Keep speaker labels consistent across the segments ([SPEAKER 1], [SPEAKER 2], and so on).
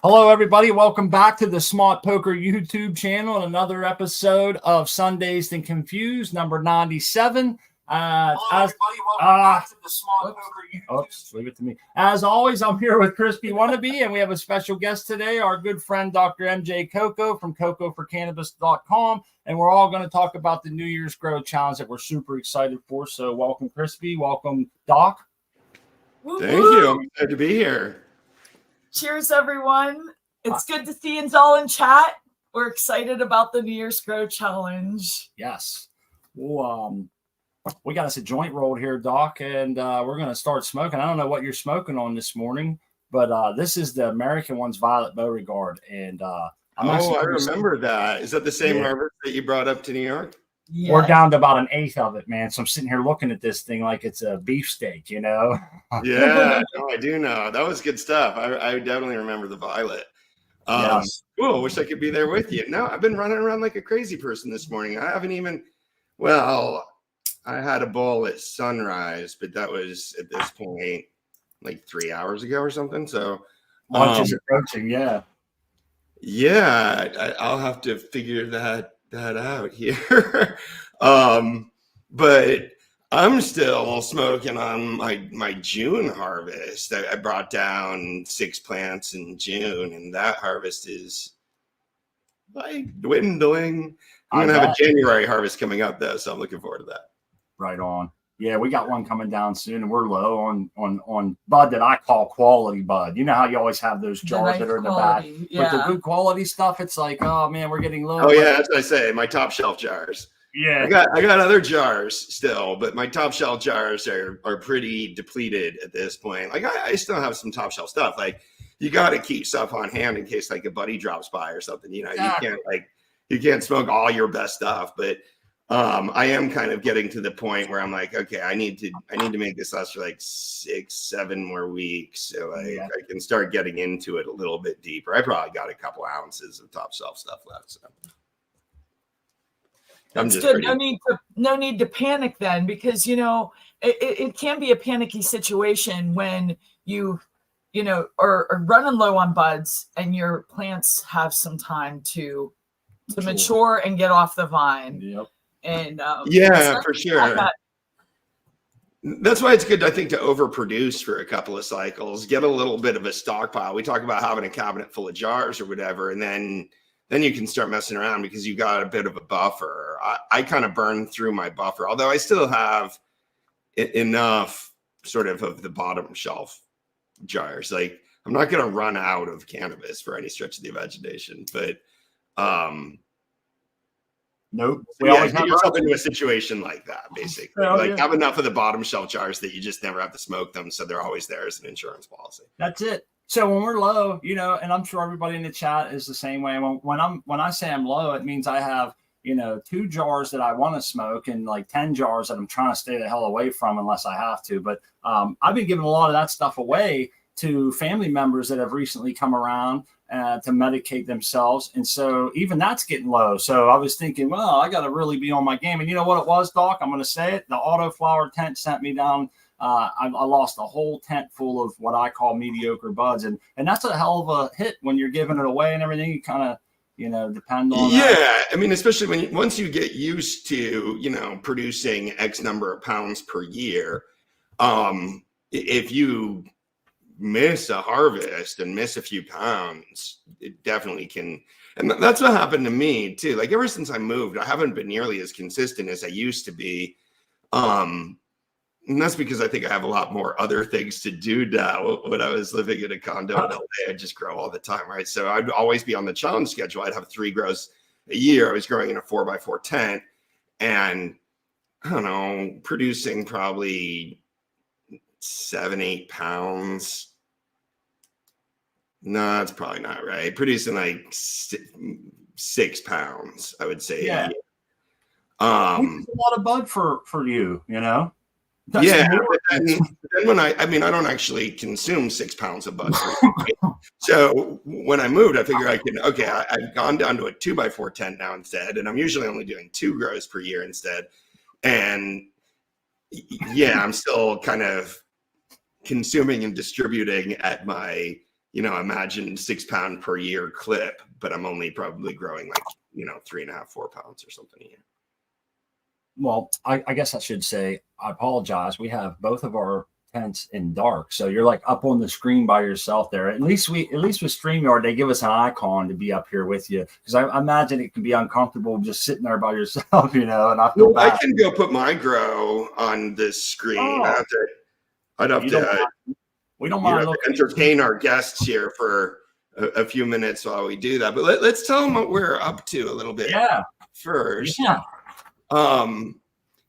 [SPEAKER 1] Hello, everybody. Welcome back to the Smart Poker YouTube channel and another episode of Sudazed and Confused, number 97. Hello, everybody. Welcome back to the Smart Poker YouTube. Leave it to me. As always, I'm here with Crispy Wannabe, and we have a special guest today, our good friend, Dr. MJ Coco from CocoForCannabis.com, and we're all going to talk about the New Year's Grow Challenge that we're super excited for. So welcome, Crispy. Welcome, Doc.
[SPEAKER 2] Thank you. I'm glad to be here.
[SPEAKER 3] Cheers, everyone. It's good to see you all in chat. We're excited about the New Year's Grow Challenge.
[SPEAKER 1] Yes. Well, we got us a joint rolled here, Doc, and we're going to start smoking. I don't know what you're smoking on this morning, but this is the American one's Violet Beauregard. And
[SPEAKER 2] I remember that. Is that the same harvest that you brought up to New York?
[SPEAKER 1] Yes. We're down to about an eighth of it, man. So I'm sitting here looking at this thing like it's a beefsteak, you know?
[SPEAKER 2] Yeah, no, I do know. That was good stuff. I definitely remember the Violet.
[SPEAKER 1] Yes.
[SPEAKER 2] Cool. Wish I could be there with you. No, I've been running around like a crazy person this morning. I haven't even, I had a bowl at sunrise, but that was at this point like 3 hours ago or something. So
[SPEAKER 1] lunch is approaching, yeah.
[SPEAKER 2] Yeah, I'll have to figure that out here. But I'm still smoking on my June harvest. I brought down 6 plants in June, and that harvest is like dwindling. I'm gonna have a January harvest coming up though, so I'm looking forward to that.
[SPEAKER 1] Right on. Yeah, we got one coming down soon, and we're low on bud that I call quality bud. You know how you always have those jars that are in the back.
[SPEAKER 3] Yeah.
[SPEAKER 1] With the good quality stuff, it's like, oh man, we're getting low.
[SPEAKER 2] Oh yeah, that's what I say. My top shelf jars.
[SPEAKER 1] Yeah,
[SPEAKER 2] I got other jars still, but my top shelf jars are pretty depleted at this point. Like I still have some top shelf stuff. Like you got to keep stuff on hand in case like a buddy drops by or something. You know, exactly. You can't smoke all your best stuff, but. I am kind of getting to the point where I'm like, okay, I need to make this last for like 6-7 more weeks. So I can start getting into it a little bit deeper. I probably got a couple ounces of top shelf stuff left. So
[SPEAKER 3] that's good. No need to panic then, because you know it can be a panicky situation when you are running low on buds and your plants have some time to mature and get off the vine.
[SPEAKER 1] Yep.
[SPEAKER 3] And
[SPEAKER 2] for sure. That's why it's good, I think, to overproduce for a couple of cycles, get a little bit of a stockpile. We talk about having a cabinet full of jars or whatever, and then you can start messing around because you got a bit of a buffer. I kind of burned through my buffer, although I still have enough sort of the bottom shelf jars. Like I'm not going to run out of cannabis for any stretch of the imagination, but
[SPEAKER 1] nope.
[SPEAKER 2] We always get yourself into a situation like that, basically. Have enough of the bottom shelf jars that you just never have to smoke them, so they're always there as an insurance policy.
[SPEAKER 1] That's it. So when we're low, and I'm sure everybody in the chat is the same way. When I say I'm low, it means I have 2 jars that I want to smoke and like 10 jars that I'm trying to stay the hell away from unless I have to. But I've been giving a lot of that stuff away to family members that have recently come around to medicate themselves. And so even that's getting low. So I was thinking, well, I got to really be on my game. And you know what it was, Doc? I'm going to say it. The autoflower tent sent me down. I lost a whole tent full of what I call mediocre buds. And that's a hell of a hit when you're giving it away and everything. You kind of, depend on that.
[SPEAKER 2] I mean, especially once you get used to, producing X number of pounds per year, if you miss a harvest and miss a few pounds, it definitely can. And that's what happened to me too. Like ever since I moved, I haven't been nearly as consistent as I used to be. And that's because I think I have a lot more other things to do now. When I was living in a condo in LA, I'd just grow all the time, right? So I'd always be on the challenge schedule. I'd have 3 grows a year. I was growing in a 4x4 tent and I don't know, producing probably 7-8 pounds. No, that's probably not right. Producing like 6 pounds, I would say.
[SPEAKER 1] Yeah. A lot of bud for you, That's
[SPEAKER 2] but then when I don't actually consume 6 pounds of bud. So when I moved, I figured I've gone down to a 2x4 tent now instead. And I'm usually only doing 2 grows per year instead. And I'm still kind of consuming and distributing at my imagine 6 pound per year clip, but I'm only probably growing like, 3.5, 4 pounds or something a year.
[SPEAKER 1] Well, I guess I should say, I apologize. We have both of our tents in dark. So you're like up on the screen by yourself there. At least with StreamYard, they give us an icon to be up here with you. Because I imagine it can be uncomfortable just sitting there by yourself, and I feel bad.
[SPEAKER 2] I can go put my grow on the screen.
[SPEAKER 1] Oh.
[SPEAKER 2] I'd have to
[SPEAKER 1] we don't mind
[SPEAKER 2] entertain our guests here for a few minutes while we do that. But let's tell them what we're up to a little bit first.
[SPEAKER 1] Yeah.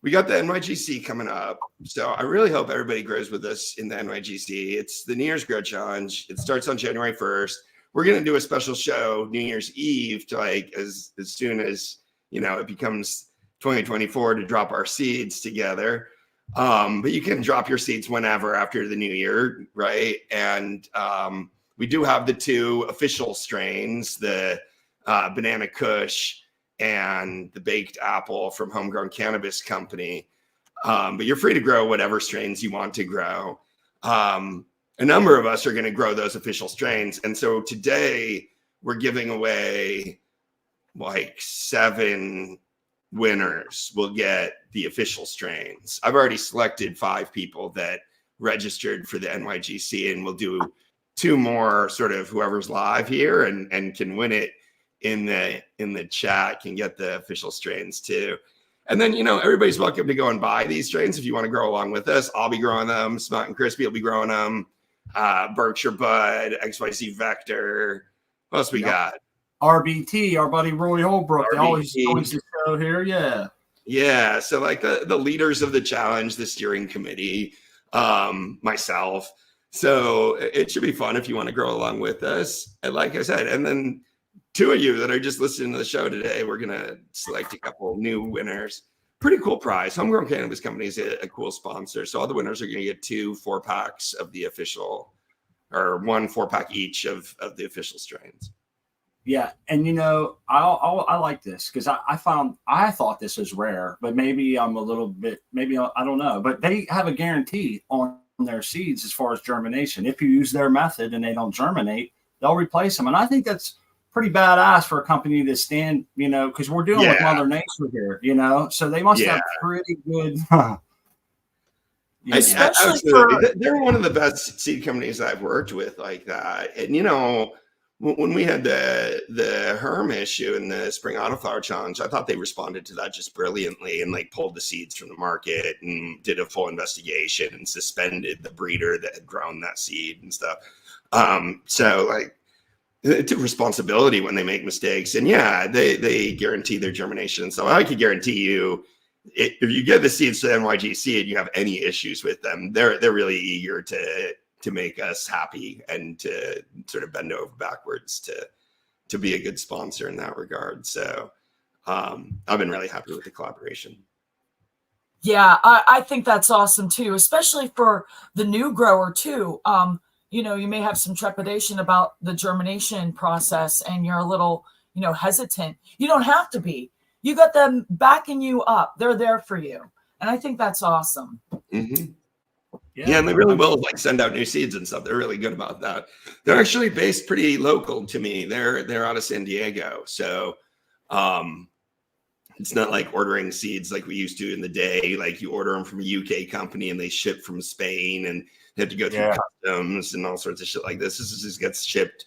[SPEAKER 2] We got the NYGC coming up. So I really hope everybody grows with us in the NYGC. It's the New Year's Grow Challenge. It starts on January 1st. We're going to do a special show New Year's Eve to as soon as, it becomes 2024 to drop our seeds together. But you can drop your seeds whenever after the new year, right? And we do have the 2 official strains, the Banana Kush and the Baked Apple from Homegrown Cannabis Company. But you're free to grow whatever strains you want to grow. A number of us are going to grow those official strains. And so today we're giving away like 7 winners will get the official strains. I've already selected 5 people that registered for the NYGC, and we'll do 2 more, sort of whoever's live here and can win it in the chat can get the official strains too. And then, everybody's welcome to go and buy these strains if you want to grow along with us. I'll be growing them. Smart and Crispy will be growing them. Berkshire Bud, XYZ Vector. What else we got?
[SPEAKER 1] RBT, our buddy Roy Holbrook. They always show here. Yeah.
[SPEAKER 2] So like the leaders of the challenge, the steering committee, myself. So it should be fun if you want to grow along with us. And like I said, and then 2 of you that are just listening to the show today, we're going to select a couple new winners. Pretty cool prize. Homegrown Cannabis Company is a cool sponsor. So all the winners are going to get 2 4-packs of the official, or 1 4-pack each of the official strains.
[SPEAKER 1] Yeah. And, I like this because I thought this was rare, but maybe I'm a little bit, I don't know, but they have a guarantee on their seeds as far as germination. If you use their method and they don't germinate, they'll replace them. And I think that's pretty badass for a company to stand, because we're dealing with Mother Nature here, so they must have pretty good.
[SPEAKER 2] Absolutely. They're one of the best seed companies I've worked with like that. And, when we had the Herm issue in the Spring Autoflower Challenge, I thought they responded to that just brilliantly and pulled the seeds from the market and did a full investigation and suspended the breeder that had grown that seed and stuff. It's a responsibility when they make mistakes, and they guarantee their germination and stuff. I can guarantee you, if you get the seeds to NYGC and you have any issues with them, they're really eager to make us happy and to sort of bend over backwards to be a good sponsor in that regard. So I've been really happy with the collaboration.
[SPEAKER 3] Yeah, I think that's awesome too, especially for the new grower too. You may have some trepidation about the germination process and you're a little, hesitant. You don't have to be. You got them backing you up. They're there for you. And I think that's awesome.
[SPEAKER 2] Mm-hmm. Yeah, and they really will send out new seeds and stuff. They're really good about that. They're actually based pretty local to me. They're out of San Diego. So it's not like ordering seeds like we used to in the day. Like you order them from a UK company and they ship from Spain and they have to go through customs and all sorts of shit like this. This just gets shipped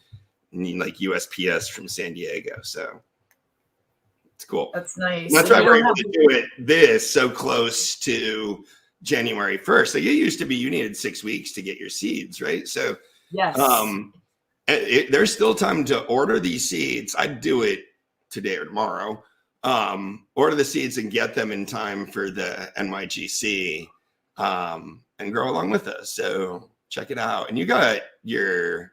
[SPEAKER 2] like USPS from San Diego. So it's cool.
[SPEAKER 3] That's nice.
[SPEAKER 2] And that's why we're able to do it this so close to January 1st. Like it used to be you needed 6 weeks to get your seeds, right? So
[SPEAKER 3] yes,
[SPEAKER 2] there's still time to order these seeds. I'd do it today or tomorrow. Order the seeds and get them in time for the NYGC and grow along with us. So check it out. And you got your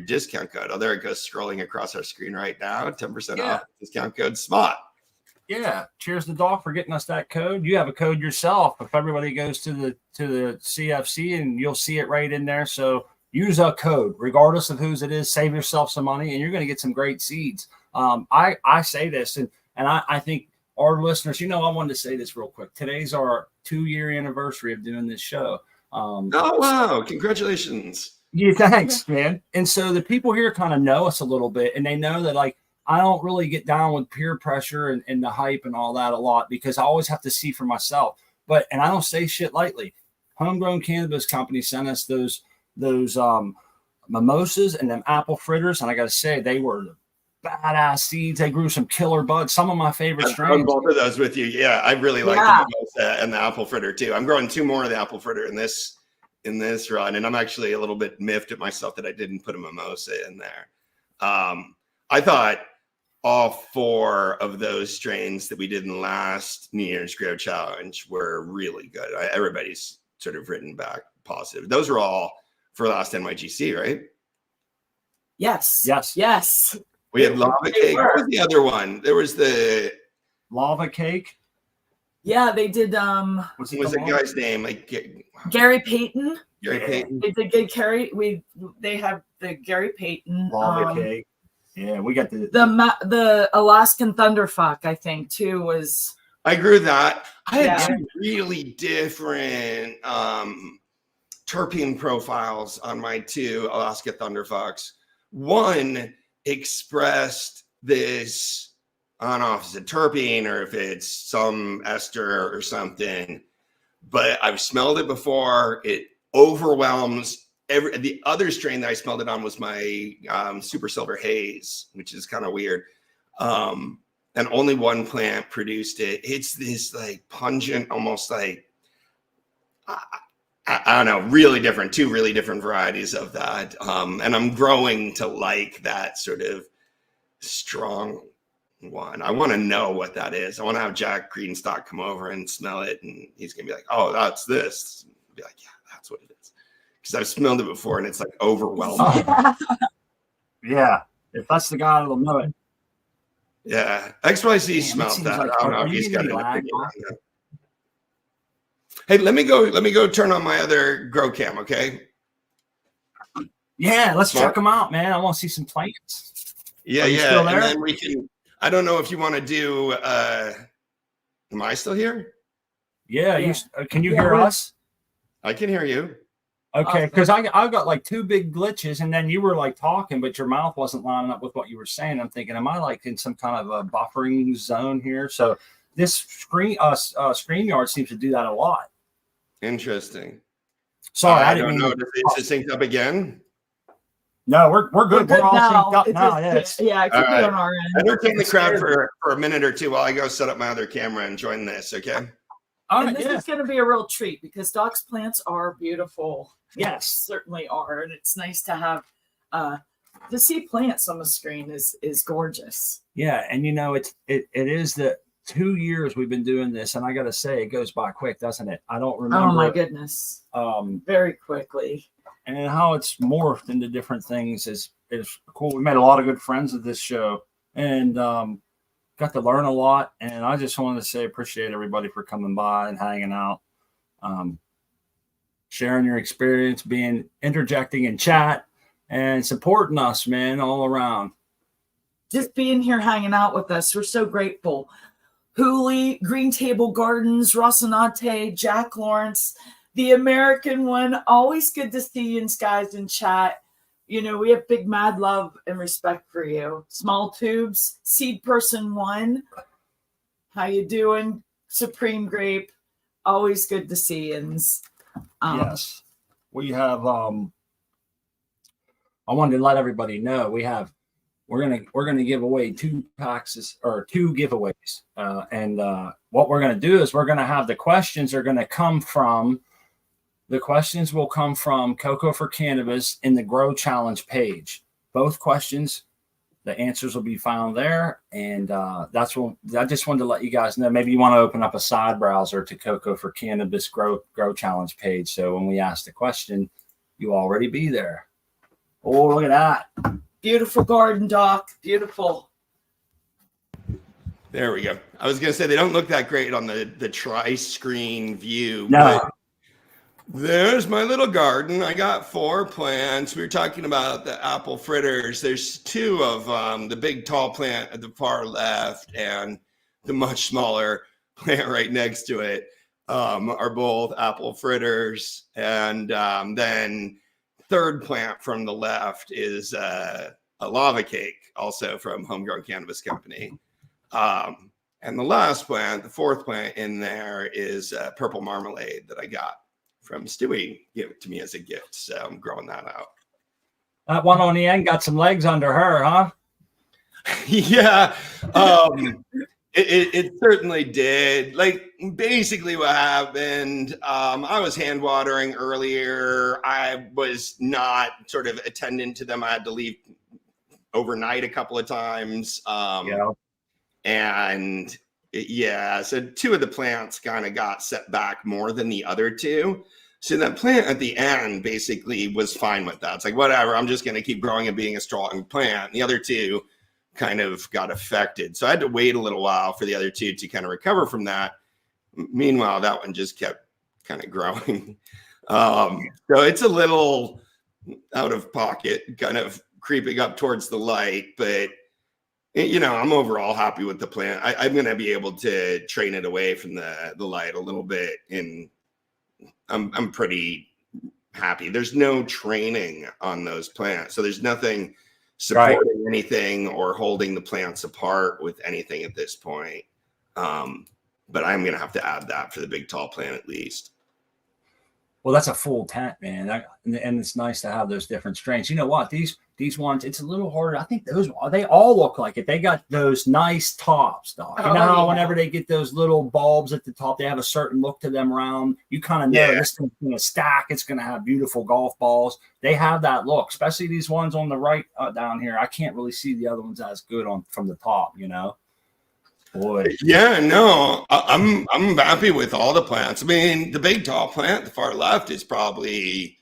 [SPEAKER 2] discount code. Oh, there it goes, scrolling across our screen right now. 10% off discount code SMOT.
[SPEAKER 1] Yeah, cheers to Doc for getting us that code. You have a code yourself. If everybody goes to the CFC, and you'll see it right in there. So use a code, regardless of whose it is. Save yourself some money, and you're going to get some great seeds. I say this, and I think our listeners, I wanted to say this real quick. Today's our 2-year anniversary of doing this show.
[SPEAKER 2] Oh wow! Congratulations.
[SPEAKER 1] Yeah, thanks, man. And so the people here kind of know us a little bit, and they know that like I don't really get down with peer pressure and the hype and all that a lot because I always have to see for myself. And I don't say shit lightly. Homegrown Cannabis Company sent us those mimosas and them apple fritters, and I got to say they were badass seeds. They grew some killer buds. Some of my favorite
[SPEAKER 2] I've
[SPEAKER 1] strains.
[SPEAKER 2] grown both of those with you. Yeah, I really like the mimosa and the apple fritter too. I'm growing 2 more of the apple fritter in this run, and I'm actually a little bit miffed at myself that I didn't put a mimosa in there. I thought all 4 of those strains that we did in the last New Year's Grow Challenge were really good. Everybody's sort of written back positive. Those are all for last NYGC, right?
[SPEAKER 3] Yes.
[SPEAKER 2] We had lava cake. What was the other one? There was the
[SPEAKER 1] lava cake.
[SPEAKER 3] Yeah, they did.
[SPEAKER 2] What was the guy's name? Like
[SPEAKER 3] Gary Payton.
[SPEAKER 2] Gary Payton.
[SPEAKER 3] They did good. They have the Gary Payton
[SPEAKER 1] lava cake. Yeah, we got
[SPEAKER 3] the Alaskan Thunderfuck. I think too was.
[SPEAKER 2] I grew that. I had 2 really different terpene profiles on my 2 Alaska Thunderfucks. One expressed this, I don't know if it's a terpene or if it's some ester or something, but I've smelled it before. It overwhelms the other strain that I smelled it on was my Super Silver Haze, which is kind of weird. And only one plant produced it. It's this like pungent, almost like, I don't know, really different, 2 really different varieties of that. And I'm growing to like that sort of strong one. I want to know what that is. I want to have Jack Greenstock come over and smell it. And he's going to be like, oh, that's this. I'll be like, yeah, that's what it is. Because I've smelled it before and it's like overwhelming.
[SPEAKER 1] Yeah. If that's the guy, it'll know it.
[SPEAKER 2] Yeah. XYZ smelled that.
[SPEAKER 1] Like,
[SPEAKER 2] I don't know if he's got an opinion on that. Hey, let me go turn on my other grow cam, okay?
[SPEAKER 1] Yeah, let's check them out, man. I want to see some plants.
[SPEAKER 2] Yeah, yeah. And then we can, I don't know if you want to do, am I still here?
[SPEAKER 1] Yeah. Can you hear us?
[SPEAKER 2] I can hear you.
[SPEAKER 1] Okay, because I got like 2 big glitches, and then you were like talking, but your mouth wasn't lining up with what you were saying. I'm thinking, am I like in some kind of a buffering zone here? So this StreamYard seems to do that a lot.
[SPEAKER 2] Interesting.
[SPEAKER 1] Sorry, I
[SPEAKER 2] don't know. Is it synced up again?
[SPEAKER 1] No, we're good. We're all synced up now.
[SPEAKER 3] It could be on our end.
[SPEAKER 2] Entertain the crowd for a minute or 2 while I go set up my other camera and join this, okay?
[SPEAKER 3] And this is going to be a real treat because Doc's plants are beautiful.
[SPEAKER 1] Yes,
[SPEAKER 3] certainly are, and it's nice to have to see plants on the screen is gorgeous.
[SPEAKER 1] Yeah, and you know it is the 2 years we've been doing this, and I got to say it goes by quick, doesn't it? I don't remember.
[SPEAKER 3] Oh my goodness! Very quickly.
[SPEAKER 1] And how it's morphed into different things is cool. We made a lot of good friends at this show, and got to learn a lot. And I just wanted to say appreciate everybody for coming by and hanging out, sharing your experience, interjecting in chat, and supporting us, man, all around.
[SPEAKER 3] Just being here, hanging out with us. We're so grateful. Hooley, Green Table Gardens, Rocinante, Jack Lawrence, the American one. Always good to see you guys in chat. You know, we have big mad love and respect for you. Small Tubes, Seed Person 1. How you doing? Supreme Grape. Always good to see you.
[SPEAKER 1] Yes. We have I wanted to let everybody know we're gonna give away 2 packs or 2 giveaways. And what we're gonna do is we're gonna have the questions will come from Cocoa for Cannabis in the Grow Challenge page. Both questions, the answers will be found there. And that's what I just wanted to let you guys know. Maybe you want to open up a side browser to Cocoa for Cannabis Grow Challenge page. So when we ask the question, you already be there. Oh, look at that.
[SPEAKER 3] Beautiful garden, Doc. Beautiful.
[SPEAKER 2] There we go. I was going to say they don't look that great on the tri-screen view.
[SPEAKER 1] No.
[SPEAKER 2] But there's my little garden. I got 4 plants. We were talking about the apple fritters. There's 2 of the big tall plant at the far left and the much smaller plant right next to it are both apple fritters. And then third plant from the left is a lava cake, also from Homegrown Cannabis Company. And the last plant, the fourth plant in there, is purple marmalade that I got from Stewie, gave it to me as a gift. So I'm growing that out.
[SPEAKER 1] That one on the end got some legs under her, huh?
[SPEAKER 2] Yeah. It certainly did. Like, basically what happened, I was hand watering earlier. I was not sort of attendant to them. I had to leave overnight a couple of times.
[SPEAKER 1] Yeah.
[SPEAKER 2] And yeah, so two of the plants kind of got set back more than the other two. So that plant at the end basically was fine with that. It's like, whatever, I'm just going to keep growing and being a strong plant. And the other two kind of got affected. So I had to wait a little while for the other two to kind of recover from that. Meanwhile, that one just kept kind of growing. So it's a little out of pocket, kind of creeping up towards the light, but you know, I'm overall happy with the plant. I'm going to be able to train it away from the light a little bit, and I'm pretty happy. There's no training on those plants, so there's nothing supporting anything or holding the plants apart with anything at this point. But I'm going to have to add that for the big tall plant at least.
[SPEAKER 1] Well, that's a full tent, man. And it's nice to have those different strains. You know what? These ones, it's a little harder. I think they all look like it. They got those nice tops, dog. You know how whenever they get those little bulbs at the top, they have a certain look to them around. You kind of know this thing's going to stack. It's going to have beautiful golf balls. They have that look, especially these ones on the right down here. I can't really see the other ones as good from the top, you know? Boy.
[SPEAKER 2] Yeah, no, I'm happy with all the plants. I mean, the big tall plant, the far left, is probably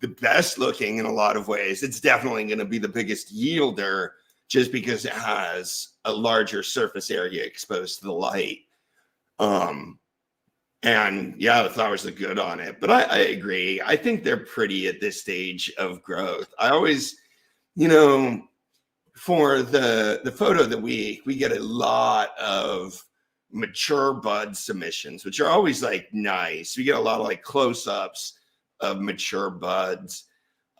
[SPEAKER 2] the best looking in a lot of ways. It's definitely going to be the biggest yielder just because it has a larger surface area exposed to the light. And yeah, the flowers look good on it, but I agree. I think they're pretty at this stage of growth. I always, you know, for the photo of the week, we get a lot of mature bud submissions, which are always like nice. We get a lot of like close-ups of mature buds.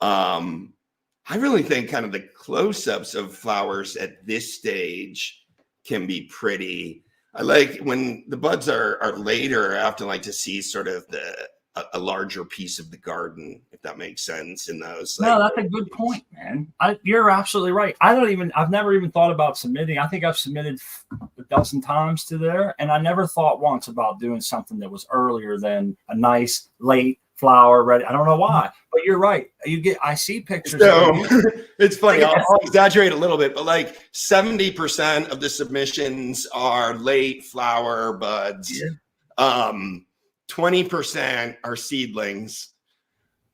[SPEAKER 2] I really think kind of the close-ups of flowers at this stage can be pretty. I like when the buds are later. I often like to see sort of a larger piece of the garden, if that makes sense. In those,
[SPEAKER 1] no, that's a good point, man. You're absolutely right. I've never even thought about submitting. I think I've submitted a dozen times to there, and I never thought once about doing something that was earlier than a nice late flower ready. I don't know why, but you're right. I see pictures.
[SPEAKER 2] So it's funny. I'll exaggerate a little bit, but like 70% of the submissions are late flower buds. Yeah. 20% are seedlings,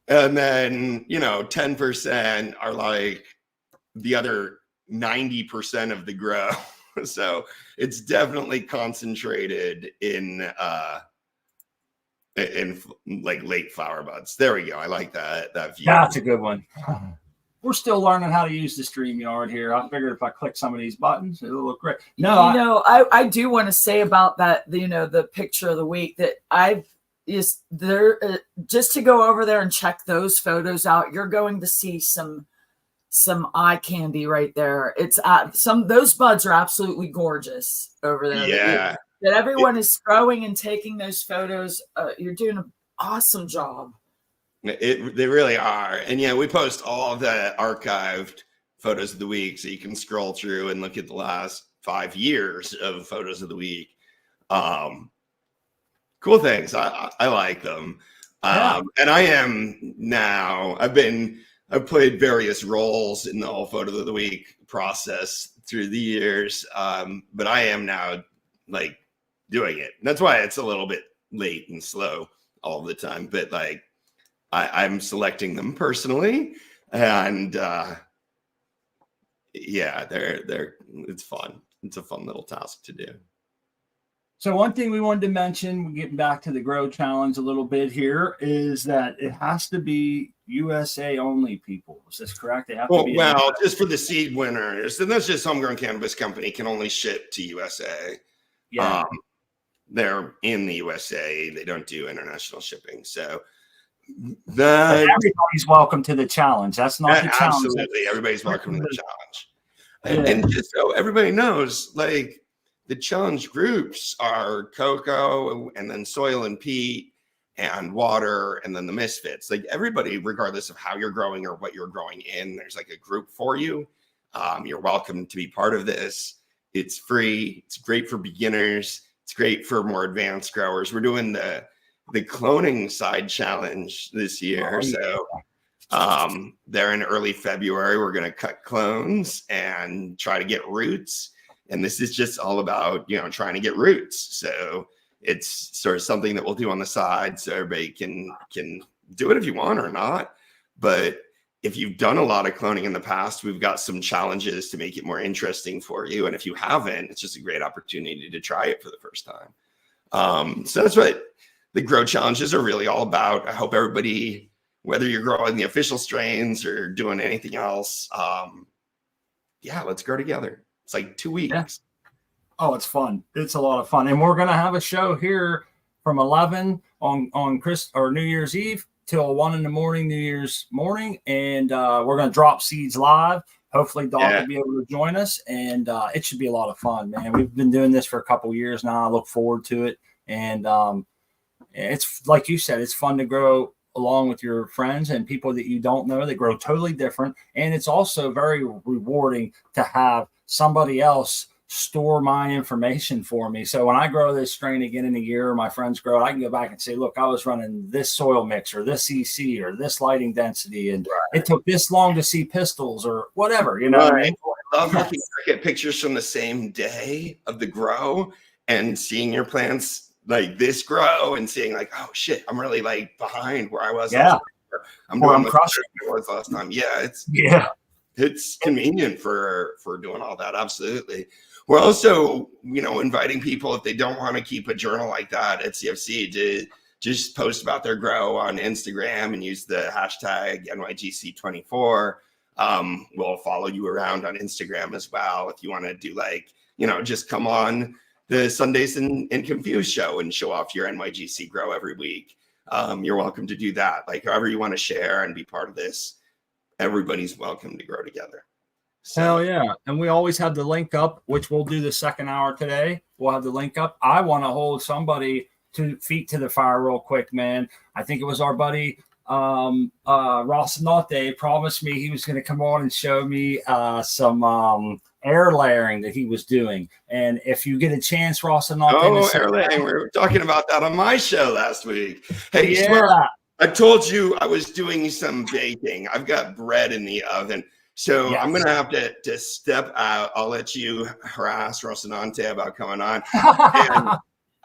[SPEAKER 2] and then 10% are like the other 90% of the grow. So it's definitely concentrated in like late flower buds. There we go. I like that view.
[SPEAKER 1] That's a good one. We're still learning how to use the StreamYard here. I figured if I click some of these buttons, it'll look great. No,
[SPEAKER 3] I do want to say about that, the picture of the week that just to go over there and check those photos out. You're going to see some eye candy right there. It's those buds are absolutely gorgeous over there.
[SPEAKER 2] Yeah.
[SPEAKER 3] That everyone is growing and taking those photos. You're doing an awesome job.
[SPEAKER 2] They really are. And yeah, we post all of the archived photos of the week, so you can scroll through and look at the last 5 years of photos of the week. Cool things. I like them.
[SPEAKER 1] Yeah.
[SPEAKER 2] And I am now, I've played various roles in the whole photo of the week process through the years. But I am now like doing it. That's why it's a little bit late and slow all the time. But like, I'm selecting them personally, and yeah, it's fun. It's a fun little task to do.
[SPEAKER 1] So one thing we wanted to mention, getting back to the Grow Challenge a little bit here, is that it has to be USA only, people. Is this correct? They have to be.
[SPEAKER 2] Well, just for the seed winners, and that's just Homegrown Cannabis Company can only ship to USA.
[SPEAKER 1] Yeah.
[SPEAKER 2] They're in the USA. They don't do international shipping. So That
[SPEAKER 1] everybody's welcome to the challenge. That's not the challenge.
[SPEAKER 2] Absolutely, everybody's welcome to the challenge. And just so everybody knows, like the challenge groups are Coco and then Soil and Pete and Water and then the Misfits. Like everybody, regardless of how you're growing or what you're growing in, there's like a group for you. You're welcome to be part of this. It's free. It's great for beginners. It's great for more advanced growers. We're doing the cloning side challenge this year. So they're in early February. We're going to cut clones and try to get roots. And this is just all about, trying to get roots. So it's sort of something that we'll do on the side so everybody can do it if you want or not. But if you've done a lot of cloning in the past, we've got some challenges to make it more interesting for you. And if you haven't, it's just a great opportunity to try it for the first time. So that's what the grow challenges are really all about. I hope everybody, whether you're growing the official strains or doing anything else, let's grow together. It's like 2 weeks.
[SPEAKER 1] Yeah. Oh, it's fun. It's a lot of fun. And we're going to have a show here from 11 on New Year's Eve till 1 in the morning, New Year's morning. And we're going to drop seeds live. Hopefully Doc will be able to join us. And it should be a lot of fun, man. We've been doing this for a couple years now. I look forward to it. And it's like you said, it's fun to grow along with your friends and people that you don't know that grow totally different. And it's also very rewarding to have somebody else store my information for me. So when I grow this strain again in a year, my friends grow it, I can go back and say, look, I was running this soil mix or this EC or this lighting density, and it took this long to see pistils or whatever, what I mean?
[SPEAKER 2] I love looking back at pictures from the same day of the grow and seeing your plants like this grow and seeing like, oh shit, I'm really like behind where I was.
[SPEAKER 1] Yeah.
[SPEAKER 2] I'm doing what I was last time. It's convenient for doing all that. Absolutely. We're also, inviting people, if they don't want to keep a journal like that at CFC, to just post about their grow on Instagram and use the hashtag NYGC24. We'll follow you around on Instagram as well. If you want to do just come on the Sudazed and Confused show and show off your NYGC grow every week. You're welcome to do that. Like however you want to share and be part of this, everybody's welcome to grow together. So.
[SPEAKER 1] Hell yeah. And we always have the link up, which we'll do the second hour today. We'll have the link up. I want to hold somebody 2 feet to the fire real quick, man. I think it was our buddy Ross Notte promised me he was going to come on and show me some air layering that he was doing. And if you get a chance, Ross Notte.
[SPEAKER 2] Oh, air layering. We were talking about that on my show last week. Hey, I told you I was doing some baking. I've got bread in the oven. So I'm going to have to step out. I'll let you harass Rocinante about coming on. And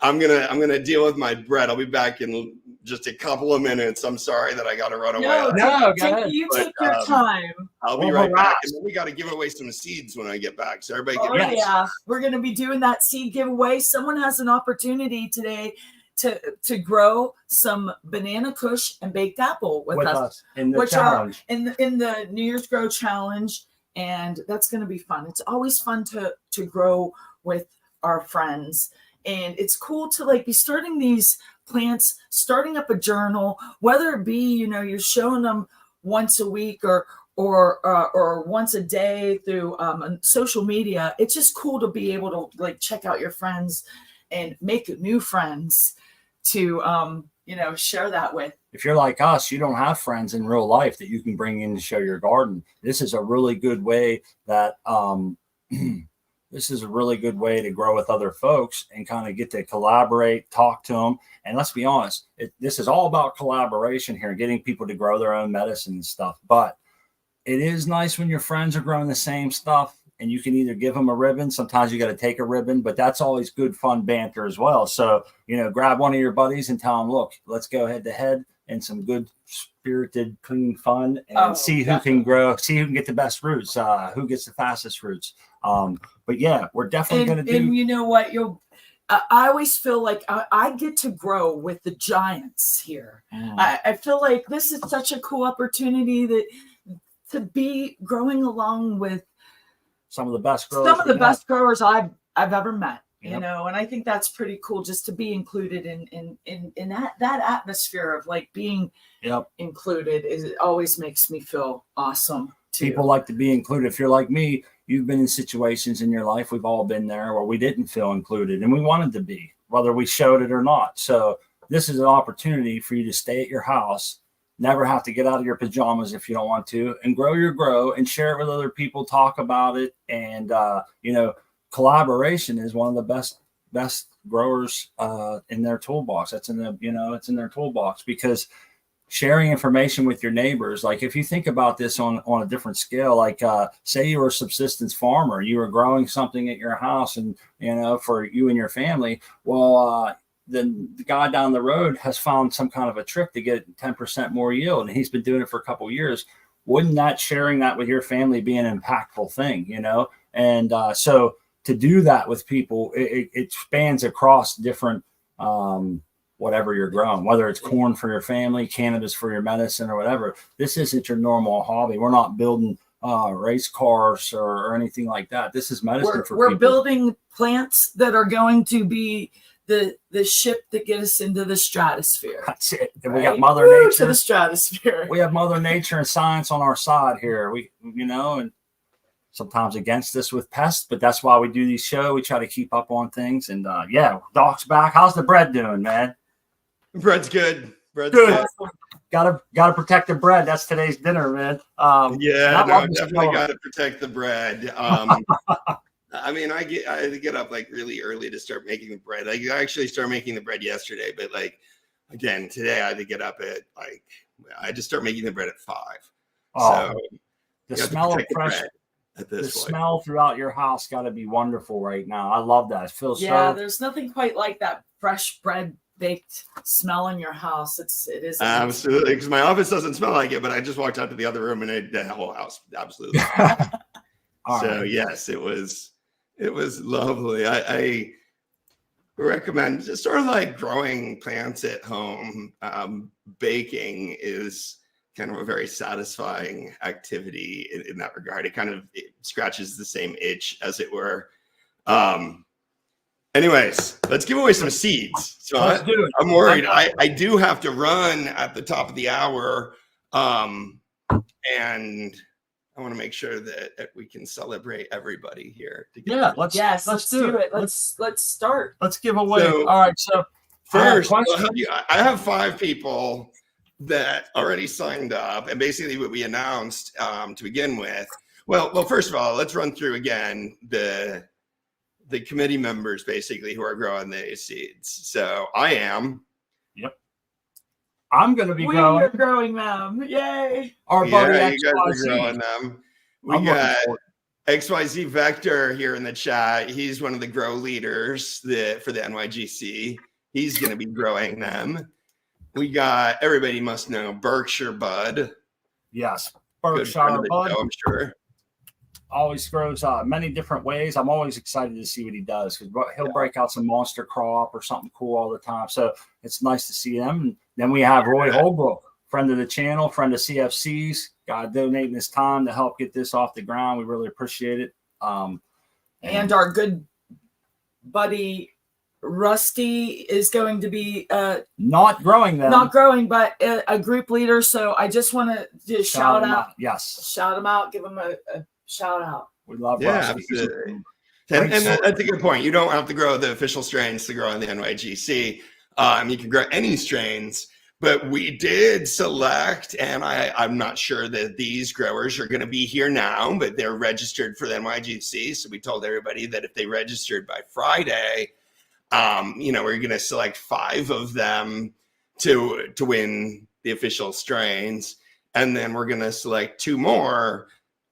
[SPEAKER 2] I'm going to deal with my bread. I'll be back in just a couple of minutes. I'm sorry that I got to run away.
[SPEAKER 3] No, go ahead. You take your time.
[SPEAKER 2] I'll be right back. And then we got to give away some seeds when I get back. So everybody get ready.
[SPEAKER 3] Yeah. We're going to be doing that seed giveaway. Someone has an opportunity today to grow some banana kush and baked apple with us
[SPEAKER 1] in the challenge,
[SPEAKER 3] in the New Year's Grow Challenge, and that's going to be fun. It's always fun to grow with our friends, and it's cool to be starting these plants, starting up a journal, whether it be you're showing them once a week or once a day through social media. It's just cool to be able to check out your friends and make new friends to share that with.
[SPEAKER 1] If you're like us, you don't have friends in real life that you can bring in to show your garden. This is a really good way that to grow with other folks and kind of get to collaborate, talk to them. And let's be honest, this is all about collaboration here, getting people to grow their own medicine and stuff. But it is nice when your friends are growing the same stuff and you can either give them a ribbon. Sometimes you got to take a ribbon, but that's always good, fun banter as well. So, grab one of your buddies and tell them, look, let's go head to head in some good spirited, clean fun and see who can grow, see who can get the best roots, who gets the fastest roots. But yeah, we're definitely going to do.
[SPEAKER 3] And you know what? I always feel like I get to grow with the giants here. I feel like this is such a cool opportunity to be growing along with
[SPEAKER 1] some of the best growers.
[SPEAKER 3] Some of the best growers I've ever met. you know, and I think that's pretty cool just to be included in that atmosphere of like being included. It always makes me feel awesome too.
[SPEAKER 1] People like to be included. If you're like me, you've been in situations in your life, we've all been there, where we didn't feel included and we wanted to be, whether we showed it or not. So this is an opportunity for you to stay at your house, never have to get out of your pajamas if you don't want to, and grow your grow and share it with other people, talk about it. And, you know, collaboration is one of the best growers in their toolbox. That's in the, you know, it's in their toolbox, because sharing information with your neighbors, like if you think about this on a different scale, like say you were a subsistence farmer, you were growing something at your house and, you know, for you and your family. Well, then the guy down the road has found some kind of a trick to get 10% more yield, and he's been doing it for a couple of years. Wouldn't that sharing that with your family be an impactful thing, you know? And so to do that with people, it spans across different whatever you're growing, whether it's corn for your family, cannabis for your medicine, or whatever. This isn't your normal hobby. We're not building race cars or anything like that. This is medicine for people.
[SPEAKER 3] We're building plants that are going to be the ship that get us into the stratosphere.
[SPEAKER 1] That's it. And
[SPEAKER 3] right?
[SPEAKER 1] we got Mother Nature
[SPEAKER 3] to the stratosphere.
[SPEAKER 1] We have Mother Nature and science on our side here. We, you know, and sometimes against us with pests, but that's why we do these shows. We try to keep up on things. And yeah, Doc's back. How's the bread doing, man?
[SPEAKER 2] Bread's good. Bread's
[SPEAKER 1] good. Gotta protect the bread. That's today's dinner, man.
[SPEAKER 2] Yeah, no, definitely gotta protect the bread. I mean, I had to get up like really early to start making the bread. Like, I actually started making the bread yesterday, but like again today I had to get up at like I just start making the bread at 5.
[SPEAKER 1] So the smell of fresh.
[SPEAKER 2] At this
[SPEAKER 1] the smell throughout your house got to be wonderful right now. I love that. It feels
[SPEAKER 3] there's nothing quite like that fresh bread baked smell in your house. It is
[SPEAKER 2] absolutely, because my office doesn't smell like it, but I just walked out to the other room and the whole house absolutely. So yes, it was lovely. I recommend just sort of like growing plants at home. Baking is kind of a very satisfying activity in that regard. It kind of scratches the same itch, as it were. Anyways, let's give away some seeds. So I'm worried. I do have to run at the top of the hour. And I want to make sure that we can celebrate everybody here.
[SPEAKER 1] Let's do it.
[SPEAKER 3] Let's start.
[SPEAKER 1] Let's give away. So, all right. So
[SPEAKER 2] first, I have 5 people that already signed up, and basically what we announced to begin with. Well, first of all, let's run through again the committee members basically who are growing the seeds. So I am.
[SPEAKER 1] Yep. I'm going to be growing.
[SPEAKER 3] We're growing them. Yay!
[SPEAKER 1] Our buddy
[SPEAKER 2] XYZ. You guys are growing them. We got XYZ Vector here in the chat. He's one of the grow leaders for the NYGC. He's going to be growing them. We got, everybody must know, Berkshire Bud.
[SPEAKER 1] Yes, Berkshire Bud.
[SPEAKER 2] I'm sure.
[SPEAKER 1] Always grows many different ways. I'm always excited to see what he does, because he'll break out some monster crop or something cool all the time. So it's nice to see them. And then we have Roy Holbrook, friend of the channel, friend of CFC's, donating his time to help get this off the ground. We really appreciate it.
[SPEAKER 3] And our good buddy Rusty is going to be
[SPEAKER 1] not growing,
[SPEAKER 3] but a group leader. So I just want to just shout out.
[SPEAKER 1] Yes,
[SPEAKER 3] shout him out. Give him a shout out.
[SPEAKER 1] We love
[SPEAKER 2] Rusty. Absolutely. And that's a good point. You don't have to grow the official strains to grow on the NYGC. You can grow any strains, but we did select, and I'm not sure that these growers are going to be here now, but they're registered for the NYGC. So we told everybody that if they registered by Friday, we're going to select 5 of them to win the official strains. And then we're going to select 2 more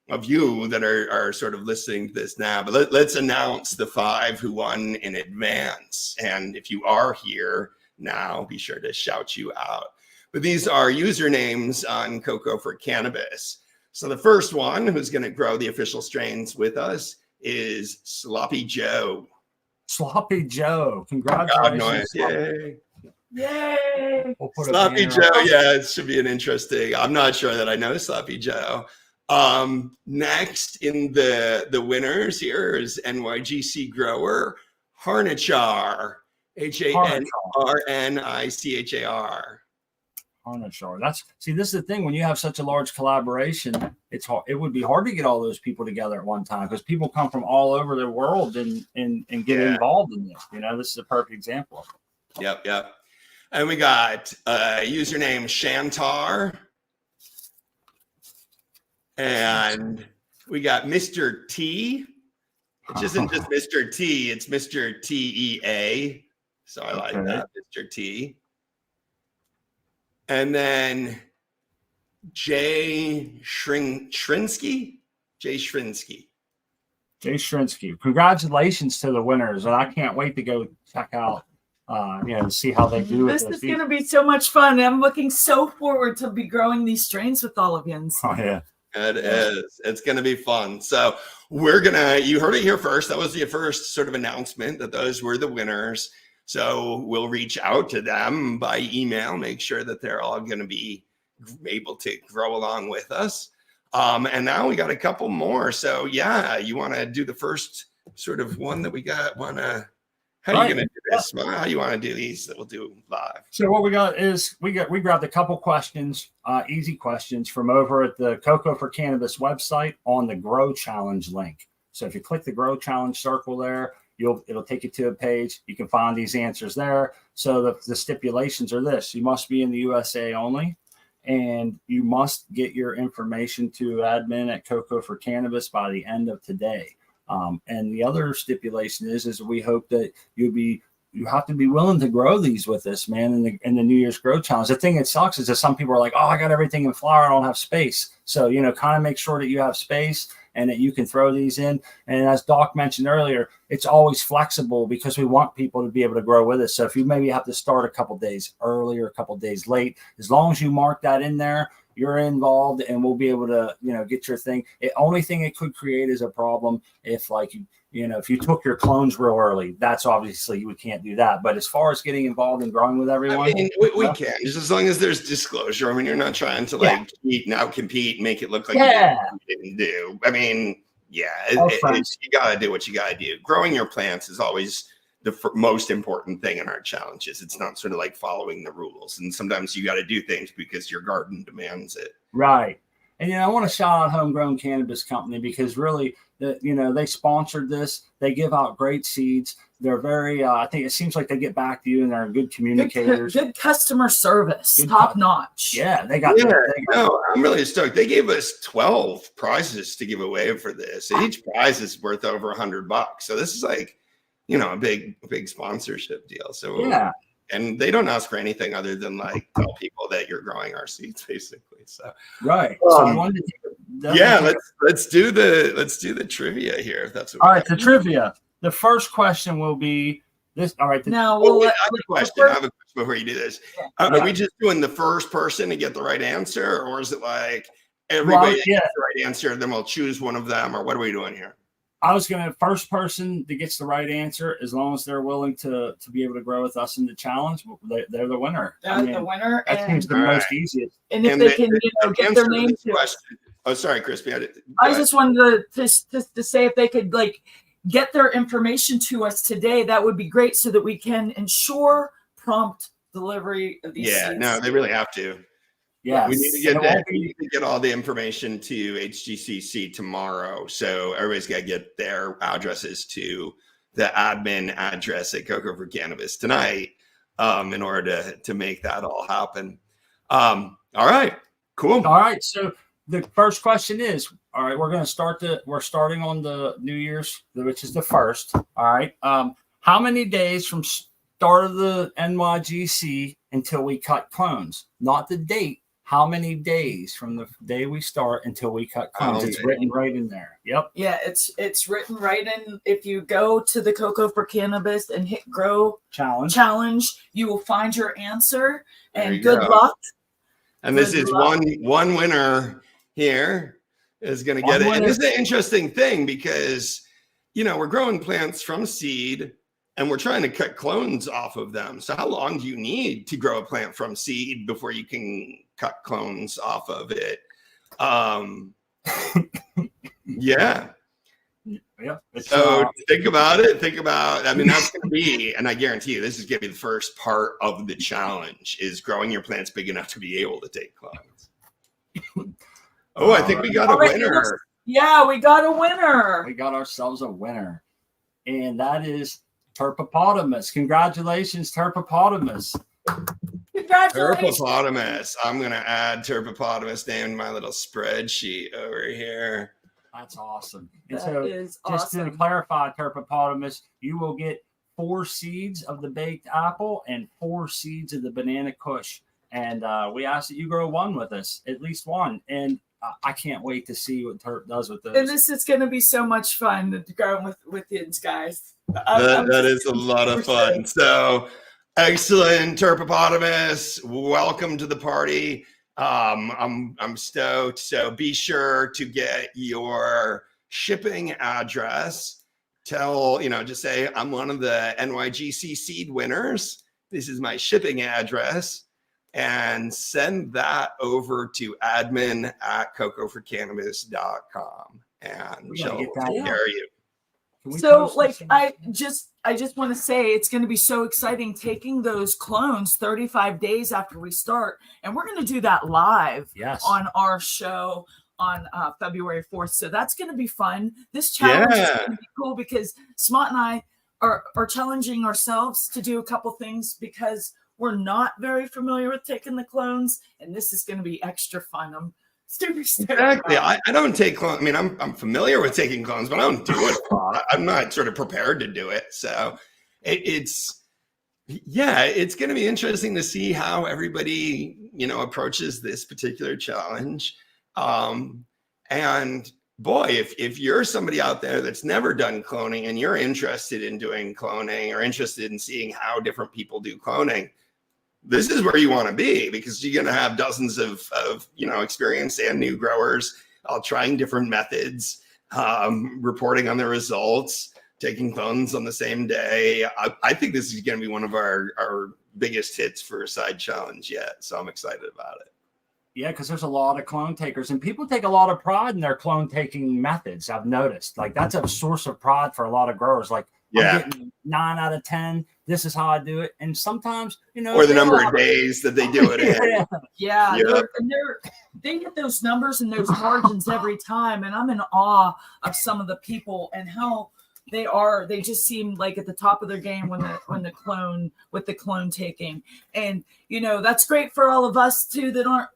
[SPEAKER 2] of you that are sort of listening to this now. But let's announce the 5 who won in advance. And if you are here now, be sure to shout you out. But these are usernames on Cocoa for Cannabis. So the first one who's going to grow the official strains with us is Sloppy Joe.
[SPEAKER 1] Sloppy Joe. Congratulations.
[SPEAKER 2] Yay.
[SPEAKER 3] Yay.
[SPEAKER 2] Sloppy Joe. Yeah, it should be an interesting. I'm not sure that I know Sloppy Joe. Next in the winners here is NYGC grower Harnichar, Harnichar.
[SPEAKER 1] Harnichar. This is the thing. When you have such a large collaboration, it's hard. It would be hard to get all those people together at one time because people come from all over the world and get involved in this. This is a perfect example.
[SPEAKER 2] Yep. And we got username Shantar. And we got Mr. T, which isn't just Mr. T, it's Mr. TEA. So I like that, Mr. T. And then Jay Shrinsky.
[SPEAKER 1] Congratulations to the winners. And I can't wait to go check out, to see how they do.
[SPEAKER 3] This is going to be so much fun. I'm looking so forward to be growing these strains with all of you.
[SPEAKER 1] Oh, yeah.
[SPEAKER 2] It is. It's going to be fun. So you heard it here first. That was the first sort of announcement that those were the winners. So we'll reach out to them by email, make sure that they're all going to be able to grow along with us. And now we got a couple more. So yeah, you want to do the first sort of one that we got? How are you going to do this? How do you want to do these that we'll do live?
[SPEAKER 1] So what we got is we grabbed a couple questions, easy questions from over at the Cocoa for Cannabis website on the Grow Challenge link. So if you click the Grow Challenge circle there, it'll take you to a page. You can find these answers there. So the stipulations are this: you must be in the USA only, and you must get your information to admin at Cocoa for Cannabis by the end of today. And the other stipulation is we hope that you have to be willing to grow these with us, man, in the New Year's Grow Challenge. The thing that sucks is that some people are like, oh, I got everything in flower, I don't have space. So, kind of make sure that you have space and that you can throw these in. And as Doc mentioned earlier, it's always flexible because we want people to be able to grow with us. So if you maybe have to start a couple days early or a couple days late, as long as you mark that in there, you're involved and we'll be able to, get your thing. The only thing it could create is a problem if if you took your clones real early. That's obviously we can't do that. But as far as getting involved and growing with everyone,
[SPEAKER 2] I mean, we can, just as long as there's disclosure. I mean, you're not trying to compete, make it look like you didn't do. I mean, you got to do what you got to do. Growing your plants is always the most important thing in our challenges. It's not sort of like following the rules. And sometimes you got to do things because your garden demands it.
[SPEAKER 1] Right. And, I want to shout out Homegrown Cannabis Company because really, they sponsored this. They give out great seeds. They're very, I think it seems like they get back to you and they're good communicators.
[SPEAKER 3] Good customer service, top notch.
[SPEAKER 1] Yeah,
[SPEAKER 2] I'm really stoked. They gave us 12 prizes to give away for this. Each prize is worth over $100. So this is like, a big sponsorship deal. So
[SPEAKER 1] yeah.
[SPEAKER 2] And they don't ask for anything other than tell people that you're growing our seeds, basically. So
[SPEAKER 1] right.
[SPEAKER 2] Let's do the trivia here. If that's
[SPEAKER 1] all right. The trivia. The first question will be this. All right.
[SPEAKER 2] I have a question. I have a question before you do this. Are we just doing the first person to get the right answer, or is it like everybody gets the right answer, then we'll choose one of them, or what are we doing here?
[SPEAKER 1] I was going to first person that gets the right answer, as long as they're willing to be able to grow with us in the challenge, they're the winner.
[SPEAKER 3] The winner.
[SPEAKER 1] That seems the most easiest.
[SPEAKER 3] And if they can, get their name to it.
[SPEAKER 2] Oh, sorry, Crispy.
[SPEAKER 3] I just wanted to say if they could get their information to us today, that would be great so that we can ensure prompt delivery of these seeds.
[SPEAKER 2] No, they really have to.
[SPEAKER 1] Yeah,
[SPEAKER 2] we need to get all the information to HGCC tomorrow. So everybody's got to get their addresses to the admin address at Cocoa for Cannabis tonight in order to make that all happen. All right, cool.
[SPEAKER 1] All right, so the first question is, all right, we're starting on the New Year's, which is the first. All right. How many days from start of the NYGC until we cut clones? Not the date. How many days from the day we start until we cut clones? It's written right in there. Yep.
[SPEAKER 3] Yeah, it's written right in. If you go to the Cocoa for Cannabis and hit Grow Challenge, you will find your answer. And good luck.
[SPEAKER 2] And this is one winner here is going to get it. And this is an interesting thing because, we're growing plants from seed and we're trying to cut clones off of them. So how long do you need to grow a plant from seed before you can cut clones off of it? Yeah.
[SPEAKER 1] Yeah.
[SPEAKER 2] So think about it. Think about, I mean, that's going to be, and I guarantee you, this is going to be the first part of the challenge is growing your plants big enough to be able to take clones. Oh, I think we got a winner.
[SPEAKER 3] Yeah, we got a winner.
[SPEAKER 1] We got ourselves a winner. And that is Terpopotamus. Congratulations, Terpopotamus.
[SPEAKER 3] Congratulations.
[SPEAKER 2] Terpopotamus. I'm going to add Terpopotamus in my little spreadsheet over here.
[SPEAKER 1] That's awesome. And
[SPEAKER 3] That
[SPEAKER 1] so
[SPEAKER 3] is
[SPEAKER 1] just
[SPEAKER 3] awesome.
[SPEAKER 1] to clarify, Terpopotamus, you will get 4 seeds of the baked apple and 4 seeds of the banana kush. And we ask that you grow one with us, at least one. And I can't wait to see what Terp does with those.
[SPEAKER 3] And this is going to be so much fun growing with you guys.
[SPEAKER 2] That is a lot of fun. So excellent, Terpopotamus. Welcome to the party. I'm stoked. So be sure to get your shipping address. Just say I'm one of the NYGC seed winners. This is my shipping address, and send that over to admin@cocoforcannabis.com, and she'll take care of you.
[SPEAKER 3] So I just want to say it's going to be so exciting taking those clones 35 days after we start, and we're going to do that live on our show on February 4th. So that's going to be fun. This challenge is going to be cool because Smart and I are challenging ourselves to do a couple things because we're not very familiar with taking the clones, and this is going to be extra fun. I'm super stoked.
[SPEAKER 2] Exactly. I don't take clones. I mean, I'm familiar with taking clones, but I don't do it a lot. I'm not sort of prepared to do it. So it's going to be interesting to see how everybody, approaches this particular challenge. And boy, if you're somebody out there that's never done cloning and you're interested in doing cloning or interested in seeing how different people do cloning, this is where you want to be, because you're going to have dozens of experienced and new growers all trying different methods, reporting on their results, taking clones on the same day. I think this is going to be one of our biggest hits for a side challenge yet. So I'm excited about it.
[SPEAKER 1] Yeah, because there's a lot of clone takers, and people take a lot of pride in their clone taking methods. I've noticed, like, that's a source of pride for a lot of growers. Like, I'm getting 9 out of 10. This is how I do it. And sometimes,
[SPEAKER 2] or the number of days that they do it in.
[SPEAKER 3] Yeah. They get those numbers and those margins every time. And I'm in awe of some of the people and how they just seem like at the top of their game with the clone taking. And, that's great for all of us too, that aren't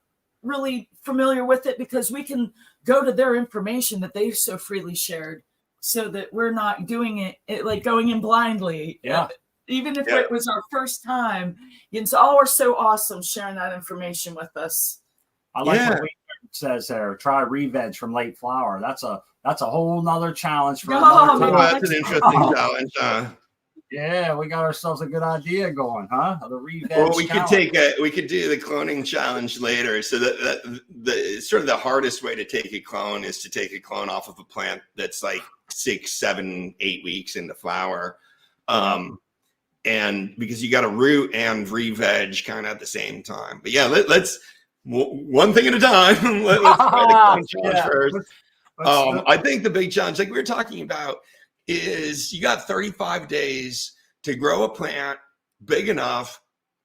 [SPEAKER 3] really familiar with it, because we can go to their information that they've so freely shared, so that we're not doing it like going in blindly.
[SPEAKER 1] Yeah.
[SPEAKER 3] Even if it was our first time. It's all so awesome sharing that information with us.
[SPEAKER 1] I like what we says there. Try re-veg from late flower. That's a whole nother challenge for
[SPEAKER 2] that's an interesting challenge.
[SPEAKER 1] Yeah, we got ourselves a good idea going, huh? The re-veg.
[SPEAKER 2] Well, we could do the cloning challenge later. So that the sort of the hardest way to take a clone is to take a clone off of a plant that's like 6, 7, 8 weeks into flower. And because you got to root and re-veg kind of at the same time. But yeah, let's one thing at a time. Let's try the clone challenge first. I think the big challenge, like we were talking about, is you got 35 days to grow a plant big enough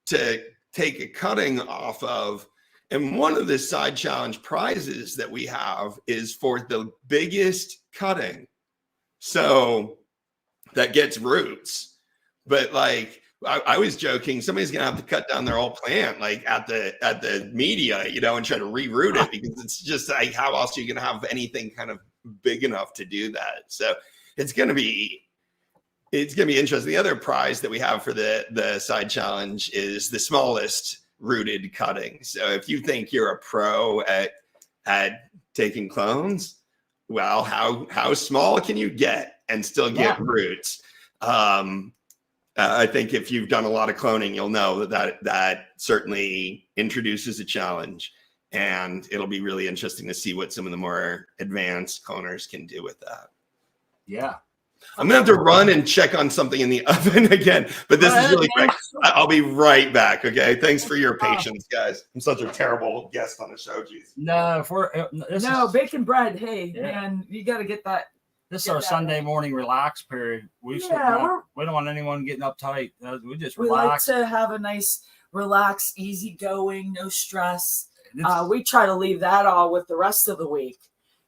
[SPEAKER 2] to take a cutting off of. And one of the side challenge prizes that we have is for the biggest cutting. So that gets roots. But like I was joking, somebody's gonna have to cut down their whole plant, like at the media, and try to reroot it, because it's just like, how else are you gonna have anything kind of big enough to do that? So it's gonna be interesting. The other prize that we have for the side challenge is the smallest rooted cutting. So if you think you're a pro at taking clones, well, how small can you get and still get roots? I think if you've done a lot of cloning, you'll know that certainly introduces a challenge, and it'll be really interesting to see what some of the more advanced cloners can do with that.
[SPEAKER 1] Yeah.
[SPEAKER 2] I'm gonna have to run and check on something in the oven again, but this is really quick. I'll be right back. Okay. Thanks for your patience, guys. I'm such a terrible guest on the show. Geez.
[SPEAKER 1] No,
[SPEAKER 3] bacon bread. Hey, man, you got to get that
[SPEAKER 1] This is
[SPEAKER 3] get
[SPEAKER 1] our
[SPEAKER 3] that
[SPEAKER 1] Sunday morning relax period. We don't want anyone getting uptight. We just relax.
[SPEAKER 3] We like to have a nice, relaxed, easygoing, no stress. We try to leave that all with the rest of the week,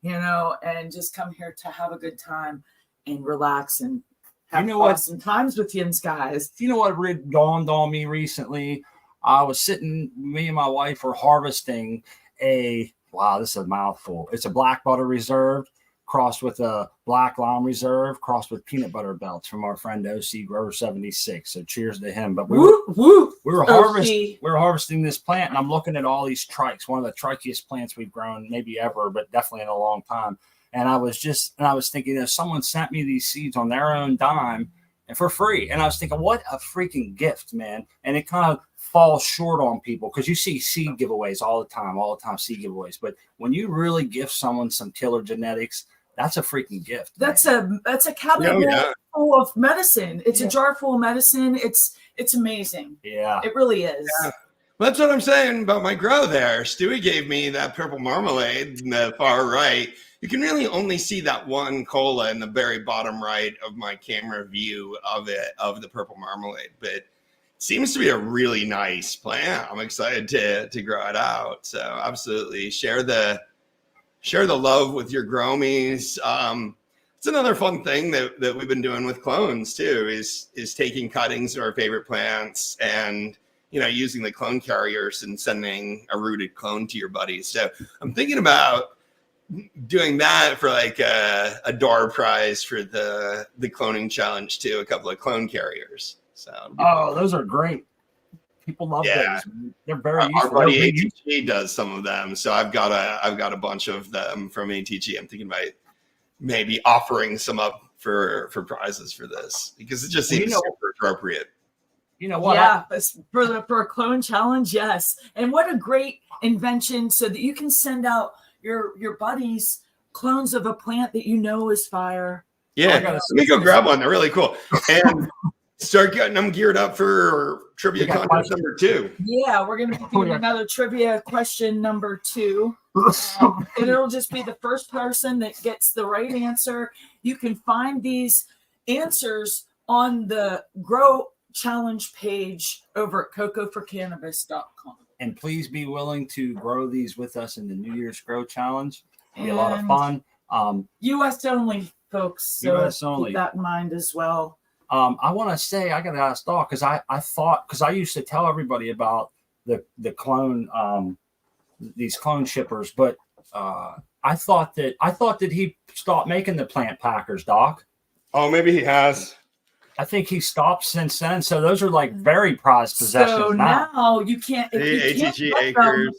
[SPEAKER 3] and just come here to have a good time and relax and have awesome times with you guys.
[SPEAKER 1] You know what dawned on me recently? I was me and my wife were harvesting this is a mouthful. It's a black butter reserve crossed with a black lime reserve crossed with peanut butter belts from our friend OC Grower 76. So cheers to him. But we were harvesting this plant, and I'm looking at all these trikes, one of the trichiest plants we've grown maybe ever, but definitely in a long time. And I was thinking, someone sent me these seeds on their own dime and for free. And I was thinking, what a freaking gift, man. And it kind of falls short on people because you see seed giveaways all the time seed giveaways. But when you really gift someone some killer genetics, that's a freaking gift.
[SPEAKER 3] That's a cabinet full of medicine. It's a jar full of medicine. It's amazing.
[SPEAKER 1] Yeah.
[SPEAKER 3] It really is.
[SPEAKER 2] Yeah. Well, that's what I'm saying about my grow there. Stewie gave me that purple marmalade in the far right. You can really only see that one cola in the very bottom right of my camera view of the purple marmalade, but it seems to be a really nice plant. I'm excited to grow it out. So absolutely share the love with your gromies. It's another fun thing that we've been doing with clones too, is taking cuttings of our favorite plants and using the clone carriers and sending a rooted clone to your buddies. So I'm thinking about doing that for like a door prize for the cloning challenge too, a couple of clone carriers. So
[SPEAKER 1] those are great. People love those. They're very useful.
[SPEAKER 2] Our buddy ATG does some of them, so I've got a bunch of them from ATG. I'm thinking about maybe offering some up for prizes for this because it just seems super appropriate.
[SPEAKER 1] You know what?
[SPEAKER 3] Yeah, for a clone challenge, yes. And what a great invention so that you can send out your buddies clones of a plant that is fire.
[SPEAKER 2] Yeah, let me go grab one. They're really cool. And start getting them geared up for trivia contest number 2.
[SPEAKER 3] Yeah, we're going to be doing another trivia question number 2. And it'll just be the first person that gets the right answer. You can find these answers on the Grow Challenge page over at cocoforcannabis.com.
[SPEAKER 1] And please be willing to grow these with us in the New Year's Grow Challenge. It'll be a lot of fun.
[SPEAKER 3] U.S. only, folks. So
[SPEAKER 1] U.S. only.
[SPEAKER 3] Keep that in mind as well.
[SPEAKER 1] I want to say, I got to ask Doc, because I used to tell everybody about the clone, these clone shippers, but I thought that he stopped making the plant packers, Doc.
[SPEAKER 2] Oh, maybe he has.
[SPEAKER 1] I think he stopped since then. So those are like very prized possessions. So
[SPEAKER 3] now you can't.
[SPEAKER 2] ATG Acres.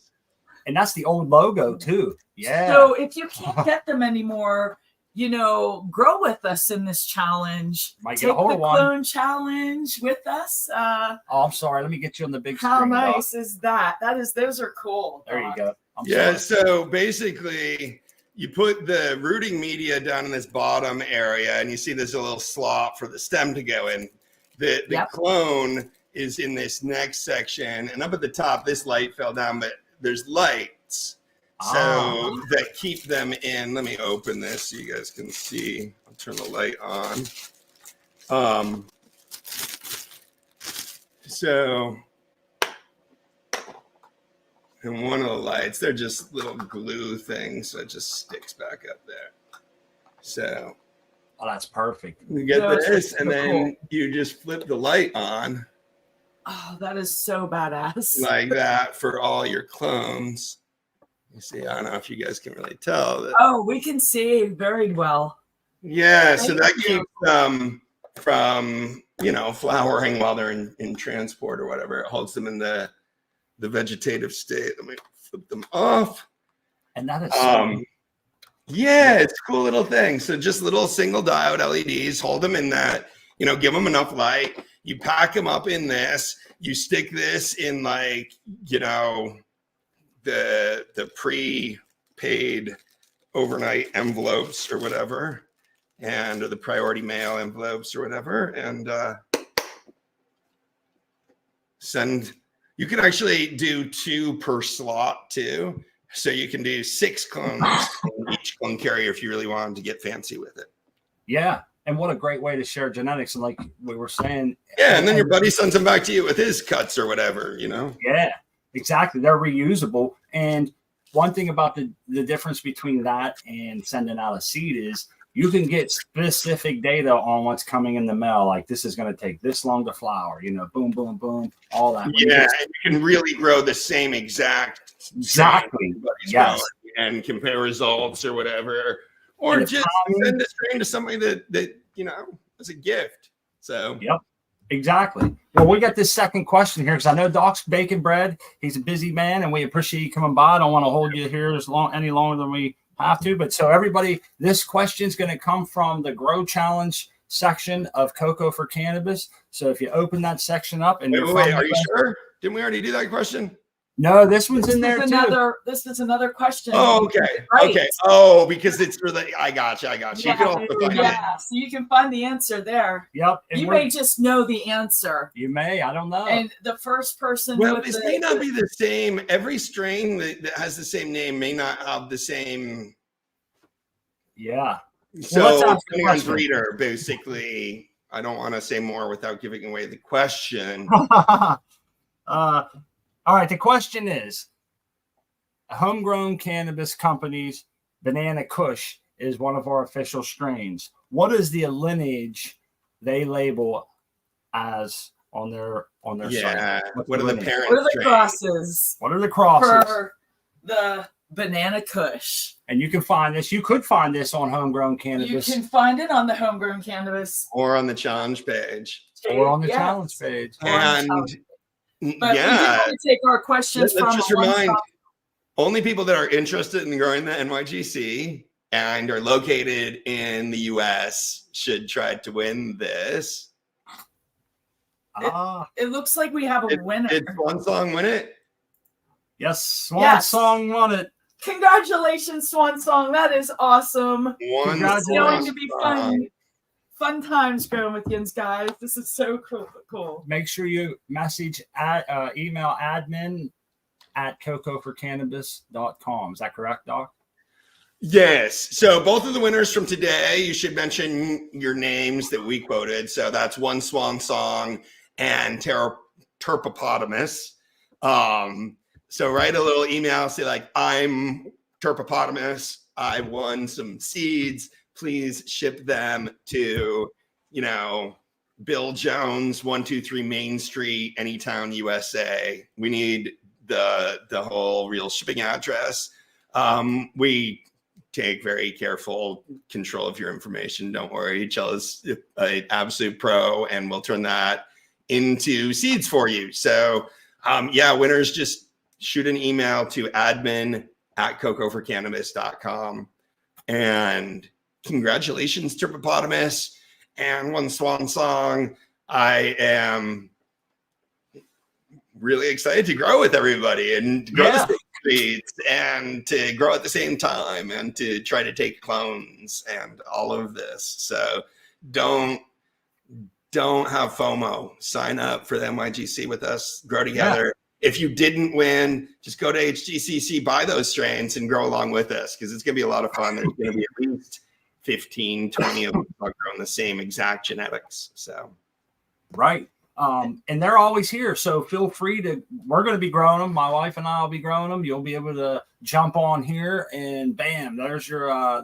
[SPEAKER 1] And that's the old logo too. Yeah.
[SPEAKER 3] So if you can't get them anymore, grow with us in this challenge.
[SPEAKER 1] Might get a hold of one.
[SPEAKER 3] Clone challenge with us.
[SPEAKER 1] I'm sorry. Let me get you on the big screen.
[SPEAKER 3] How nice is that? Those are cool.
[SPEAKER 1] There you go.
[SPEAKER 2] So basically you put the rooting media down in this bottom area and you see there's a little slot for the stem to go in. The clone is in this next section, and up at the top, this light fell down, but there's lights. So that keep them in. Let me open this so you guys can see. I'll turn the light on. And one of the lights, they're just little glue things, so it just sticks back up there. So
[SPEAKER 1] that's perfect.
[SPEAKER 2] You get this, and then you just flip the light on.
[SPEAKER 3] Oh, that is so badass.
[SPEAKER 2] Like that for all your clones. You see, I don't know if you guys can really tell.
[SPEAKER 3] We can see very well.
[SPEAKER 2] Yeah, so that keeps them from, flowering while they're in transport or whatever. It holds them in the vegetative state. Let me flip them off.
[SPEAKER 1] And that is
[SPEAKER 2] it's a cool little thing. So just little single diode LEDs, hold them in that, give them enough light. You pack them up in this, you stick this in the prepaid overnight envelopes or whatever, or the priority mail envelopes or whatever, and send. You can actually do 2 per slot too, so you can do 6 clones in each clone carrier if you really wanted to get fancy with it.
[SPEAKER 1] Yeah. And what a great way to share genetics. And like we were saying.
[SPEAKER 2] Yeah. And then your buddy sends them back to you with his cuts or whatever, you know?
[SPEAKER 1] Yeah, exactly. They're reusable. And one thing about the difference between that and sending out a seed is you can get specific data on what's coming in the mail. Like this is going to take this long to flower, you know, boom, boom, boom, all that.
[SPEAKER 2] Yeah. And you can really grow the same exact.
[SPEAKER 1] Exactly. Yes.
[SPEAKER 2] And compare results or whatever. Or just send a strain to somebody that you know, as a gift. So
[SPEAKER 1] yep, exactly. Well, we got this second question here because I know Doc's baking bread. He's a busy man, and we appreciate you coming by. I don't want to hold you here any longer than we have to. But so everybody, this question is going to come from the Grow Challenge section of Cocoa for Cannabis. So if you open that section up and
[SPEAKER 2] wait, are you sure? Didn't we already do that question?
[SPEAKER 1] No, this one's in there too.
[SPEAKER 3] This is another question.
[SPEAKER 2] Oh, okay. Right. Okay. Oh, because it's for the. I got you.
[SPEAKER 3] Yeah,
[SPEAKER 2] you can also find it.
[SPEAKER 3] So you can find the answer there.
[SPEAKER 1] Yep.
[SPEAKER 3] You may just know the answer.
[SPEAKER 1] You may. I don't know.
[SPEAKER 3] And the first person.
[SPEAKER 2] Well, this may not be the same. Every strain that has the same name may not have the same.
[SPEAKER 1] Yeah.
[SPEAKER 2] So depending on breeder, basically, I don't want to say more without giving away the question.
[SPEAKER 1] All right, the question is, homegrown cannabis companies, Banana Kush is one of our official strains. What is the lineage they label as on their site?
[SPEAKER 2] What are the parent
[SPEAKER 3] What are the
[SPEAKER 2] strains?
[SPEAKER 3] crosses?
[SPEAKER 1] What are the crosses?
[SPEAKER 3] For the Banana Kush.
[SPEAKER 1] And you can find this. You could find this on Homegrown Cannabis.
[SPEAKER 3] You can find it on the Homegrown Cannabis.
[SPEAKER 2] Or on the challenge page.
[SPEAKER 1] Or on the challenge page.
[SPEAKER 2] And
[SPEAKER 3] but we do want to take our questions
[SPEAKER 2] let's just remind only people that are interested in growing the NYGC and are located in the US should try to win this.
[SPEAKER 3] It looks like we have a winner.
[SPEAKER 2] Did Swan Song win it?
[SPEAKER 1] Yes, Swan Song won it.
[SPEAKER 3] Congratulations, Swan Song. That is awesome. It's going to be fun. Fun times growing with Yins, guys. This is so cool.
[SPEAKER 1] Make sure you message email admin at cocoforcannabis.com. Is that correct, Doc?
[SPEAKER 2] Yes. So both of the winners from today, you should mention your names that we quoted. So that's One Swan Song and Terpopotamus. So write a little email, say like, I'm Terpopotamus. I won some seeds. Please ship them to, Bill Jones, 123 Main Street, Anytown, USA. We need the whole real shipping address. We take very careful control of your information. Don't worry. Chella's an absolute pro, and we'll turn that into seeds for you. So, winners, just shoot an email to admin@cocoforcannabis.com. And congratulations, Terpopotamus and One Swan Song. I am really excited to grow with everybody and grow the same seeds and to grow at the same time and to try to take clones and all of this. So don't have FOMO. Sign up for the NYGC with us. Grow together. Yeah. If you didn't win, just go to HGCC, buy those strains and grow along with us because it's going to be a lot of fun. There's going to be at least 15, 20 of them growing the same exact genetics. So,
[SPEAKER 1] right. And they're always here. So feel free we're going to be growing them. My wife and I will be growing them. You'll be able to jump on here and bam, there's your, I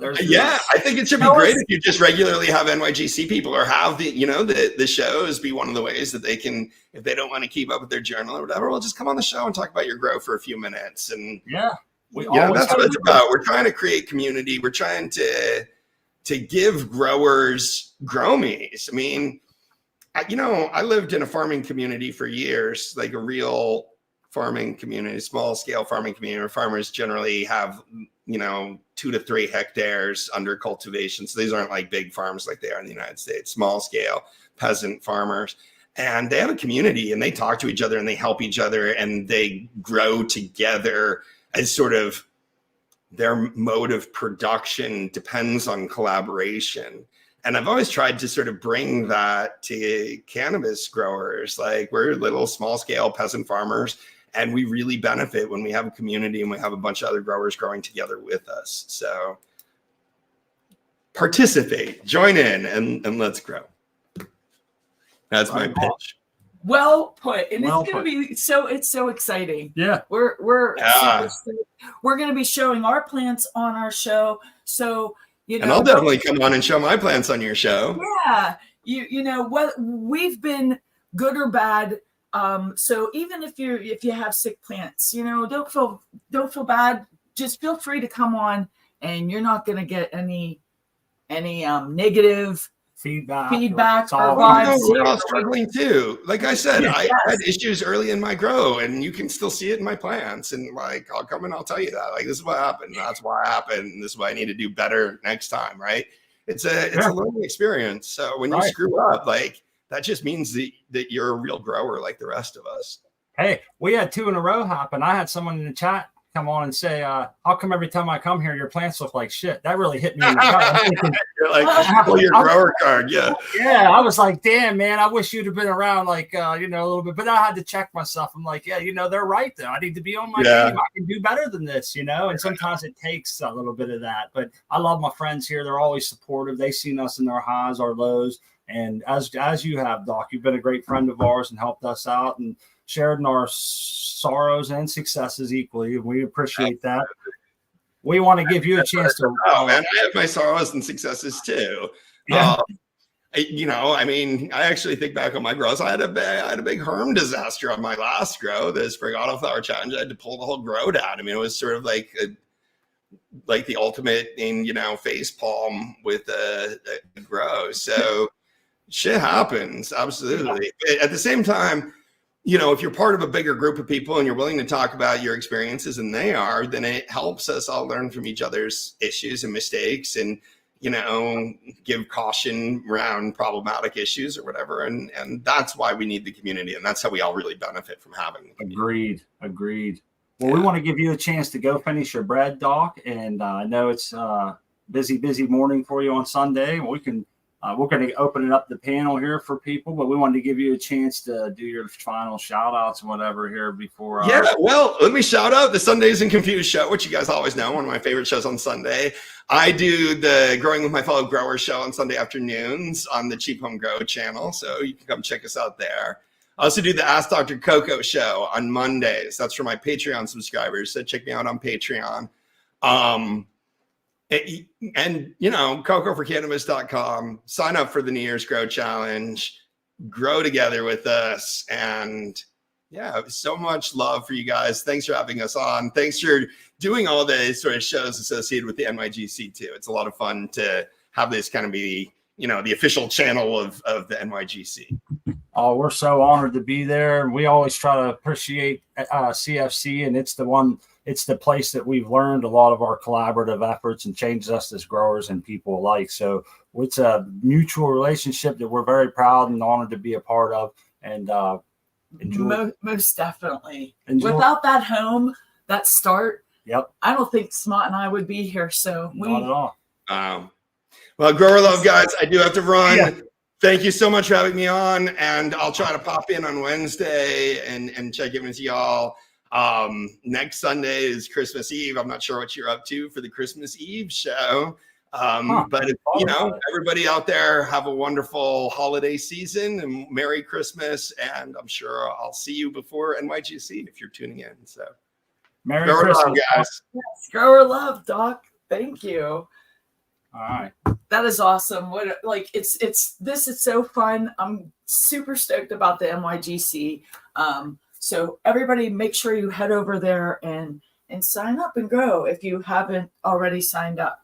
[SPEAKER 2] think it should be great if you just regularly have NYGC people or have the shows be one of the ways that they can, if they don't want to keep up with their journal or whatever, well, just come on the show and talk about your grow for a few minutes. And
[SPEAKER 1] that's
[SPEAKER 2] what it's about. We're trying to create community. We're trying to give growers grow-me's. I mean, I lived in a farming community for years, like a real farming community, small scale farming community where farmers generally have, 2 to 3 hectares under cultivation. So these aren't like big farms like they are in the United States, small scale peasant farmers. And they have a community and they talk to each other and they help each other and they grow together as sort of their mode of production depends on collaboration. And I've always tried to sort of bring that to cannabis growers. Like we're little small scale peasant farmers and we really benefit when we have a community and we have a bunch of other growers growing together with us. So participate, join in, and let's grow. That's my pitch.
[SPEAKER 3] Well put, and
[SPEAKER 1] Well
[SPEAKER 3] it's going to be it's so exciting.
[SPEAKER 1] Yeah,
[SPEAKER 3] we're we're going to be showing our plants on our show, so you know.
[SPEAKER 2] And I'll definitely come on and show my plants on your show.
[SPEAKER 3] Yeah, you know what, we've been good or bad. So even if you have sick plants, you know, don't feel bad. Just feel free to come on, and you're not going to get any negative feedback or vibes.
[SPEAKER 2] We're all struggling too. Like I said, I had issues early in my grow, and you can still see it in my plants. And like, I'll come and I'll tell you that. Like, this is what happened. That's why it happened. And this is what I need to do better next time. Right? It's a learning experience. So when you screw up, like, that just means that you're a real grower like the rest of us.
[SPEAKER 1] Hey, we had 2 in a row happen. I had someone in the chat come on and say, how come every time I come here, your plants look like shit? That really hit me in the gut. I'm thinking,
[SPEAKER 2] you're like, pull your grower card. Yeah.
[SPEAKER 1] Yeah. I was like, damn, man, I wish you'd have been around, like, you know, a little bit, but I had to check myself. I'm like, yeah, you know, they're right though. I need to be on my game. I can do better than this, you know? And sometimes it takes a little bit of that, but I love my friends here. They're always supportive. They've seen us in our highs, our lows. And as you have, Doc, you've been a great friend of ours and helped us out and shared in our sorrows and successes equally. We appreciate that. We want to give you a chance to.
[SPEAKER 2] Oh man, I have my sorrows and successes too.
[SPEAKER 1] Yeah.
[SPEAKER 2] You know, I mean, I actually think back on my grows. I had a big herm disaster on my last grow, the spring autoflower challenge. I had to pull the whole grow down. I mean, it was sort of like the ultimate in, you know, face palm with a grow. So shit happens, absolutely. But at the same time, you know, if you're part of a bigger group of people and you're willing to talk about your experiences, and they are, then it helps us all learn from each other's issues and mistakes, and, you know, give caution around problematic issues or whatever. And that's why we need the community, and that's how we all really benefit from having the community.
[SPEAKER 1] Agreed. Well, we want to give you a chance to go finish your bread, Doc. And I know it's busy morning for you on Sunday. We can. We're going to open it up the panel here for people, but we wanted to give you a chance to do your final shout outs and whatever here before.
[SPEAKER 2] Well, let me shout out the Sudazed Confused show, which you guys always know, one of my favorite shows on Sunday. I do the Growing with My Fellow Growers show on Sunday afternoons on the Cheap Home Grow channel. So you can come check us out there. I also do the Ask Dr. Coco show on Mondays. That's for my Patreon subscribers. So check me out on Patreon. And, you know, cocoforcannabis.com, sign up for the New Year's Grow Challenge, grow together with us. And yeah, so much love for you guys. Thanks for having us on. Thanks for doing all the sort of shows associated with the NYGC too. It's a lot of fun to have this kind of be, you know, the official channel of the NYGC.
[SPEAKER 1] Oh, we're so honored to be there. We always try to appreciate CFC, and it's the place that we've learned a lot of our collaborative efforts and changes us as growers and people alike. So it's a mutual relationship that we're very proud and honored to be a part of. And
[SPEAKER 3] most definitely. Without that home, that start, I don't think Smot and I would be here. So
[SPEAKER 1] not at all.
[SPEAKER 2] Well, grower love, guys, I do have to run. Yeah. Thank you so much for having me on, and I'll try to pop in on Wednesday and check in with y'all. Next Sunday is Christmas Eve. I'm not sure what you're up to for the Christmas Eve show. But if, you know, everybody out there, have a wonderful holiday season and Merry Christmas. And I'm sure I'll see you before NYGC if you're tuning in. So
[SPEAKER 1] Merry Christmas,
[SPEAKER 2] love, guys.
[SPEAKER 3] Yes, grower love, Doc. Thank you.
[SPEAKER 1] All right.
[SPEAKER 3] That is awesome. What, like, this is so fun. I'm super stoked about the NYGC. So everybody make sure you head over there and sign up and grow if you haven't already signed up.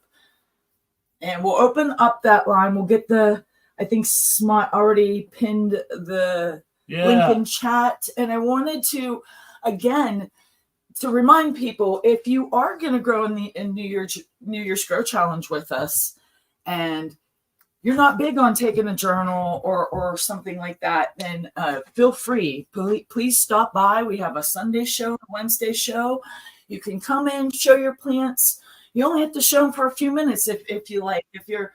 [SPEAKER 3] And we'll open up that line. We'll get I think Smart already pinned the link in chat. And I wanted to, again, to remind people, if you are going to grow in New Year's Grow Challenge with us, and you're not big on taking a journal or something like that, then feel free. Please stop by. We have a Sunday show, a Wednesday show. You can come in, show your plants. You only have to show them for a few minutes if you like. If you're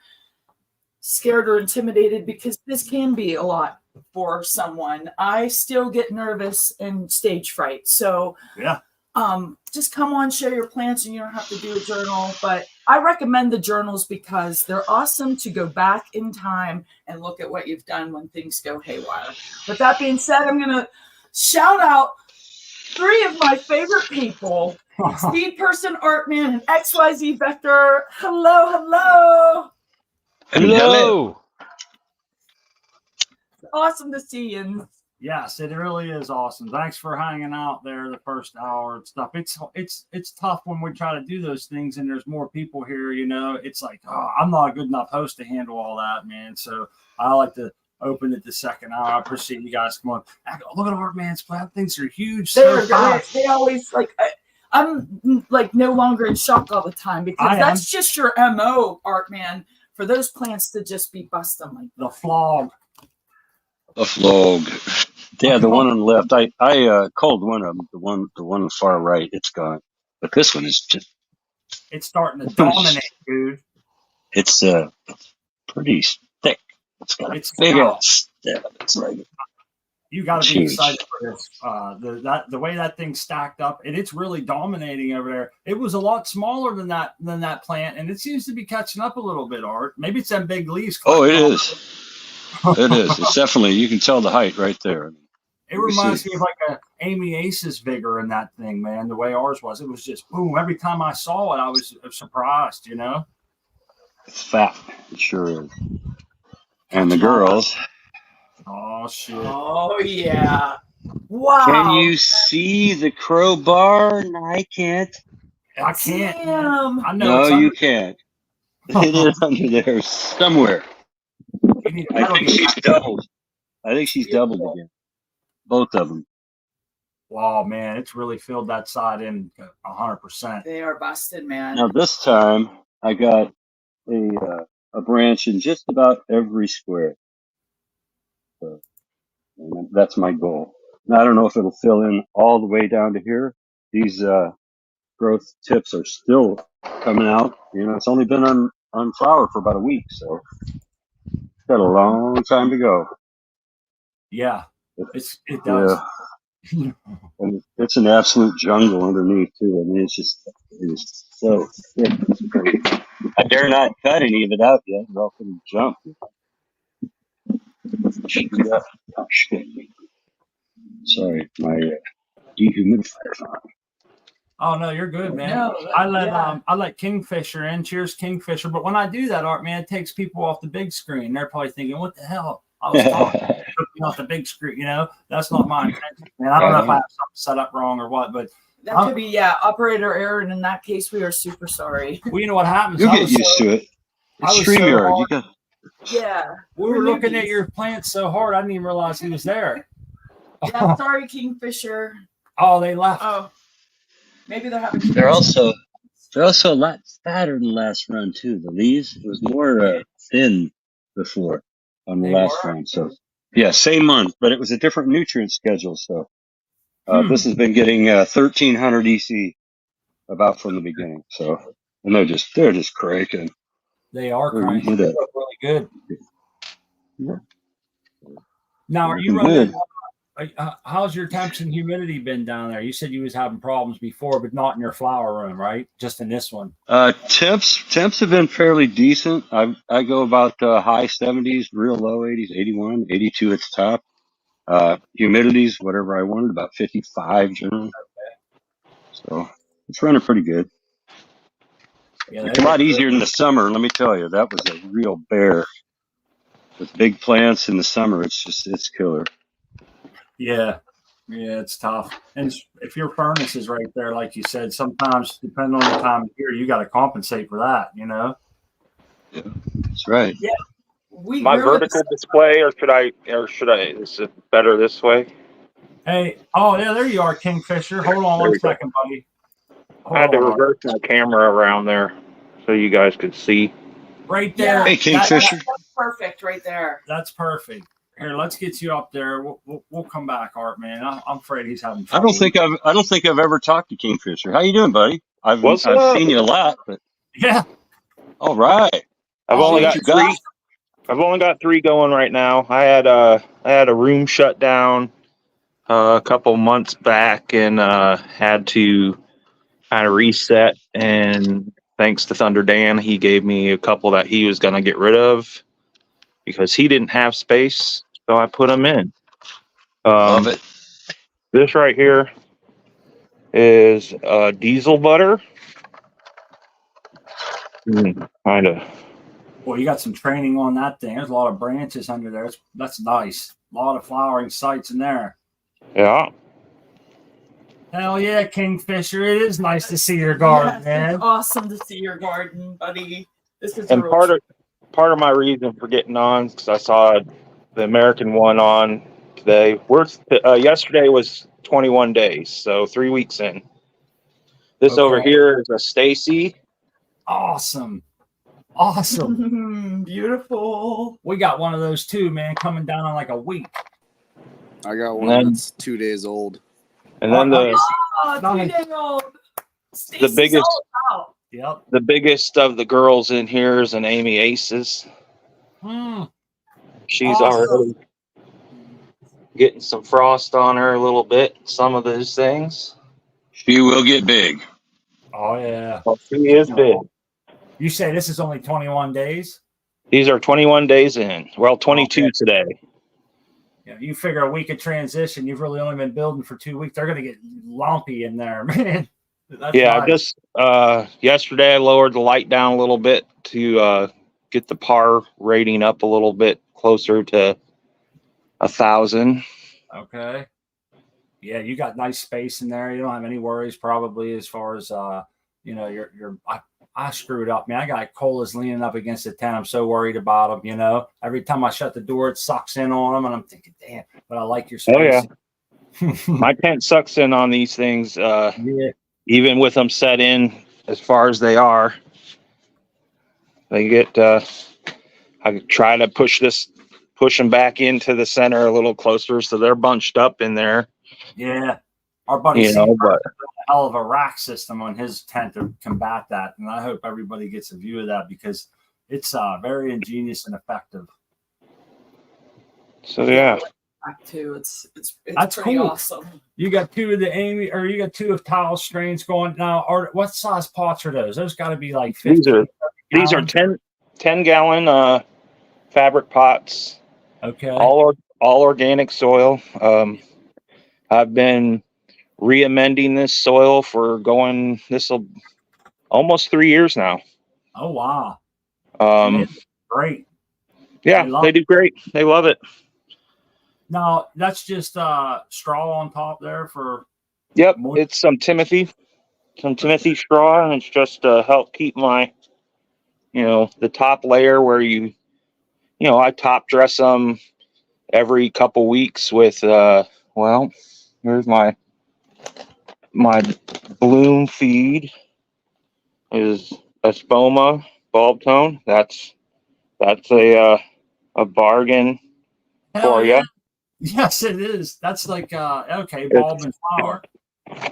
[SPEAKER 3] scared or intimidated, because this can be a lot for someone. I still get nervous and stage fright. So just come on, share your plants, and you don't have to do a journal. But I recommend the journals because they're awesome to go back in time and look at what you've done when things go haywire. With that being said, I'm going to shout out 3 of my favorite people. Speed Person, Artman, and XYZ Vector. Hello.
[SPEAKER 4] Hello.
[SPEAKER 3] Awesome to see you.
[SPEAKER 1] Yes, it really is awesome. Thanks for hanging out there the first hour and stuff. It's tough when we try to do those things and there's more people here, you know. It's like, oh, I'm not a good enough host to handle all that, man. So I like to open it the second hour. I appreciate you guys. Come on. Look at Artman's plant. Things are huge.
[SPEAKER 3] They always like I'm like no longer in shock all the time because that's just your MO, Artman, for those plants to just be busting like
[SPEAKER 1] the flog.
[SPEAKER 4] A flog. Yeah, the one on the left. I called one of them. The one on the far right. It's gone. But this one is just.
[SPEAKER 1] It's starting to dominate, dude.
[SPEAKER 4] It's pretty thick. It's got a big ass stem. It's like.
[SPEAKER 1] You got to be excited for this. The way that thing stacked up, and it's really dominating over there. It was a lot smaller than that plant, and it seems to be catching up a little bit. Art, maybe it's them big leaves.
[SPEAKER 4] Oh, it is. It is. It's definitely. You can tell the height right there.
[SPEAKER 1] It reminds me of like a Amy Ace's vigor in that thing, man. The way ours was, it was just boom. Every time I saw it, I was surprised. You know,
[SPEAKER 4] it's fat. It sure is. And the girls.
[SPEAKER 1] Oh shit!
[SPEAKER 3] Oh yeah! Wow!
[SPEAKER 4] Can you see the crowbar? No, I can't.
[SPEAKER 1] I can't.
[SPEAKER 3] Damn.
[SPEAKER 1] I know.
[SPEAKER 4] No, you can't. It is under there somewhere. I think she's doubled. Doubled again. Both of them.
[SPEAKER 1] Wow, man, it's really filled that side in 100%.
[SPEAKER 3] They are busted, man.
[SPEAKER 4] Now this time I got a branch in just about every square. So, and that's my goal. Now I don't know if it'll fill in all the way down to here. These growth tips are still coming out. You know, it's only been on flower for about a week, so it's got a long time to go.
[SPEAKER 1] Yeah, it does.
[SPEAKER 4] Yeah. And it's an absolute jungle underneath too. I mean, it is so thick. It's crazy. I dare not cut any of it out yet, or else it'll jump. Sorry, my dehumidifier's on.
[SPEAKER 1] Oh no, you're good, man.
[SPEAKER 3] No,
[SPEAKER 1] I let Kingfisher in. Cheers, Kingfisher. But when I do that, Art, man, it takes people off the big screen. They're probably thinking, "What the hell?" I was talking off the big screen. You know, that's not my intention, man. I don't know if I have something set up wrong or what, but
[SPEAKER 3] that could be operator error. And in that case, we are super sorry.
[SPEAKER 1] Well, you know what happens?
[SPEAKER 4] You'll get used to it. It's StreamYard.
[SPEAKER 3] Yeah,
[SPEAKER 1] we were looking at your plant so hard, I didn't even realize he was there.
[SPEAKER 3] Yeah, sorry, Kingfisher.
[SPEAKER 1] Oh, they left.
[SPEAKER 3] Oh, maybe they're having.
[SPEAKER 4] They're also a lot fatter than last run too. The leaves, it was more thin before on the last run. So yeah, same month, but it was a different nutrient schedule. So this has been getting 1300 EC about from the beginning. So and they're just cranking.
[SPEAKER 1] They are cranking. They look really good.
[SPEAKER 4] Yeah.
[SPEAKER 1] Now, are you running? How's your temps and humidity been down there? You said you was having problems before, but not in your flower room, right? Just in this one.
[SPEAKER 4] Temps have been fairly decent. I go about high 70s, real low 80s, 81, 82 at the top. Humidities, whatever I wanted, about 55 generally. Okay. So it's running pretty good. Yeah, it's a lot easier in the summer. Let me tell you, that was a real bear. With big plants in the summer, it's killer.
[SPEAKER 1] Yeah, it's tough. And if your furnace is right there, like you said, sometimes depending on the time of year, you got to compensate for that. You know.
[SPEAKER 4] Yeah, that's right.
[SPEAKER 3] Yeah.
[SPEAKER 5] My vertical display, or should I? Is it better this way?
[SPEAKER 1] Hey, oh yeah, there you are, Kingfisher. Hold on one second, buddy.
[SPEAKER 5] I had to reverse my camera around there so you guys could see.
[SPEAKER 1] Right there.
[SPEAKER 4] Hey, Kingfisher.
[SPEAKER 3] That's perfect right there.
[SPEAKER 1] That's perfect. Here, let's get you up there. We'll come back, Art, man. I'm afraid he's having trouble.
[SPEAKER 4] I don't think I've ever talked to Kingfisher. How you doing, buddy? I've seen you a lot, but
[SPEAKER 1] yeah.
[SPEAKER 4] All right.
[SPEAKER 5] I've only got 3 going right now. I had a room shut down a couple months back and had to kind of reset. And thanks to Thunder Dan, he gave me a couple that he was going to get rid of because he didn't have space. So I put them in.
[SPEAKER 4] Love it.
[SPEAKER 5] This right here is diesel butter. Kind of.
[SPEAKER 1] Well, you got some training on that thing. There's a lot of branches under there. That's nice. A lot of flowering sites in there.
[SPEAKER 5] Yeah.
[SPEAKER 1] Hell yeah, Kingfisher. It is nice to see your garden,
[SPEAKER 3] Yes,
[SPEAKER 1] man.
[SPEAKER 3] it's awesome to see your garden, buddy. This is
[SPEAKER 5] And
[SPEAKER 3] a real
[SPEAKER 5] part of my reason for getting on is because I saw the American one on today. Yesterday was 21 days, so 3 weeks in. This
[SPEAKER 1] Okay.
[SPEAKER 5] over here is a Stacy.
[SPEAKER 1] Awesome. Awesome.
[SPEAKER 3] beautiful.
[SPEAKER 1] We got one of those too, man, coming down in like a week.
[SPEAKER 6] I got one
[SPEAKER 5] then-
[SPEAKER 6] that's 2 days old.
[SPEAKER 5] And then the
[SPEAKER 3] Oh,
[SPEAKER 1] Nice.
[SPEAKER 3] 2-day-old. Stacy's
[SPEAKER 5] biggest-
[SPEAKER 3] all about.
[SPEAKER 1] Yep.
[SPEAKER 5] the biggest of the girls in here is an Amy Aces. She's
[SPEAKER 1] Awesome.
[SPEAKER 5] already getting some frost on her a little bit. Some of those things.
[SPEAKER 4] She will get big.
[SPEAKER 1] Oh, yeah.
[SPEAKER 5] Well, she is big.
[SPEAKER 1] You say this is only 21 days?
[SPEAKER 5] These are 21 days in. Well, 22
[SPEAKER 1] Okay.
[SPEAKER 5] today.
[SPEAKER 1] Yeah, you figure a week of transition, you've really only been building for 2 weeks. They're going to get lumpy in there, man. That's
[SPEAKER 5] Yeah,
[SPEAKER 1] nice.
[SPEAKER 5] just yesterday I lowered the light down a little bit to get the par rating up a little bit closer to 1,000.
[SPEAKER 1] Okay. Yeah, you got nice space in there. You don't have any worries probably as far as I screwed up, man. I got colas leaning up against the tent. I'm so worried about them, Every time I shut the door, it sucks in on them, and I'm thinking, damn, but I like your space.
[SPEAKER 5] Oh yeah. My tent sucks in on these things,
[SPEAKER 1] Yeah.
[SPEAKER 5] even with them set in as far as they are. They get. I try to push them back into the center a little closer, so they're bunched up in there.
[SPEAKER 1] Yeah. Our buddy
[SPEAKER 5] You know,
[SPEAKER 1] Steve
[SPEAKER 5] but
[SPEAKER 1] has a hell of a rack system on his tent to combat that. And I hope everybody gets a view of that because it's very ingenious and effective.
[SPEAKER 5] so yeah.
[SPEAKER 3] Back too. It's
[SPEAKER 1] That's
[SPEAKER 3] pretty
[SPEAKER 1] cool.
[SPEAKER 3] awesome.
[SPEAKER 1] You got two of the Amy, or you got two of tile strains going now. Or what size pots are those? Those got to be like 50.
[SPEAKER 5] These are 10 gallon fabric pots.
[SPEAKER 1] Okay.
[SPEAKER 5] All organic soil. I've been re-amending this soil for this'll almost 3 years now.
[SPEAKER 1] Oh wow. Great.
[SPEAKER 5] Yeah, they do great. They love it.
[SPEAKER 1] Now that's just straw on top there for.
[SPEAKER 5] Yep, it's some Timothy straw, and it's just to help keep my, the top layer where I top dress them every couple weeks with, here's my bloom feed is a Spoma bulb tone. That's a bargain for you.
[SPEAKER 1] Yes, it is. That's like okay, bulb and flower.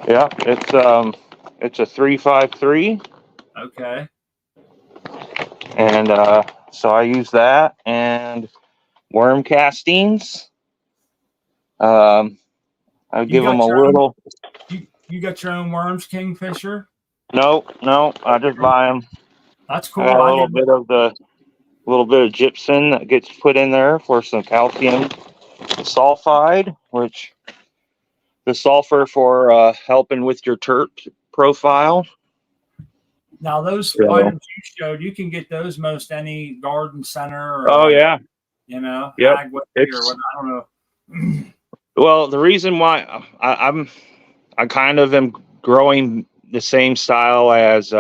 [SPEAKER 5] Yeah, it's a 353.
[SPEAKER 1] Okay.
[SPEAKER 5] And so I use that and worm castings. I give them a little.
[SPEAKER 1] You got your own worms, Kingfisher?
[SPEAKER 5] No, I just buy them.
[SPEAKER 1] That's cool.
[SPEAKER 5] A little bit of gypsum that gets put in there for some calcium sulfide, which the sulfur for helping with your terp profile.
[SPEAKER 1] Now those items you showed, you can get those most any garden center. Or,
[SPEAKER 5] yeah.
[SPEAKER 1] Yep.
[SPEAKER 5] Or
[SPEAKER 1] what, I don't know.
[SPEAKER 5] Well, the reason why I kind of am growing the same style as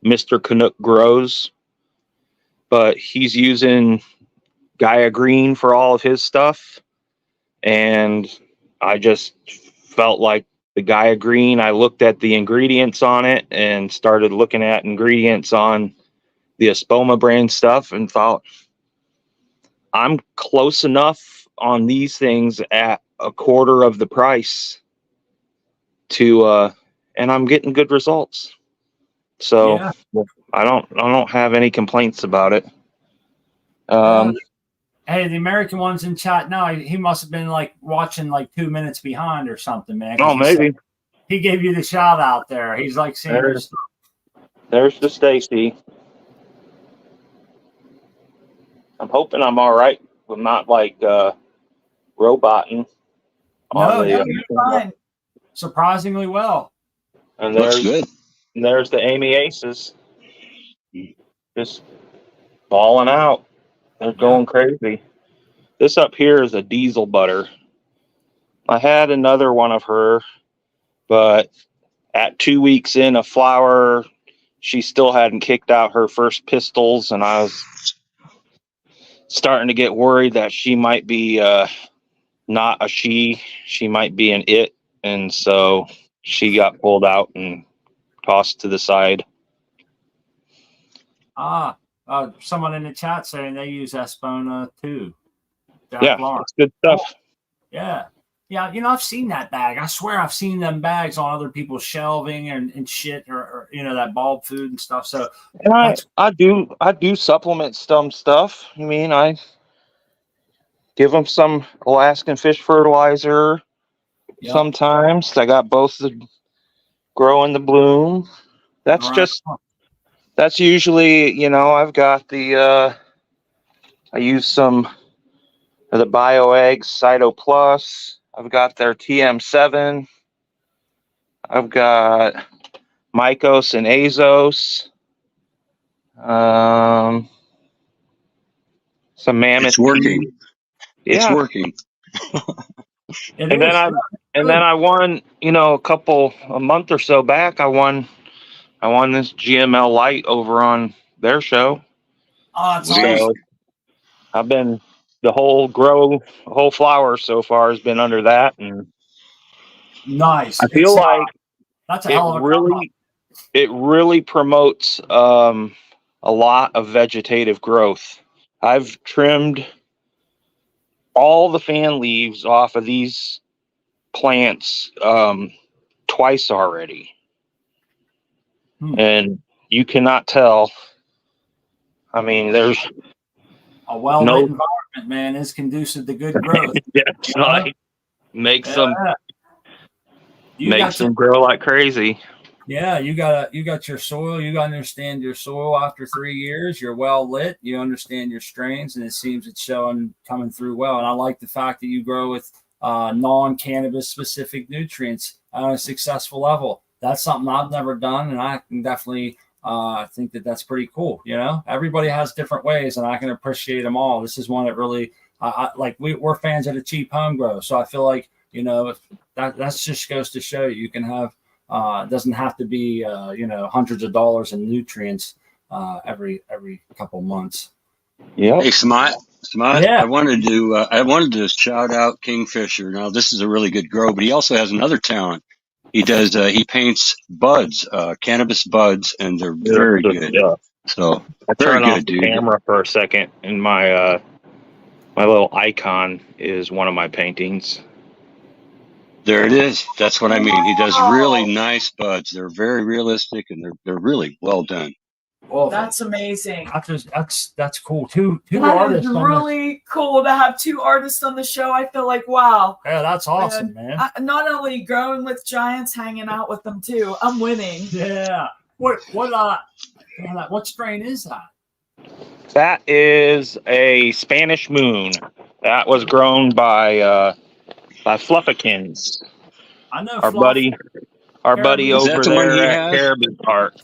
[SPEAKER 5] Mr. Canuck grows, but he's using Gaia Green for all of his stuff, and I just felt like the Gaia Green, I looked at the ingredients on it and started looking at ingredients on the Espoma brand stuff and thought, I'm close enough on these things at a quarter of the price to and I'm getting good results. So
[SPEAKER 1] Yeah.
[SPEAKER 5] I don't have any complaints about it.
[SPEAKER 1] Hey, the American one's in chat now. He must have been like watching like 2 minutes behind or something, man.
[SPEAKER 5] Oh, maybe.
[SPEAKER 1] He gave you the shout out there. He's like seeing your stuff.
[SPEAKER 5] There's the Stacy. I'm hoping I'm all right with not like roboting.
[SPEAKER 1] No,
[SPEAKER 3] you're fine.
[SPEAKER 1] Surprisingly well.
[SPEAKER 5] And
[SPEAKER 4] Looks good.
[SPEAKER 5] there's the Amy Aces. Just balling out. They're going crazy. This up here is a diesel butter. I had another one of her, but at 2 weeks in a flower, she still hadn't kicked out her first pistils, and I was starting to get worried that she might be not a she might be an it, and so she got pulled out and tossed to the side.
[SPEAKER 1] Someone in the chat saying they use Espona too.
[SPEAKER 5] Yeah, it's good stuff.
[SPEAKER 1] Yeah. Yeah, I've seen that bag. I swear I've seen them bags on other people's shelving and shit, or that bulb food and stuff. So,
[SPEAKER 5] and I do supplement some stuff. I mean, I give them some Alaskan fish fertilizer. Yep. Sometimes I got both the grow and the bloom. That's right. That's usually, I've got I use some of the BioEggs Cyto Plus. I've got their TM7. I've got Mycos and Azos. Some Mammoth.
[SPEAKER 4] It's working.
[SPEAKER 5] Yeah.
[SPEAKER 4] It's working.
[SPEAKER 5] And then I won, a month or so back, I won this GML Light over on their show.
[SPEAKER 1] Oh, that's awesome.
[SPEAKER 5] I've been the whole flower so far has been under that, and
[SPEAKER 1] nice.
[SPEAKER 5] I feel like
[SPEAKER 1] that's a hell of a
[SPEAKER 5] it really promotes a lot of vegetative growth. I've trimmed all the fan leaves off of these plants twice already. And you cannot tell. I mean, there's
[SPEAKER 1] a well-lit environment, man, is conducive to good growth.
[SPEAKER 5] That's right. Makes them grow like crazy.
[SPEAKER 1] Yeah, you got your soil. You got to understand your soil after 3 years. You're well lit. You understand your strains, and it seems it's coming through well. And I like the fact that you grow with non-cannabis specific nutrients on a successful level. That's something I've never done, and I can definitely think that that's pretty cool. Everybody has different ways, and I can appreciate them all. This is one that really, we're fans of the cheap home grow. So I feel like, that just goes to show you can have, it doesn't have to be, hundreds of dollars in nutrients every couple months.
[SPEAKER 4] Yeah. Hey, Smart.
[SPEAKER 1] Yeah.
[SPEAKER 4] I wanted to shout out Kingfisher. Now, this is a really good grow, but he also has another talent. He does. He paints buds, cannabis buds, and they're very good. Yeah. So
[SPEAKER 5] I turn off the camera for a second, and my my little icon is one of my paintings.
[SPEAKER 4] There it is. That's what I mean. He does really nice buds. They're very realistic, and they're really well done.
[SPEAKER 3] Well, that's amazing.
[SPEAKER 1] That's cool. Two
[SPEAKER 3] artists. It's really cool to have two artists on the show. I feel like, wow.
[SPEAKER 1] Yeah, that's awesome, man.
[SPEAKER 3] Not only growing with giants, hanging out with them too. I'm winning.
[SPEAKER 1] Yeah. What strain is that?
[SPEAKER 5] That is a Spanish Moon. That was grown by Fluffakins.
[SPEAKER 1] I know
[SPEAKER 5] our buddy over there at Caribou Park.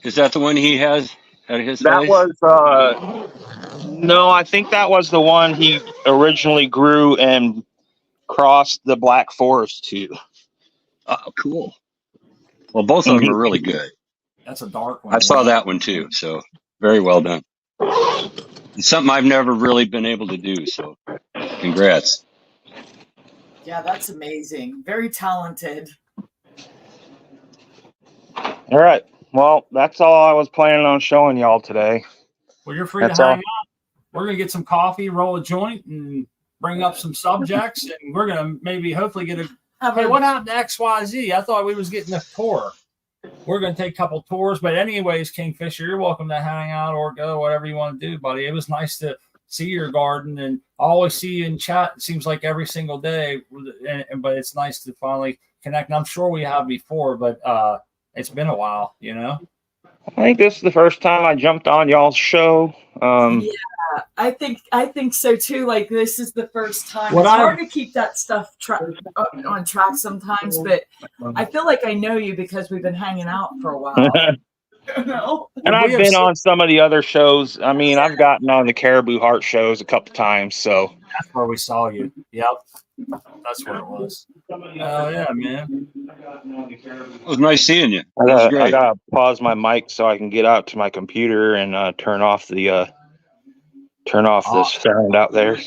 [SPEAKER 4] Is that the one he has at his
[SPEAKER 5] place? That was no, I think that was the one he originally grew and crossed the Black Forest to.
[SPEAKER 4] Oh, cool. Well, both of them are really good.
[SPEAKER 1] That's a dark one.
[SPEAKER 4] I saw that one too, so very well done. It's something I've never really been able to do, so congrats.
[SPEAKER 3] Yeah, that's amazing. Very talented.
[SPEAKER 5] All right. Well, that's all I was planning on showing y'all today.
[SPEAKER 1] Well, you're free to hang out. We're going to get some coffee, roll a joint, and bring up some subjects, and we're going to hopefully get hey, what happened to XYZ? I thought we was getting a tour. We're going to take a couple tours, but anyways, Kingfisher, you're welcome to hang out or go, whatever you want to do, buddy. It was nice to see your garden, and I always see you in chat. It seems like every single day, but it's nice to finally connect. And I'm sure we have before, but it's been a while, you know.
[SPEAKER 5] I think this is the first time I jumped on y'all's show.
[SPEAKER 3] Yeah, I think so too. Like this is the first time. It's hard to keep that stuff on track sometimes, but I feel like I know you because we've been hanging out for a while. You know?
[SPEAKER 5] And I've been on some of the other shows. I mean, I've gotten on the Caribou Heart shows a couple times, so
[SPEAKER 1] that's where we saw you. Yep, that's where it was. Oh yeah, man.
[SPEAKER 4] It was nice seeing you.
[SPEAKER 5] I gotta pause my mic so I can get out to my computer and turn off this sound out there.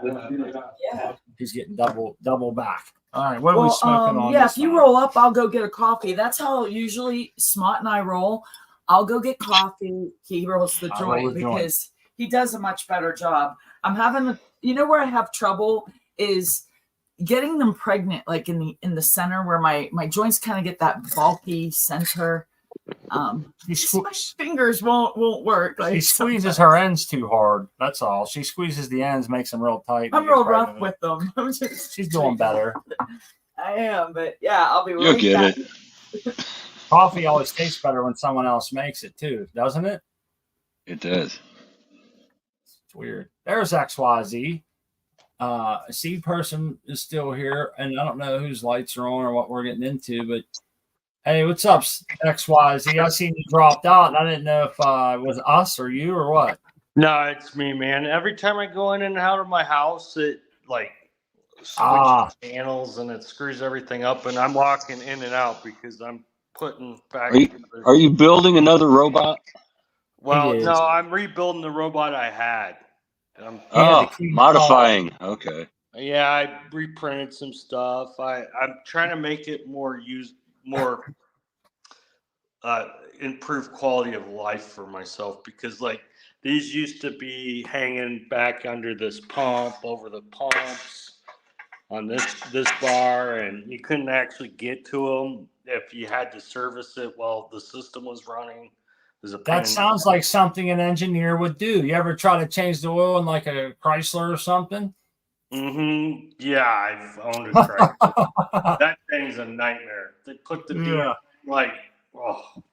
[SPEAKER 3] Yeah,
[SPEAKER 1] he's getting double back. All right, what are we smoking on?
[SPEAKER 3] Yeah, if you roll up, I'll go get a coffee. That's how usually Smot and I roll. I'll go get coffee. He rolls the joint because he does a much better job. I'm having where I have trouble is getting them pregnant, like in the center where my joints kind of get that bulky center. My fingers won't work. Like
[SPEAKER 1] she squeezes her ends too hard. That's all. She squeezes the ends, makes them real tight.
[SPEAKER 3] I'm real rough with them.
[SPEAKER 1] She's doing better.
[SPEAKER 3] I am, but yeah, I'll be.
[SPEAKER 4] You'll get it.
[SPEAKER 1] Coffee always tastes better when someone else makes it too, doesn't it?
[SPEAKER 4] It does.
[SPEAKER 1] It's weird. There's XYZ. Seed person is still here, and I don't know whose lights are on or what we're getting into, but hey, what's up, XYZ? I seen you dropped out, and I didn't know if it was us or you or what.
[SPEAKER 7] No, it's me, man. Every time I go in and out of my house, it like switches channels and it screws everything up, and I'm walking in and out because I'm putting back.
[SPEAKER 4] Are you building another robot?
[SPEAKER 7] Well, no, I'm rebuilding the robot I had.
[SPEAKER 4] Modifying. Okay.
[SPEAKER 7] Yeah, I reprinted some stuff. I'm trying to make it more improve quality of life for myself, because like these used to be hanging back under this pump, over the pumps on this bar, and you couldn't actually get to them if you had to service it while the system was running.
[SPEAKER 1] That sounds like something an engineer would do. You ever try to change the oil in like a Chrysler or something?
[SPEAKER 7] Mm-hmm. Yeah, I've owned a Chrysler. That thing's a nightmare. They put the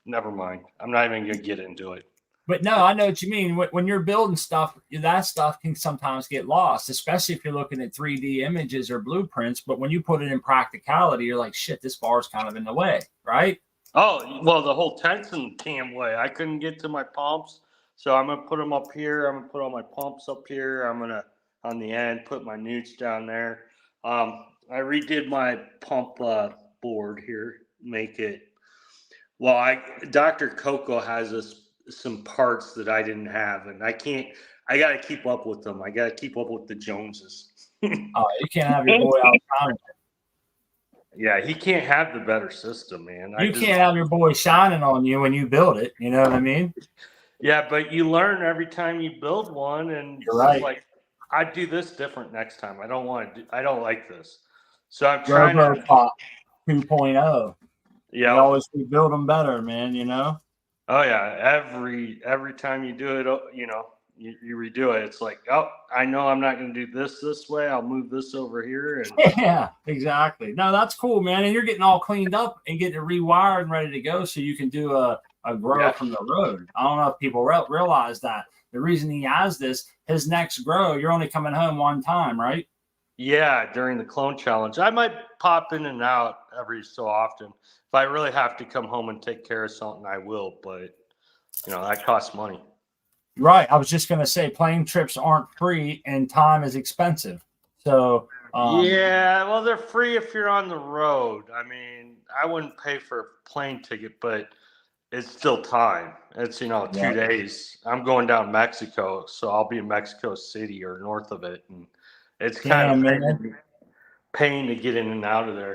[SPEAKER 7] never mind. I'm not even gonna get into it.
[SPEAKER 1] But no, I know what you mean. When you're building stuff, that stuff can sometimes get lost, especially if you're looking at 3D images or blueprints. But when you put it in practicality, you're like, shit, this bar's kind of in the way, right?
[SPEAKER 7] Oh, well, the whole tent's in the damn way. I couldn't get to my pumps, so I'm going to put them up here. I'm going to put all my pumps up here. I'm going to, on the end, put my newts down there. I redid my pump board here, make it. Well, Dr. Coco has some parts that I didn't have, and I got to keep up with them. I got to keep up with the Joneses.
[SPEAKER 1] You can't have your boy out shining.
[SPEAKER 7] Yeah, he can't have the better system, man.
[SPEAKER 1] You can't have your boy shining on you when you build it. You know what I mean?
[SPEAKER 7] Yeah, but you learn every time you build one, and
[SPEAKER 1] you're right.
[SPEAKER 7] Like, I do this different next time. I don't like this. So I'm trying to
[SPEAKER 1] 2.0.
[SPEAKER 7] Yeah,
[SPEAKER 1] you always rebuild them better, man. You know.
[SPEAKER 7] Oh yeah, every time you do it, you know, you redo it. It's like, oh, I know I'm not going to do this way. I'll move this over here. And
[SPEAKER 1] yeah, exactly. No, that's cool, man. And you're getting all cleaned up and getting it rewired and ready to go, so you can do a grow from the road. I don't know if people realize that. The reason he has his next grow, you're only coming home one time, right?
[SPEAKER 7] Yeah, during the clone challenge. I might pop in and out every so often. If I really have to come home and take care of something, I will. But, you know, that costs money.
[SPEAKER 1] Right. I was just going to say plane trips aren't free and time is expensive. So,
[SPEAKER 7] yeah, well, they're free if you're on the road. I mean, I wouldn't pay for a plane ticket, but it's still time. It's, 2 days. I'm going down Mexico, so I'll be in Mexico City or north of it. And it's kind of pain to get in and out of there.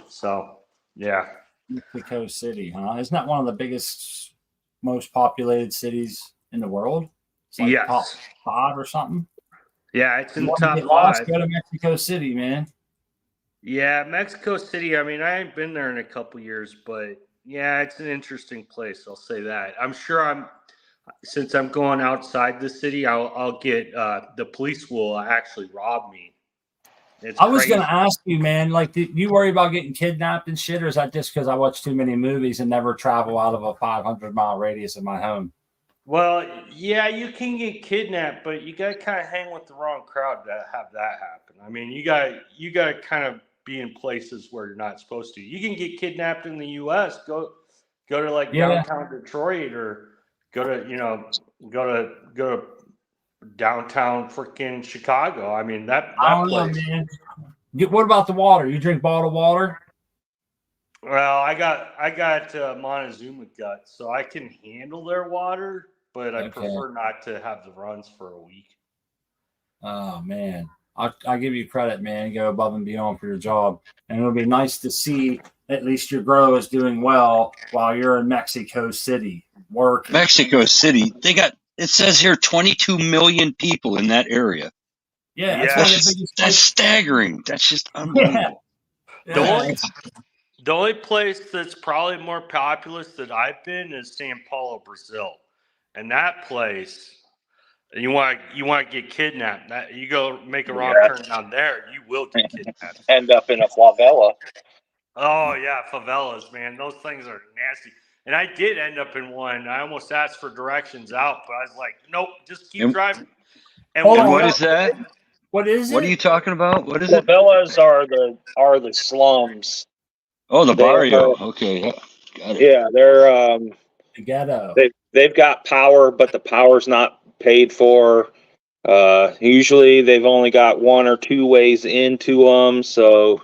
[SPEAKER 7] So, yeah.
[SPEAKER 1] Mexico City, huh? Isn't that one of the biggest, most populated cities in the world? It's like top 5 or something.
[SPEAKER 7] Yeah, it's in the top 5.
[SPEAKER 1] Go to Mexico City, man.
[SPEAKER 7] Yeah, Mexico City. I mean, I ain't been there in a couple years, but yeah, it's an interesting place. I'll say that. I'm sure since I'm going outside the city, I'll get the police will actually rob me. It's
[SPEAKER 1] I was
[SPEAKER 7] crazy.
[SPEAKER 1] going to ask you, man, like, do you worry about getting kidnapped and shit, or is that just because I watch too many movies and never travel out of a 500-mile radius of my home?
[SPEAKER 7] Well, yeah, you can get kidnapped, but you got to kind of hang with the wrong crowd to have that happen. I mean, you got to kind of be in places where you're not supposed to. You can get kidnapped in the U.S. Go to like downtown Detroit, or go to downtown freaking Chicago. I mean, that place.
[SPEAKER 1] Man. What about the water? You drink bottled water?
[SPEAKER 7] Well, I got Montezuma gut, so I can handle their water, but I prefer not to have the runs for a week.
[SPEAKER 1] Oh man, I give you credit, man. You go above and beyond for your job, and it'll be nice to see at least your grow is doing well while you're in Mexico City working.
[SPEAKER 4] Mexico City, they got, it says here 22 million people in that area.
[SPEAKER 1] Yeah,
[SPEAKER 4] that's staggering. That's just unbelievable.
[SPEAKER 1] Yeah.
[SPEAKER 7] The only place that's probably more populous that I've been is Sao Paulo, Brazil, and that place, you want to get kidnapped. That you go make a wrong turn down there, you will get kidnapped.
[SPEAKER 5] End up in a favela.
[SPEAKER 7] Oh yeah, favelas, man. Those things are nasty. And I did end up in one. I almost asked for directions out, but I was like, nope, just keep driving.
[SPEAKER 4] And what is that?
[SPEAKER 1] What is it?
[SPEAKER 4] What are you talking about? What is it?
[SPEAKER 5] Favelas are the slums.
[SPEAKER 4] Oh, the barrio. Okay. Got it.
[SPEAKER 5] Yeah, they're
[SPEAKER 1] the ghetto.
[SPEAKER 5] They've got power, but the power's not paid for. Usually they've only got one or two ways into them, so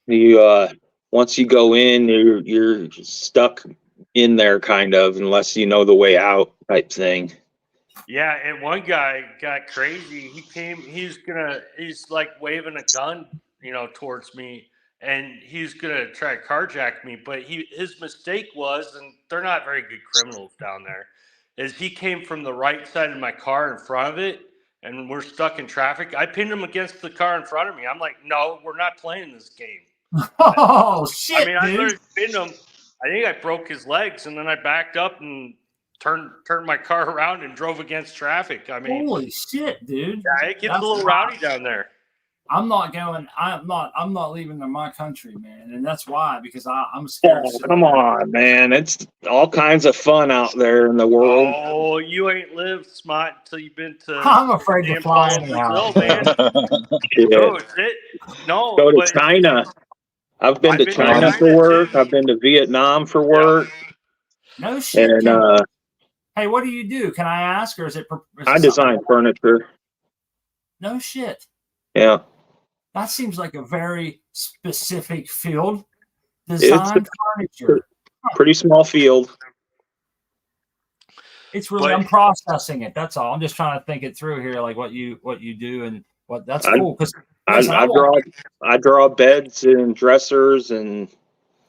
[SPEAKER 5] you once you go in, you're stuck in there kind of, unless you know the way out type thing.
[SPEAKER 7] Yeah, and one guy got crazy. He's like waving a gun, towards me, and he's gonna try to carjack me. But his mistake was, and they're not very good criminals down there, is he came from the right side of my car in front of it, and we're stuck in traffic. I pinned him against the car in front of me. I'm like, no, we're not playing this game.
[SPEAKER 1] Oh shit!
[SPEAKER 7] I mean, I literally pinned him. I think I broke his legs, and then I backed up and turned my car around and drove against traffic. I mean,
[SPEAKER 1] holy shit, dude!
[SPEAKER 7] Yeah, it gets a little rowdy down there.
[SPEAKER 1] I'm not leaving my country, man, and that's why, because I'm scared.
[SPEAKER 5] Oh, come on, man! It's all kinds of fun out there in the world.
[SPEAKER 7] Oh, you ain't lived, Smart, until you've been to.
[SPEAKER 1] I'm afraid to fly anyhow,
[SPEAKER 7] man. Go
[SPEAKER 5] to China. I've been to China for work. I've been to Vietnam for work.
[SPEAKER 1] No shit.
[SPEAKER 5] And
[SPEAKER 1] hey, what do you do? Can I ask, or is it?
[SPEAKER 5] I design furniture.
[SPEAKER 1] No shit.
[SPEAKER 5] Yeah.
[SPEAKER 1] That seems like a very specific field. Design furniture.
[SPEAKER 5] Pretty small field.
[SPEAKER 1] It's really, I'm processing it. That's all. I'm just trying to think it through here, like what you do and what. That's cool, because
[SPEAKER 5] I draw beds and dressers, and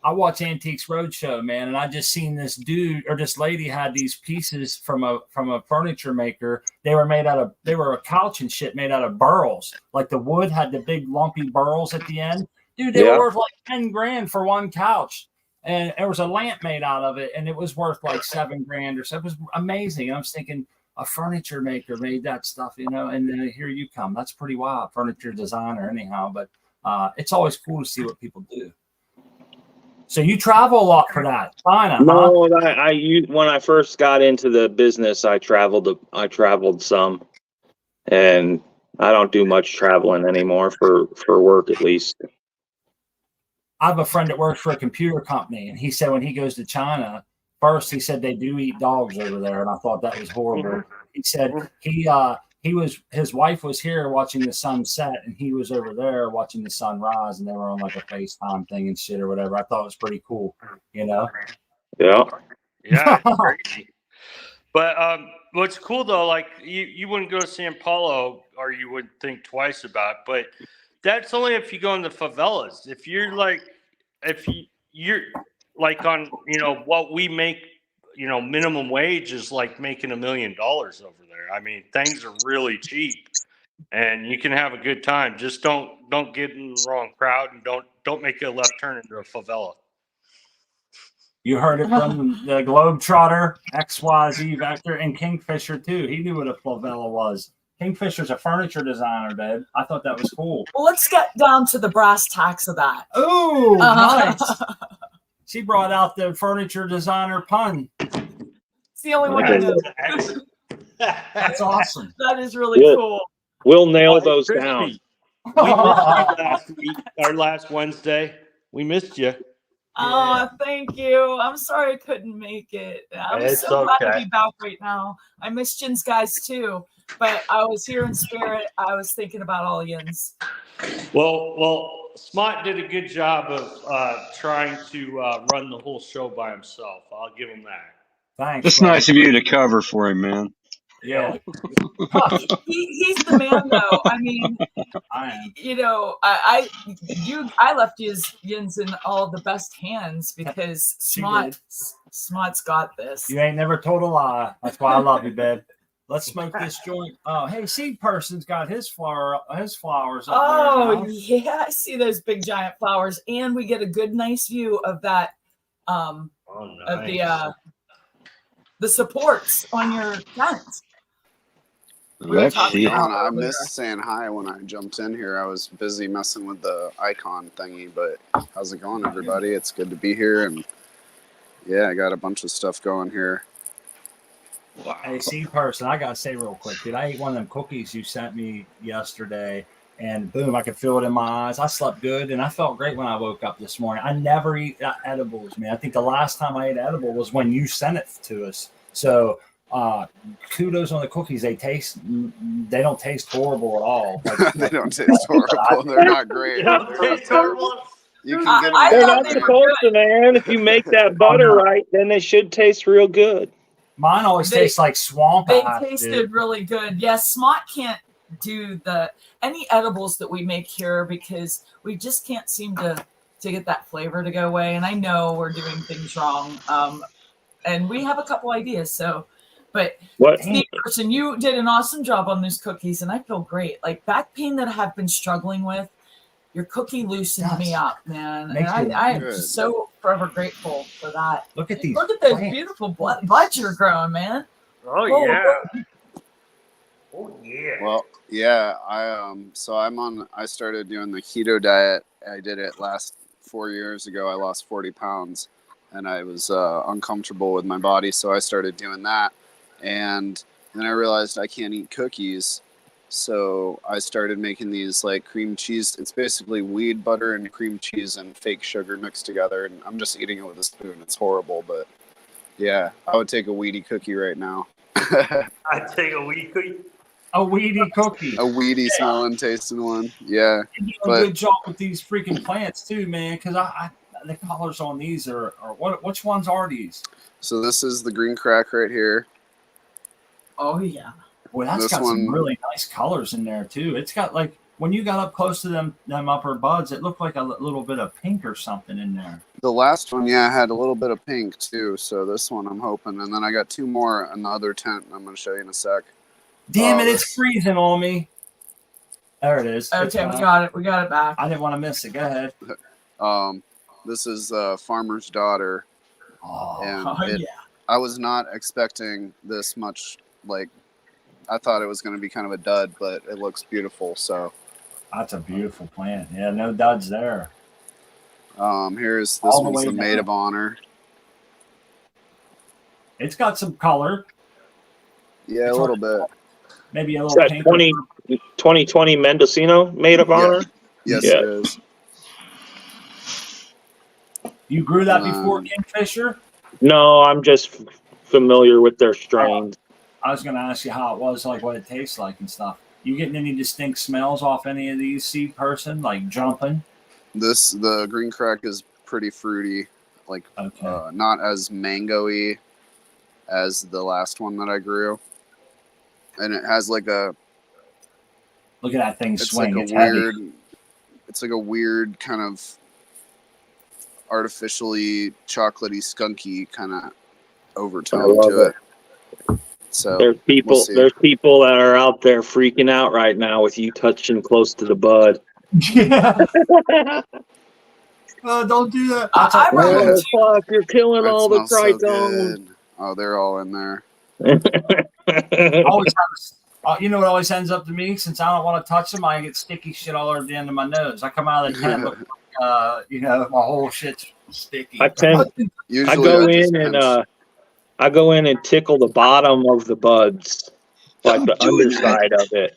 [SPEAKER 1] I watch Antiques Roadshow, man, and I just seen this dude or this lady had these pieces from a furniture maker. They were a couch and shit made out of burls. Like the wood had the big lumpy burls at the end. Dude, they were worth like 10 grand for one couch. And there was a lamp made out of it, and it was worth like 7 grand or so. It was amazing. And I was thinking, a furniture maker made that stuff, and then here you come. That's pretty wild. Furniture designer, anyhow. But it's always cool to see what people do. So you travel a lot for that, China?
[SPEAKER 5] No, when I first got into the business, I traveled some, and I don't do much traveling anymore for work, at least.
[SPEAKER 1] I have a friend that works for a computer company, and he said when he goes to China, first he said they do eat dogs over there, and I thought that was horrible. He said his wife was here watching the sun set, and he was over there watching the sun rise, and they were on like a FaceTime thing and shit or whatever. I thought it was pretty cool,
[SPEAKER 5] Yeah.
[SPEAKER 7] Yeah, crazy. But what's cool though, like you wouldn't go to Sao Paulo, or you wouldn't think twice about it, but that's only if you go in the favelas. If you're like on, what we make, minimum wage is like making $1 million over there. I mean, things are really cheap, and you can have a good time. Just don't get in the wrong crowd, and don't make a left turn into a favela.
[SPEAKER 1] You heard it from the Globetrotter, XYZ Vector, and Kingfisher too. He knew what a favela was. Kingfisher's a furniture designer, babe. I thought that was cool.
[SPEAKER 3] Well, let's get down to the brass tacks of that.
[SPEAKER 1] Oh, nice. She brought out the furniture designer pun.
[SPEAKER 3] It's the only one I know.
[SPEAKER 1] That's awesome.
[SPEAKER 3] That is really cool.
[SPEAKER 5] We'll nail those down.
[SPEAKER 7] We missed you last week, or last Wednesday. We missed you.
[SPEAKER 3] Oh, thank you. I'm sorry I couldn't make it. I'm
[SPEAKER 7] It's
[SPEAKER 3] so glad to
[SPEAKER 7] okay.
[SPEAKER 3] be back right now. I miss Jin's guys too, but I was here in spirit. I was thinking about all yins.
[SPEAKER 7] Well, Smart did a good job of trying to run the whole show by himself. I'll give him that.
[SPEAKER 1] Thanks.
[SPEAKER 4] It's nice of you to cover for him, man.
[SPEAKER 1] Yeah.
[SPEAKER 3] He's the man, though. I mean,
[SPEAKER 1] I am.
[SPEAKER 3] you know, I left yins in all the best hands because Smart's got this.
[SPEAKER 1] You ain't never told a lie. That's why I love you, babe. Let's smoke this joint. Oh, hey, Seed Person's got his flowers up
[SPEAKER 3] Oh,
[SPEAKER 1] there.
[SPEAKER 3] yeah, I see those big giant flowers, and we get a good, nice view of that.
[SPEAKER 7] Oh,
[SPEAKER 3] Of
[SPEAKER 7] nice.
[SPEAKER 3] the supports on your tent.
[SPEAKER 4] Let's see.
[SPEAKER 6] I missed saying hi when I jumped in here. I was busy messing with the icon thingy, but how's it going, everybody? It's good to be here, and yeah, I got a bunch of stuff going here.
[SPEAKER 1] Hey, Seed Person, I gotta say real quick, dude. I ate one of them cookies you sent me yesterday, and boom, I could feel it in my eyes. I slept good, and I felt great when I woke up this morning. I never eat edibles, man. I think the last time I ate edible was when you sent it to us. So, kudos on the cookies. They don't taste horrible at all. Like,
[SPEAKER 6] They don't taste horrible. They're not great.
[SPEAKER 7] Taste horrible.
[SPEAKER 6] You can get them.
[SPEAKER 3] I
[SPEAKER 5] They're
[SPEAKER 3] thought
[SPEAKER 5] not
[SPEAKER 3] they were
[SPEAKER 5] supposed to, man. If you make that butter right, then they should taste real good.
[SPEAKER 1] mine always tastes like swamp
[SPEAKER 3] They
[SPEAKER 1] ass,
[SPEAKER 3] tasted
[SPEAKER 1] dude.
[SPEAKER 3] really good. Yes, Smart can't do any edibles that we make here because we just can't seem to get that flavor to go away. And I know we're doing things wrong. And we have a couple ideas. So, but
[SPEAKER 5] What?
[SPEAKER 3] Steve Person, you did an awesome job on those cookies, and I feel great. Like back pain that I have been struggling with, your cookie loosened me up, man.
[SPEAKER 1] Makes
[SPEAKER 3] And
[SPEAKER 1] you
[SPEAKER 3] I am
[SPEAKER 6] good.
[SPEAKER 3] so forever grateful for that.
[SPEAKER 1] Look at these.
[SPEAKER 3] Look at those
[SPEAKER 1] plants.
[SPEAKER 3] beautiful buds you're growing, man.
[SPEAKER 7] Oh,
[SPEAKER 3] Oh,
[SPEAKER 7] yeah. Oh, yeah.
[SPEAKER 6] Well, yeah, I started doing the keto diet. I did it last 4 years ago. I lost 40 pounds and I was uncomfortable with my body. So I started doing that. And then I realized I can't eat cookies. So I started making these like cream cheese. It's basically weed butter and cream cheese and fake sugar mixed together. And I'm just eating it with a spoon. It's horrible, but yeah, I would take a weedy cookie right now.
[SPEAKER 7] I take a weekly.
[SPEAKER 1] A weedy cookie.
[SPEAKER 6] A weedy smelling, tasting one. Yeah.
[SPEAKER 1] You do
[SPEAKER 6] but-
[SPEAKER 1] a good job with these freaking plants too, man. Because the colors on these are what? Which ones are these?
[SPEAKER 6] So this is the green crack right here.
[SPEAKER 3] Oh yeah.
[SPEAKER 1] Well, that's
[SPEAKER 6] This
[SPEAKER 1] got
[SPEAKER 6] one-
[SPEAKER 1] some really nice colors in there too. It's got like when you got up close to them upper buds, it looked like a little bit of pink or something in there.
[SPEAKER 6] The last one, yeah, had a little bit of pink too. So this one I'm hoping. And then I got two more in the other tent I'm going to show you in a sec.
[SPEAKER 1] Damn it,
[SPEAKER 6] Oh,
[SPEAKER 1] it's freezing on me. There it is. It's
[SPEAKER 3] Okay, we
[SPEAKER 1] fine.
[SPEAKER 3] got it. We got it back.
[SPEAKER 1] I didn't want to miss it. Go ahead.
[SPEAKER 6] This is Farmer's Daughter.
[SPEAKER 1] Oh,
[SPEAKER 6] And
[SPEAKER 3] Oh yeah.
[SPEAKER 6] I was not expecting this much. Like, I thought it was going to be kind of a dud, but it looks beautiful. So
[SPEAKER 1] that's a beautiful plant. Yeah, no duds there.
[SPEAKER 6] here's this
[SPEAKER 1] All the
[SPEAKER 6] one's
[SPEAKER 1] way
[SPEAKER 6] the Maid
[SPEAKER 1] down.
[SPEAKER 6] of Honor.
[SPEAKER 1] It's got some color,
[SPEAKER 6] Yeah, a
[SPEAKER 1] It's
[SPEAKER 6] little bit.
[SPEAKER 1] maybe a
[SPEAKER 5] Is
[SPEAKER 1] little
[SPEAKER 5] that
[SPEAKER 1] pink.
[SPEAKER 5] 2020 Mendocino Maid of
[SPEAKER 6] Yeah.
[SPEAKER 5] Honor?
[SPEAKER 6] Yes,
[SPEAKER 5] Yeah.
[SPEAKER 6] it is.
[SPEAKER 1] You grew that before Kingfisher?
[SPEAKER 5] No, I'm just familiar with their strains.
[SPEAKER 1] I was going to ask you how it was, like what it tastes like and stuff. You getting any distinct smells off any of these, Seed Person, like jumping?
[SPEAKER 6] The green crack is pretty fruity, like
[SPEAKER 1] Okay.
[SPEAKER 6] not as mango-y as the last one that I grew. And it has like a
[SPEAKER 1] Look at that thing
[SPEAKER 6] it's
[SPEAKER 1] swing.
[SPEAKER 6] like
[SPEAKER 1] It's
[SPEAKER 6] a
[SPEAKER 1] heavy.
[SPEAKER 6] weird kind of artificially chocolatey skunky kind of
[SPEAKER 5] I
[SPEAKER 6] overtone
[SPEAKER 5] love
[SPEAKER 6] to it. So
[SPEAKER 5] There's people.
[SPEAKER 6] we'll see.
[SPEAKER 5] There's people that are out there freaking out right now with you touching close to the bud.
[SPEAKER 1] Yeah. Oh, don't do that.
[SPEAKER 3] I
[SPEAKER 6] recommend-
[SPEAKER 5] Oh, fuck, you're killing
[SPEAKER 6] It
[SPEAKER 5] all the
[SPEAKER 6] smells so
[SPEAKER 5] trichomes.
[SPEAKER 6] good. Oh, they're all in there.
[SPEAKER 1] Always have, you know what always ends up to me? Since I don't want to touch them, I get sticky shit all over the end of my nose. I come out of the tent, look like, you know, my whole shit's sticky.
[SPEAKER 5] I
[SPEAKER 6] Usually
[SPEAKER 5] go
[SPEAKER 6] I just
[SPEAKER 5] in and
[SPEAKER 6] pinch-
[SPEAKER 5] I go in and tickle the bottom of the buds, like the underside of it.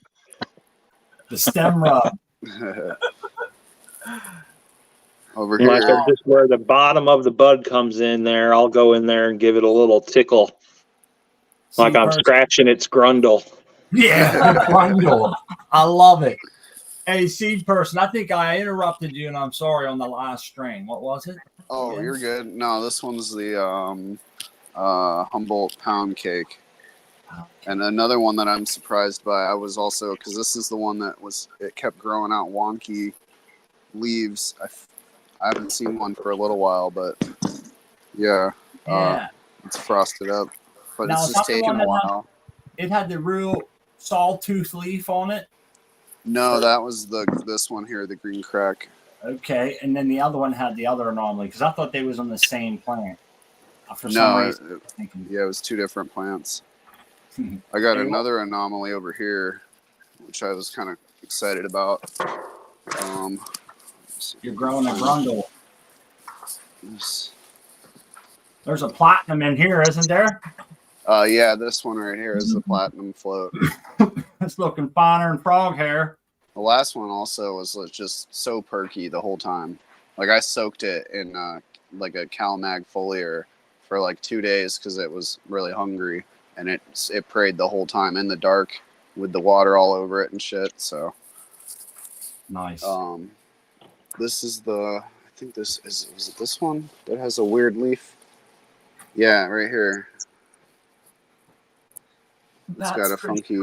[SPEAKER 1] The stem rub.
[SPEAKER 6] over
[SPEAKER 5] Like
[SPEAKER 6] here.
[SPEAKER 5] just where the bottom of the bud comes in there, I'll go in there and give it a little tickle, like I'm scratching its grundle.
[SPEAKER 1] Yeah, grundle. I love it. Hey, seed person, I think I interrupted you, and I'm sorry on the last strain. What was it?
[SPEAKER 6] Oh,
[SPEAKER 1] again?
[SPEAKER 6] you're good. No, this one's the Humboldt pound cake. And another one that I'm surprised by, I was also, because this is the one that it kept growing out wonky leaves. I haven't seen one for a little while, but yeah, it's frosted up. But
[SPEAKER 1] Now,
[SPEAKER 6] it's
[SPEAKER 1] is
[SPEAKER 6] just
[SPEAKER 1] that the
[SPEAKER 6] taking
[SPEAKER 1] one
[SPEAKER 6] a while.
[SPEAKER 1] It had the real sawtooth leaf on it.
[SPEAKER 6] No, that was this one here, the green crack.
[SPEAKER 1] Okay, and then the other one had the other anomaly, because I thought they was on the same plant. For some reason,
[SPEAKER 6] it was two different plants. I got another anomaly over here, which I was kind of excited about.
[SPEAKER 1] You're growing a grundle. There's a platinum in here, isn't there?
[SPEAKER 6] Yeah, this one right here is the platinum float.
[SPEAKER 1] It's looking finer than frog hair.
[SPEAKER 6] The last one also was just so perky the whole time. Like I soaked it in like a CalMag foliar for like 2 days because it was really hungry, and it prayed the whole time in the dark with the water all over it and shit. So
[SPEAKER 1] nice.
[SPEAKER 6] This is I think was it this one that has a weird leaf? Yeah, right here. It's got a funky,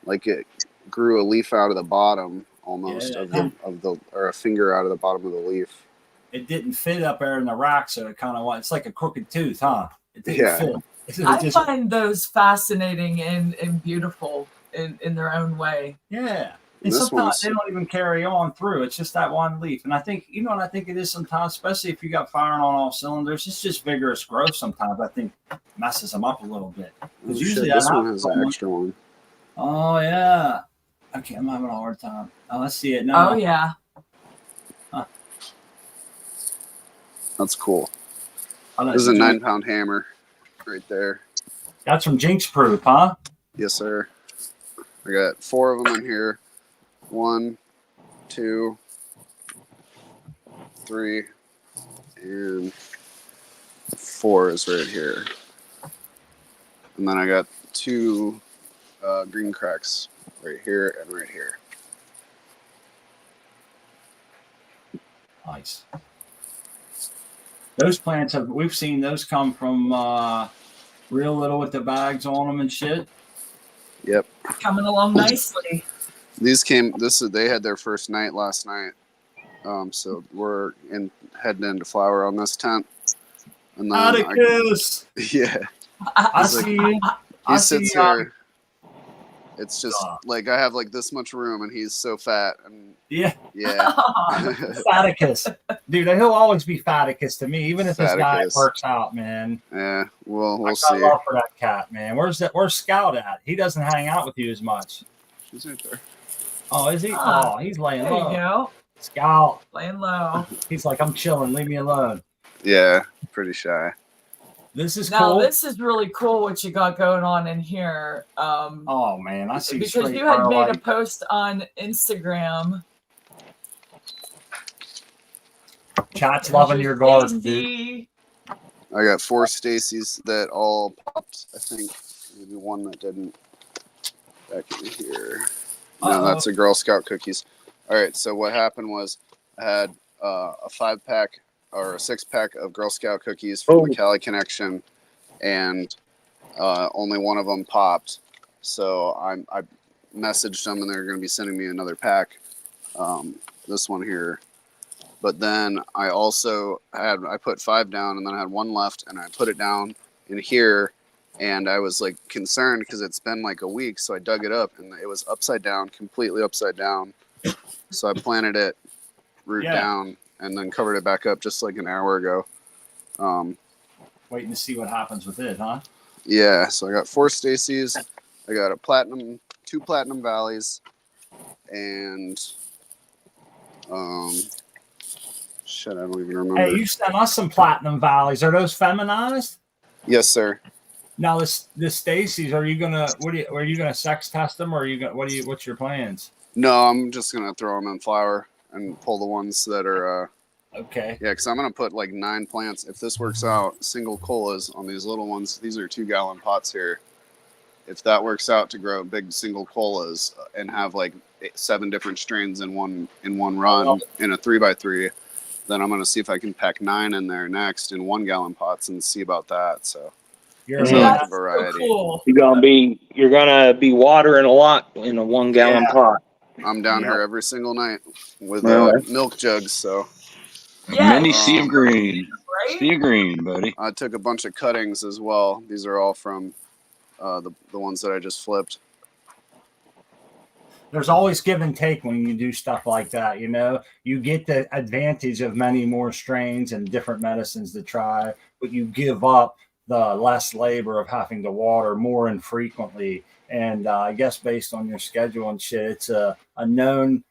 [SPEAKER 6] like it grew a leaf out of the bottom almost of the or a finger out of the bottom of the leaf.
[SPEAKER 1] It didn't fit up there in the rack, so it kind of it's like a crooked tooth, huh? It didn't fit.
[SPEAKER 3] I find those fascinating and beautiful in their own way.
[SPEAKER 1] Yeah. And sometimes they don't even carry on through. It's just that one leaf. And I think, you know what I think it is sometimes, especially if you got firing on all cylinders, it's just vigorous growth sometimes. I think messes them up a little bit. Because usually
[SPEAKER 6] this one has an extra one.
[SPEAKER 1] Oh, yeah. Okay, I'm having a hard time. Oh, let's see it now.
[SPEAKER 3] Oh, yeah.
[SPEAKER 1] Huh.
[SPEAKER 6] That's cool. This is a 9-pound hammer right there.
[SPEAKER 1] That's from Jinx Proof, huh?
[SPEAKER 6] Yes, sir. I got 4 of them in here. 1, 2, 3, and 4 is right here. And then I got 2 green cracks right here and right here.
[SPEAKER 1] Nice. Those plants we've seen those come from real little with the bags on them and shit.
[SPEAKER 6] Yep.
[SPEAKER 3] Coming along nicely.
[SPEAKER 6] They had their first night last night. So we're heading into flower on this tent. And then
[SPEAKER 1] Atticus!
[SPEAKER 6] Yeah.
[SPEAKER 1] I see you.
[SPEAKER 6] He sits here. It's just like I have like this much room and he's so fat and
[SPEAKER 1] yeah.
[SPEAKER 6] Atticus.
[SPEAKER 1] Dude, he'll always be Faticus to me, even if this guy works out, man.
[SPEAKER 6] Yeah, we'll see.
[SPEAKER 1] I love for that cat, man. Where's Scout at? He doesn't hang out with you as much.
[SPEAKER 6] She's right there.
[SPEAKER 1] Oh, is he? Oh, he's laying low.
[SPEAKER 3] There you go.
[SPEAKER 1] Scout.
[SPEAKER 3] Laying low.
[SPEAKER 1] He's like, I'm chilling. Leave me alone.
[SPEAKER 6] Yeah, pretty shy.
[SPEAKER 1] This is
[SPEAKER 3] now,
[SPEAKER 1] cool.
[SPEAKER 3] This is really cool what you got going on in here.
[SPEAKER 1] Oh, man. I see.
[SPEAKER 3] Because you had made a post on Instagram.
[SPEAKER 1] Chat's loving your garden, dude.
[SPEAKER 6] I got 4 Stacy's that all popped. I think maybe one that didn't. Back in here. No, that's a Girl Scout cookies. All right, so what happened was I had a 5-pack or a 6-pack of Girl Scout cookies from the Cali Connection, and only one of them popped. So I messaged them, and they're going to be sending me another pack. This one here. But then I also I put 5 down, and then I had 1 left, and I put it down in here, and I was like concerned because it's been like a week, so I dug it up, and it was upside down, completely upside down. So I planted it root down and then covered it back up just like an hour ago.
[SPEAKER 1] Waiting to see what happens with it, huh?
[SPEAKER 6] Yeah, so I got 4 Stacy's, I got a 2 Platinum Valleys, and shit, I don't even remember.
[SPEAKER 1] Hey, you sent us some Platinum Valleys. Are those feminized?
[SPEAKER 6] Yes, sir.
[SPEAKER 1] Now, the Stacy's, are you gonna sex test them, or are you gonna what's your plans?
[SPEAKER 6] No, I'm just gonna throw them in flower and pull the ones that are
[SPEAKER 1] okay.
[SPEAKER 6] Yeah, because I'm gonna put like 9 plants. If this works out, single colas on these little ones. These are 2-gallon pots here. If that works out to grow big single colas and have like 7 different strains in one run in a 3x3, then I'm gonna see if I can pack 9 in there next in 1-gallon pots and see about that. So
[SPEAKER 1] You're
[SPEAKER 6] like a
[SPEAKER 3] So
[SPEAKER 6] variety.
[SPEAKER 3] cool.
[SPEAKER 5] You're gonna be watering a lot in a 1-gallon pot.
[SPEAKER 6] I'm down here every single night with milk jugs. So
[SPEAKER 3] Yeah,
[SPEAKER 4] Many sea of green.
[SPEAKER 3] right?
[SPEAKER 4] Sea of green, buddy.
[SPEAKER 6] I took a bunch of cuttings as well. These are all from the ones that I just flipped.
[SPEAKER 1] There's always give and take when you do stuff like that. You know, you get the advantage of many more strains and different medicines to try, but you give up the less labor of having to water more infrequently. And I guess based on your schedule and shit, it's a known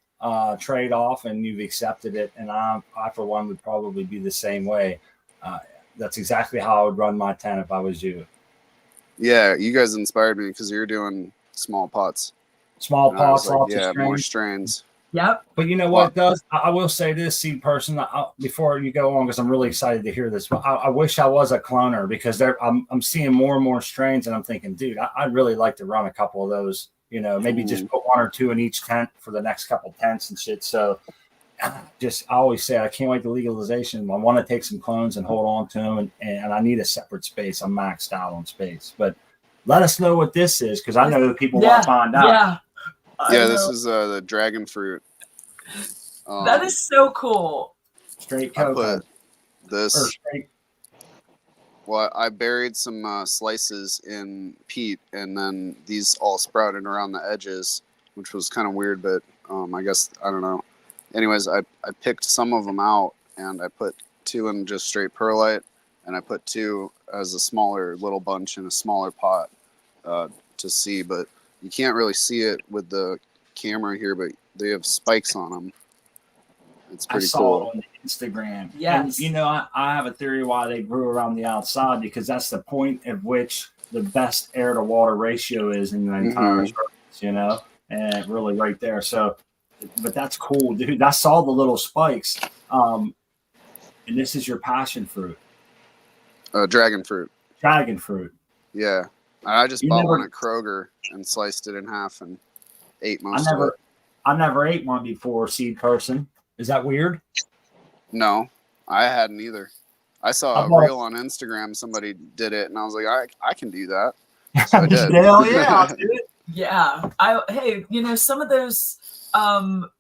[SPEAKER 1] trade-off, and you've accepted it. And I for one would probably be the same way. That's exactly how I would run my tent if I was you.
[SPEAKER 6] Yeah, you guys inspired me because you're doing small pots.
[SPEAKER 1] Small pots,
[SPEAKER 6] like,
[SPEAKER 1] lots of
[SPEAKER 6] yeah,
[SPEAKER 1] strains.
[SPEAKER 6] more strains.
[SPEAKER 3] Yep.
[SPEAKER 1] But you know what it does? I will say this, seed person, before you go on, because I'm really excited to hear this. But I wish I was a cloner, because I'm seeing more and more strains, and I'm thinking, dude, I'd really like to run a couple of those. You know, maybe just put 1 or 2 in each tent for the next couple tents and shit. So I always say I can't wait to legalization. I want to take some clones and hold on to them, and I need a separate space. I'm maxed out on space. But let us know what this is, because I know that people want to find out.
[SPEAKER 6] Yeah, this is the dragon fruit.
[SPEAKER 3] That is so cool.
[SPEAKER 1] Straight cocoa.
[SPEAKER 6] I put this. Well, I buried some slices in peat, and then these all sprouted around the edges, which was kind of weird, but I guess, I don't know. Anyways, I picked some of them out, and I put 2 in just straight perlite, and I put 2 as a smaller little bunch in a smaller pot to see, but you can't really see it with the camera here, but they have spikes on them. It's pretty cool.
[SPEAKER 1] On Instagram.
[SPEAKER 3] Yes.
[SPEAKER 1] And, you know, I have a theory why they grew around the outside, because that's the point at which the best air to water ratio is in the entire surface, you know, and really right there. So, but that's cool, dude. I saw the little spikes. And this is your passion fruit.
[SPEAKER 6] Dragon fruit.
[SPEAKER 1] Dragon fruit.
[SPEAKER 6] Yeah. I just bought one at Kroger and sliced it in half and ate most of it.
[SPEAKER 1] I never ate one before, seed person. Is that weird?
[SPEAKER 6] No, I hadn't either. I saw a reel on Instagram. Somebody did it, and I was like, I can do that. So I did.
[SPEAKER 1] Hell yeah, dude.
[SPEAKER 3] Yeah. Hey, you know, some of those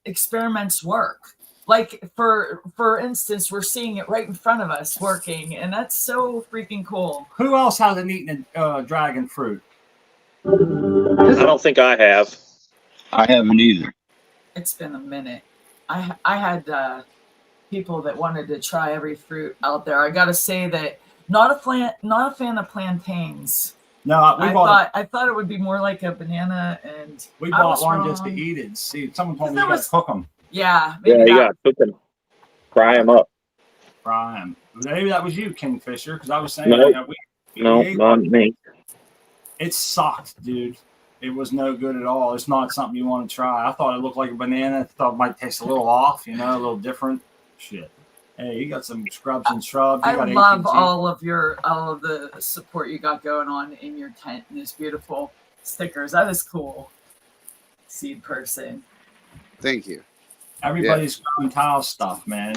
[SPEAKER 3] experiments work. Like for instance, we're seeing it right in front of us working, and that's so freaking cool.
[SPEAKER 1] Who else hasn't eaten dragon fruit?
[SPEAKER 5] I don't think I have.
[SPEAKER 4] I haven't either.
[SPEAKER 3] It's been a minute. I had people that wanted to try every fruit out there. I got to say that not a fan of plantains.
[SPEAKER 1] No,
[SPEAKER 3] I thought it would be more like a banana, and
[SPEAKER 1] we bought one just to eat it. See, someone told me you got to cook them.
[SPEAKER 3] Yeah,
[SPEAKER 5] you got to cook them, fry them up.
[SPEAKER 1] Fry them. Maybe that was you, Kingfisher, because I was saying,
[SPEAKER 5] no, not me.
[SPEAKER 1] It sucked, dude. It was no good at all. It's not something you want to try. I thought it looked like a banana. I thought it might taste a little off, you know, a little different. Shit. Hey, you got some scrubs and shrubs.
[SPEAKER 3] I love all of the support you got going on in your tent and these beautiful stickers. That is cool. Seed person.
[SPEAKER 6] Thank you.
[SPEAKER 1] Everybody's growing tile stuff, man.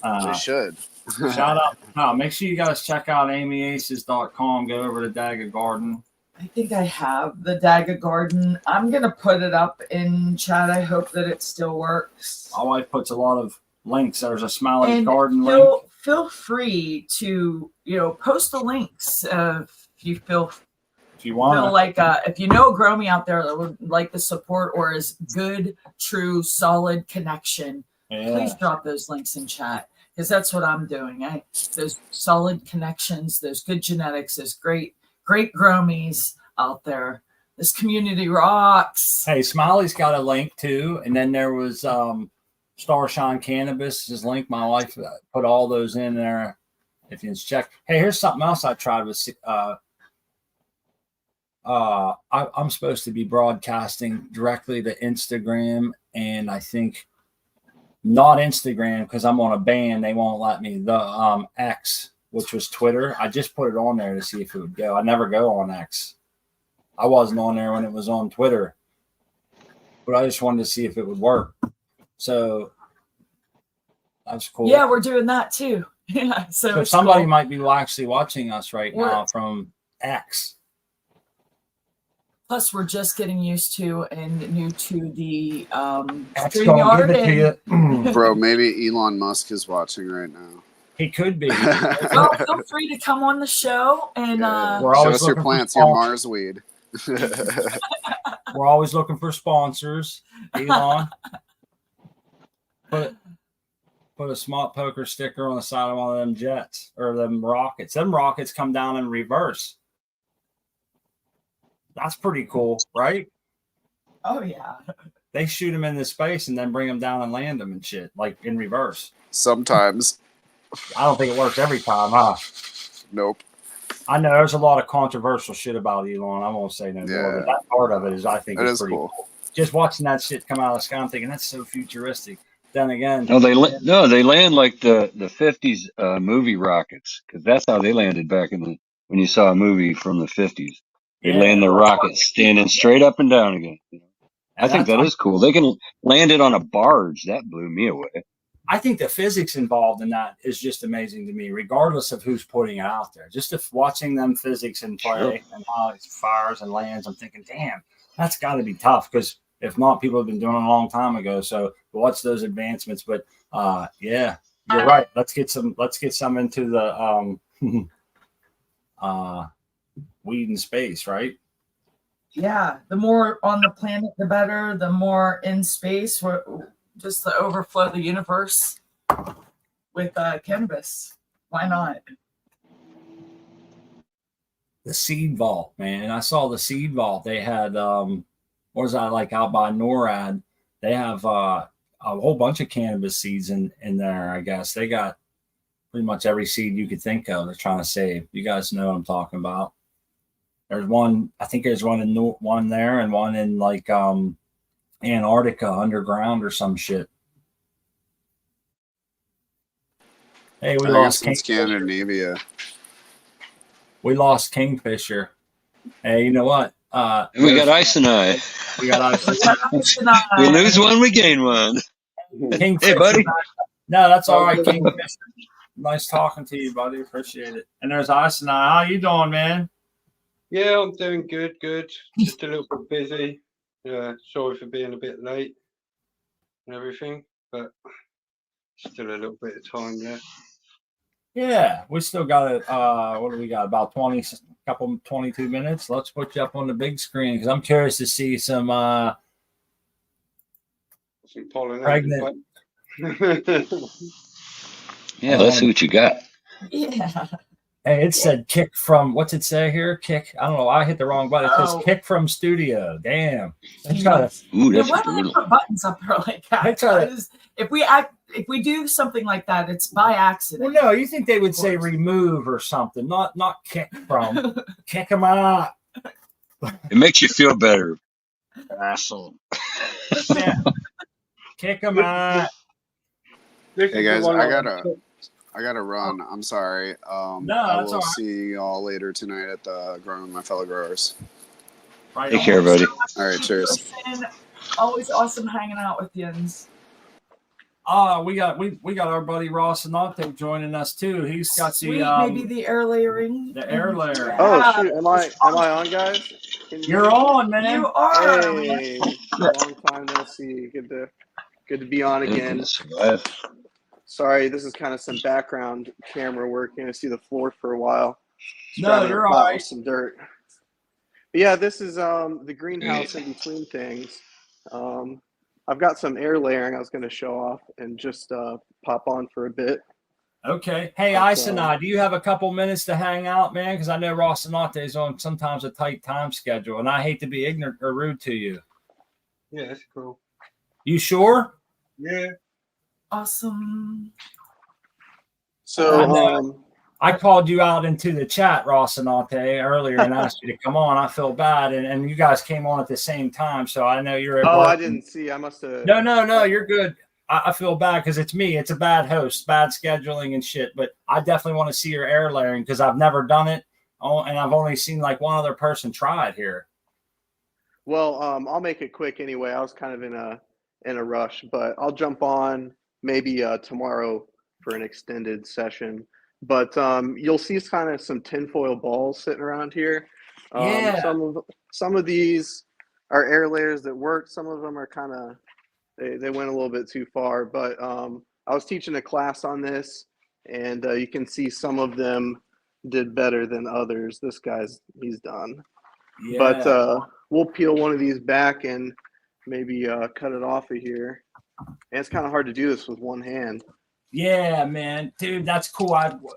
[SPEAKER 6] They should.
[SPEAKER 1] Shout out to Kyle. Make sure you guys check out amyaces.com. Go over to Dagger Garden.
[SPEAKER 3] I think I have the Dagger Garden. I'm going to put it up in chat. I hope that it still works.
[SPEAKER 1] My wife puts a lot of links. There's a Smiley's Garden link.
[SPEAKER 3] Feel free to, post the links if you feel like if you know a Grow Me out there that would like the support or is good, true, solid connection, Please drop those links in chat because that's what I'm doing. Those solid connections, those good genetics, those great gromies out there. This community rocks.
[SPEAKER 1] Hey, Smiley's got a link too, and then there was Starshine Cannabis's link. My wife put all those in there. If you check. Hey, here's something else I tried with. I'm supposed to be broadcasting directly to Instagram, and I think not Instagram because I'm on a ban. They won't let me. The X, which was Twitter, I just put it on there to see if it would go. I never go on X. I wasn't on there when it was on Twitter, but I just wanted to see if it would work. So that's cool.
[SPEAKER 3] Yeah, we're doing that too. Yeah, so
[SPEAKER 1] somebody might be actually watching us right now from X.
[SPEAKER 3] Plus, we're just getting used to and new to the
[SPEAKER 1] StreamYard.
[SPEAKER 6] Bro, maybe Elon Musk is watching right now.
[SPEAKER 1] He could be.
[SPEAKER 3] Well, feel free to come on the show and
[SPEAKER 6] show us your plants, your Mars weed.
[SPEAKER 1] We're always looking for sponsors. Elon, put a smart poker sticker on the side of one of them jets or them rockets. Them rockets come down in reverse. That's pretty cool, right?
[SPEAKER 3] Oh yeah.
[SPEAKER 1] They shoot them into space and then bring them down and land them and shit, like in reverse.
[SPEAKER 6] Sometimes.
[SPEAKER 1] I don't think it works every time, huh?
[SPEAKER 6] Nope.
[SPEAKER 1] I know there's a lot of controversial shit about Elon. I won't say no more, but that part of it is, I think, is pretty cool. Just watching that shit come out of the sky, I'm thinking that's so futuristic. Then again,
[SPEAKER 4] they land like the 50s movie rockets, because that's how they landed back when you saw a movie from the 50s. They land the rocket standing straight up and down again. I think that is cool. They can land it on a barge. That blew me away.
[SPEAKER 1] I think the physics involved in that is just amazing to me, regardless of who's putting it out there. Just watching them physics in play and how it fires and lands, I'm thinking, damn, that's got to be tough. Because if not, people have been doing it a long time ago. So what's those advancements? But yeah, you're right. Let's get some into the weed in space, right?
[SPEAKER 3] Yeah, the more on the planet, the better. The more in space, just to overflow the universe with cannabis. Why not?
[SPEAKER 1] The seed vault, man. I saw the seed vault. They had what was that, like out by NORAD? They have a whole bunch of cannabis seeds in there. I guess they got pretty much every seed you could think of. They're trying to save. You guys know what I'm talking about. There's one. I think there's one there and one in like Antarctica underground or some shit. Hey, we lost
[SPEAKER 6] Scandinavia.
[SPEAKER 1] We lost Kingfisher. Hey, you know what?
[SPEAKER 4] We got Icenite.
[SPEAKER 1] We got Icenite.
[SPEAKER 4] We lose one, we gain one.
[SPEAKER 1] Kingfisher.
[SPEAKER 4] Hey, buddy.
[SPEAKER 1] No, that's all right, Kingfisher. Nice talking to you, buddy. Appreciate it. And there's Icenite. How you doing, man?
[SPEAKER 8] Yeah, I'm doing good. Just a little bit busy. Sorry for being a bit late and everything, but still a little bit of time left.
[SPEAKER 1] Yeah, we still got it. What do we got? About 22 minutes. Let's put you up on the big screen because I'm curious to see some
[SPEAKER 8] pollinators.
[SPEAKER 4] Yeah, let's see what you got.
[SPEAKER 3] Yeah.
[SPEAKER 1] Hey, it said kick from, what's it say here? Kick. I don't know. I hit the wrong button. It says kick from studio. Damn.
[SPEAKER 4] Ooh, that's
[SPEAKER 3] why do they put buttons up there like that? If we do something like that, it's by accident.
[SPEAKER 1] Well, no, you think they would say remove or something, not kick from. Kick them out.
[SPEAKER 4] It makes you feel better, asshole.
[SPEAKER 1] Yeah. Kick them out.
[SPEAKER 6] Hey guys, I gotta run. I'm sorry. I will see y'all later tonight at the Growing with My Fellow Growers.
[SPEAKER 1] Right.
[SPEAKER 4] Take care, buddy.
[SPEAKER 6] All right, cheers.
[SPEAKER 3] Always awesome hanging out with yins.
[SPEAKER 1] We got our buddy Ross Anante joining us too. He's got
[SPEAKER 3] maybe the air layering.
[SPEAKER 1] The air layer.
[SPEAKER 9] Oh shoot! Am I on, guys?
[SPEAKER 1] You're on, man.
[SPEAKER 3] You are.
[SPEAKER 9] Hey, long time no see. Good to be on again. Sorry, this is kind of some background camera work. You know, see the floor for a while.
[SPEAKER 1] No, you're all right.
[SPEAKER 9] Some dirt. But yeah, this is the greenhouse in between things. I've got some air layering I was going to show off and just pop on for a bit.
[SPEAKER 1] Okay. Hey, Isanai, do you have a couple minutes to hang out, man? Because I know Rocinante is on sometimes a tight time schedule, and I hate to be ignorant or rude to you.
[SPEAKER 8] Yeah, that's cool.
[SPEAKER 1] You sure?
[SPEAKER 8] Yeah.
[SPEAKER 3] Awesome.
[SPEAKER 9] So
[SPEAKER 1] I called you out into the chat, Rocinante, earlier and asked you to come on. I feel bad, and you guys came on at the same time, so I know you're at work.
[SPEAKER 9] I didn't see. I must have.
[SPEAKER 1] No, you're good. I feel bad because it's me. It's a bad host, bad scheduling and shit. But I definitely want to see your air layering because I've never done it, and I've only seen like one other person try it here.
[SPEAKER 9] Well, I'll make it quick anyway. I was kind of in a rush, but I'll jump on maybe tomorrow for an extended session. But you'll see kind of some tinfoil balls sitting around here.
[SPEAKER 1] Yeah.
[SPEAKER 9] Some of these are air layers that work. Some of them are kind of they went a little bit too far. But I was teaching a class on this, and you can see some of them did better than others. This he's done. Yeah. But we'll peel one of these back and maybe cut it off of here. And it's kind of hard to do this with one hand.
[SPEAKER 1] Yeah, man, dude, that's cool.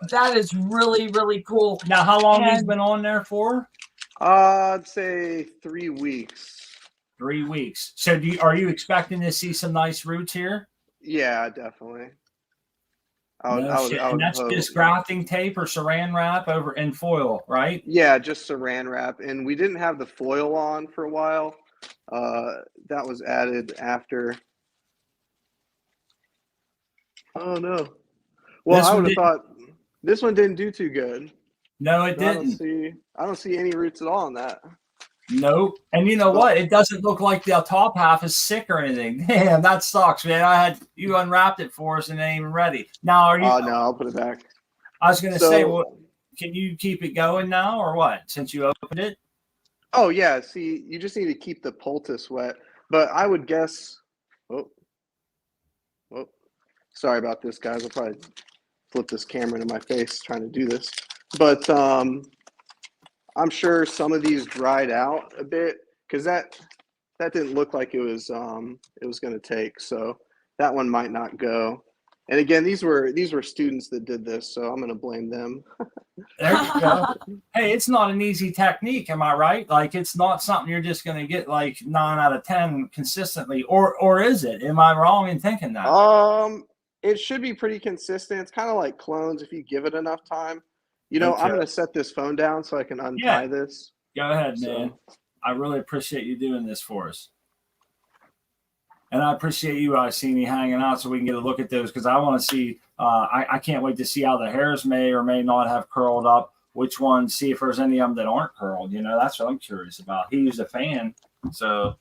[SPEAKER 3] That is really, really cool.
[SPEAKER 1] Now, how long have you been on there for?
[SPEAKER 9] I'd say 3 weeks.
[SPEAKER 1] 3 weeks. So, are you expecting to see some nice roots here?
[SPEAKER 9] Yeah, definitely.
[SPEAKER 1] And that's just grafting tape or saran wrap over in foil, right?
[SPEAKER 9] Yeah, just saran wrap. And we didn't have the foil on for a while. That was added after. Oh no! Well, I would have thought this one didn't do too good.
[SPEAKER 1] No, it didn't.
[SPEAKER 9] I don't see any roots at all in that.
[SPEAKER 1] Nope. And you know what? It doesn't look like the top half is sick or anything. Damn, that sucks, man. You unwrapped it for us and it ain't even ready. Now, are you?
[SPEAKER 9] Oh no, I'll put it back.
[SPEAKER 1] I was gonna say, well, can you keep it going now or what? Since you opened it.
[SPEAKER 9] Oh yeah. See, you just need to keep the poultice wet. But I would guess. Sorry about this, guys. I'll probably flip this camera into my face trying to do this. But I'm sure some of these dried out a bit because that didn't look like it was going to take. So that one might not go. And again, these were students that did this, so I'm going to blame them.
[SPEAKER 1] There you go. Hey, it's not an easy technique, am I right? Like it's not something you're just going to get like 9 out of 10 consistently, or is it? Am I wrong in thinking that?
[SPEAKER 9] It should be pretty consistent. It's kind of like clones if you give it enough time. You know, okay. I'm going to set this phone down so I can untie this.
[SPEAKER 1] Go ahead, man. I really appreciate you doing this for us. And I appreciate you, Iceni, hanging out so we can get a look at those because I want to see, I can't wait to see how the hairs may or may not have curled up, which ones, see if there's any of them that aren't curled. You know, that's what I'm curious about. He's a fan. So,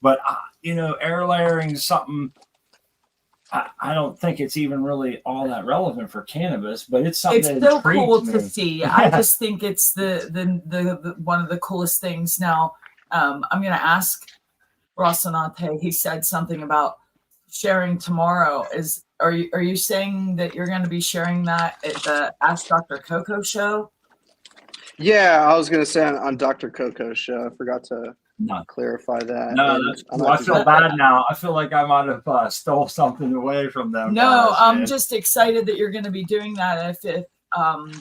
[SPEAKER 1] but, you know, air layering is something, I don't think it's even really all that relevant for cannabis, but it's something
[SPEAKER 3] it's
[SPEAKER 1] that
[SPEAKER 3] so cool
[SPEAKER 1] me.
[SPEAKER 3] To see. I just think it's the one of the coolest things. Now, I'm going to ask Rocinante. He said something about sharing tomorrow. Are you saying that you're going to be sharing that at the Ask Dr. Coco show?
[SPEAKER 9] Yeah, I was going to say on Dr. Coco's show. I forgot to clarify that.
[SPEAKER 1] No, I feel bad now. I feel like I might have stole something away from them.
[SPEAKER 3] No, I'm just excited that you're going to be doing that. If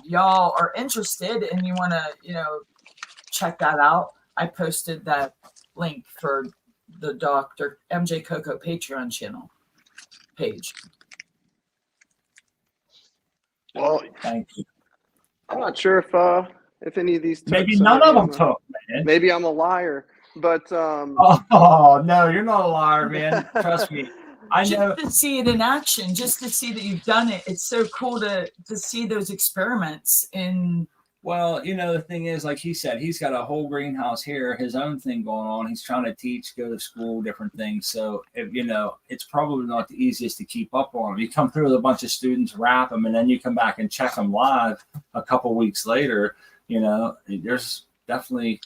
[SPEAKER 3] y'all are interested and you want to, check that out, I posted that link for the Dr. MJ Coco Patreon channel page.
[SPEAKER 9] Well,
[SPEAKER 1] thank you.
[SPEAKER 9] I'm not sure if any of these took,
[SPEAKER 1] maybe none of them took, man.
[SPEAKER 9] Maybe I'm a liar, but
[SPEAKER 1] oh no, you're not a liar, man. Trust me. I know.
[SPEAKER 3] Just to see it in action, just to see that you've done it. It's so cool to see those experiments in.
[SPEAKER 1] Well, the thing is, like he said, he's got a whole greenhouse here, his own thing going on. He's trying to teach, go to school, different things. So, it's probably not the easiest to keep up on. You come through with a bunch of students, wrap them, and then you come back and check them live a couple weeks later. There's definitely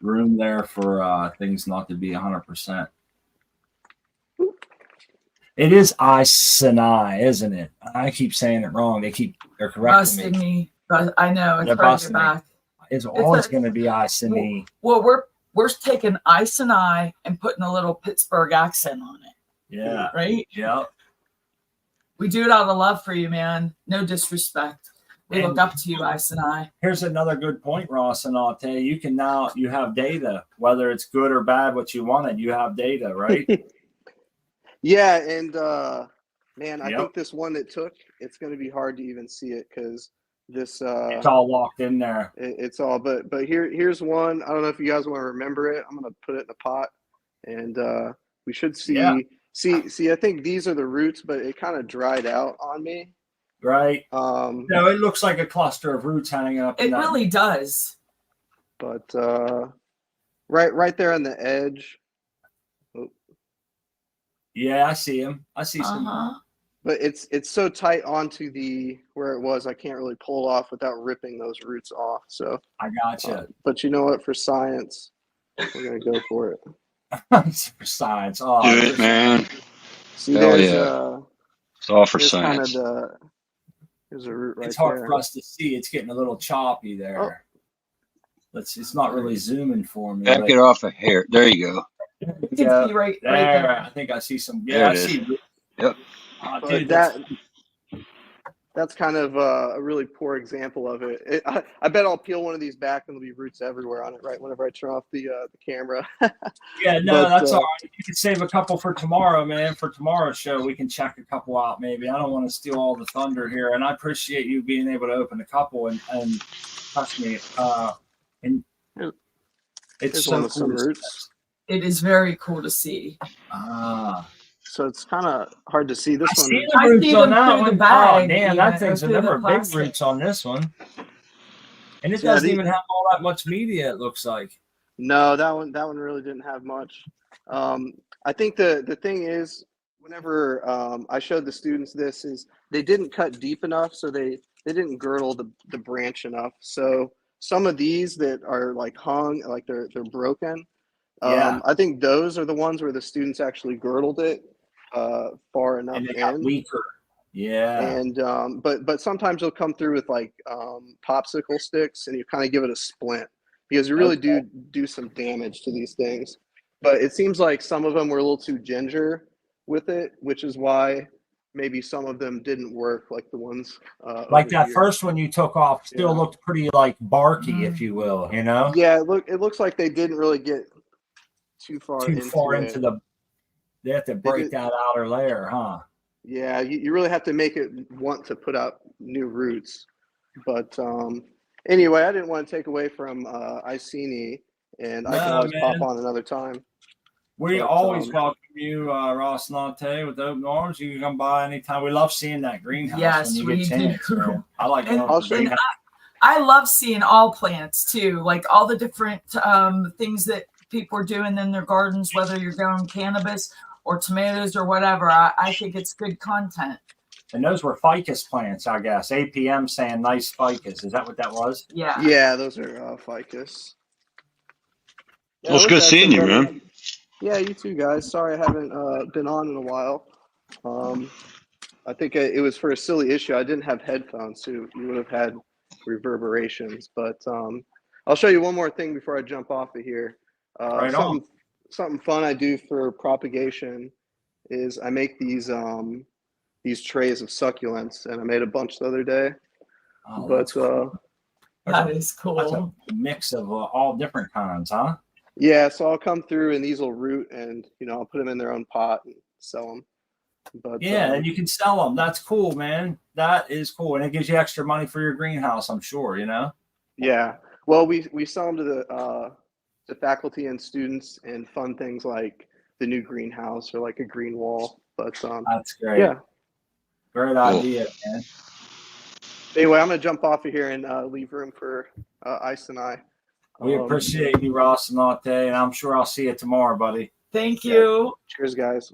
[SPEAKER 1] room there for things not to be 100%. It is Isanai, isn't it? I keep saying it wrong. They're correcting me.
[SPEAKER 3] But I know it's hard to get back.
[SPEAKER 1] It's always going to be Iceni.
[SPEAKER 3] Well, we're taking Isanai and putting a little Pittsburgh accent on it.
[SPEAKER 1] Yeah.
[SPEAKER 3] Right?
[SPEAKER 1] Yep.
[SPEAKER 3] We do it out of love for you, man. No disrespect. We
[SPEAKER 1] And
[SPEAKER 3] look up to you, Ice and I.
[SPEAKER 1] here's another good point, Ross and Ate. You can now, you have data, whether it's good or bad, what you wanted, you have data, right?
[SPEAKER 9] Yeah, and man, I
[SPEAKER 1] Yep.
[SPEAKER 9] think this one that took, it's going to be hard to even see it because this
[SPEAKER 1] It's all locked in there.
[SPEAKER 9] it's all. But here's one. I don't know if you guys want to remember it. I'm going to put it in a pot, and we should see.
[SPEAKER 1] Yeah.
[SPEAKER 9] See. I think these are the roots, but it kind of dried out on me.
[SPEAKER 1] Right. No, it looks like a cluster of roots hanging up.
[SPEAKER 3] It really does.
[SPEAKER 9] But right there on the edge. Oh.
[SPEAKER 1] Yeah, I see him. I see some.
[SPEAKER 9] But it's so tight onto the where it was, I can't really pull it off without ripping those roots off. So
[SPEAKER 1] I gotcha.
[SPEAKER 9] But you know what? For science, we're gonna go for it.
[SPEAKER 1] For science. Oh,
[SPEAKER 4] Do it, man.
[SPEAKER 9] See,
[SPEAKER 4] Hell
[SPEAKER 9] there's
[SPEAKER 4] yeah. It's all for
[SPEAKER 9] there's
[SPEAKER 4] science.
[SPEAKER 9] kind of there's a root right
[SPEAKER 1] it's hard
[SPEAKER 9] there.
[SPEAKER 1] for us to see. It's getting a little choppy there. It's not really zooming for me.
[SPEAKER 4] Back
[SPEAKER 1] but-
[SPEAKER 4] it off a hair. There you go.
[SPEAKER 3] You can see right there.
[SPEAKER 1] I think I see some.
[SPEAKER 4] There
[SPEAKER 1] Yeah, I
[SPEAKER 4] it is.
[SPEAKER 1] see.
[SPEAKER 4] Yep.
[SPEAKER 9] But
[SPEAKER 1] Dude,
[SPEAKER 9] that's kind of a really poor example of it. I bet I'll peel one of these back and there'll be roots everywhere on it, right? Whenever I turn off the camera.
[SPEAKER 1] yeah, no,
[SPEAKER 9] but,
[SPEAKER 1] that's all right. You can save a couple for tomorrow, man. For tomorrow's show, we can check a couple out maybe. I don't want to steal all the thunder here, and I appreciate you being able to open a couple and trust me. And it's so cool.
[SPEAKER 9] Roots.
[SPEAKER 3] It is very cool to see.
[SPEAKER 9] So it's kind of hard to see this one.
[SPEAKER 1] See the roots
[SPEAKER 3] see
[SPEAKER 1] on
[SPEAKER 3] them
[SPEAKER 1] that
[SPEAKER 3] through
[SPEAKER 1] one.
[SPEAKER 3] the bag,
[SPEAKER 1] Oh, damn,
[SPEAKER 3] even,
[SPEAKER 1] that thing's
[SPEAKER 3] or
[SPEAKER 1] there
[SPEAKER 3] through
[SPEAKER 1] are
[SPEAKER 3] the
[SPEAKER 1] big
[SPEAKER 3] plastic.
[SPEAKER 1] roots on this one. And it
[SPEAKER 9] Yeah,
[SPEAKER 1] doesn't even have all that much media, it looks like.
[SPEAKER 9] No, that one really didn't have much. I think the thing is, whenever I showed the students this, is they didn't cut deep enough, so they didn't girdle the branch enough. So some of these that are like hung, like they're broken.
[SPEAKER 1] Yeah.
[SPEAKER 9] I think those are the ones where the students actually girdled it far enough
[SPEAKER 1] And they got
[SPEAKER 9] in.
[SPEAKER 1] weaker. Yeah.
[SPEAKER 9] And but sometimes they'll come through with like popsicle sticks, and you kind of give it a splint because you really do some damage to these things. But it seems like some of them were a little too ginger with it, which is why maybe some of them didn't work, like the ones
[SPEAKER 1] like
[SPEAKER 9] over
[SPEAKER 1] that
[SPEAKER 9] here.
[SPEAKER 1] first one you took off still looked pretty like barky, if you will, you know?
[SPEAKER 9] Yeah, it looks like they didn't really get too far into
[SPEAKER 1] the. They have to break that outer layer, huh?
[SPEAKER 9] Yeah, you really have to make it want to put out new roots. But anyway, I didn't want to take away from Iceni, and I can always pop on another time.
[SPEAKER 1] We always welcome you, Ross Nante, with open arms. You can come by anytime. We love seeing that greenhouse.
[SPEAKER 3] Yes,
[SPEAKER 1] when you get
[SPEAKER 3] we
[SPEAKER 1] chance,
[SPEAKER 3] do.
[SPEAKER 1] man. I like
[SPEAKER 3] And-
[SPEAKER 1] going to the greenhouse.
[SPEAKER 3] I love seeing all plants too, like all the different things that people are doing in their gardens, whether you're growing cannabis or tomatoes or whatever. I think it's good content.
[SPEAKER 1] And those were ficus plants, I guess. APM saying nice ficus. Is that what that was?
[SPEAKER 3] Yeah.
[SPEAKER 9] Yeah, those are ficus. Yeah,
[SPEAKER 4] Well, it's good seeing you, man.
[SPEAKER 9] Yeah, you too, guys. Sorry I haven't been on in a while. I think it was for a silly issue. I didn't have headphones, so you would have had reverberations. But I'll show you one more thing before I jump off of here. Something fun I do for propagation is I make these trays of succulents, and I made a bunch the other day.
[SPEAKER 1] Oh,
[SPEAKER 9] but
[SPEAKER 3] that is cool.
[SPEAKER 1] That's a mix of all different kinds, huh?
[SPEAKER 9] Yeah, so I'll come through and these will root, and I'll put them in their own pot and sell them. But
[SPEAKER 1] yeah, and you can sell them. That's cool, man. That is cool, and it gives you extra money for your greenhouse, I'm sure.
[SPEAKER 9] Yeah. Well, we sell them to the faculty and students, and fun things like the new greenhouse or like a green wall. But
[SPEAKER 1] that's great.
[SPEAKER 9] Yeah.
[SPEAKER 1] Great idea, man.
[SPEAKER 9] Anyway, I'm gonna jump off of here and leave room for Ice and I.
[SPEAKER 1] We appreciate you, Ross Nante, and I'm sure I'll see you tomorrow, buddy.
[SPEAKER 3] Thank you.
[SPEAKER 9] Cheers, guys.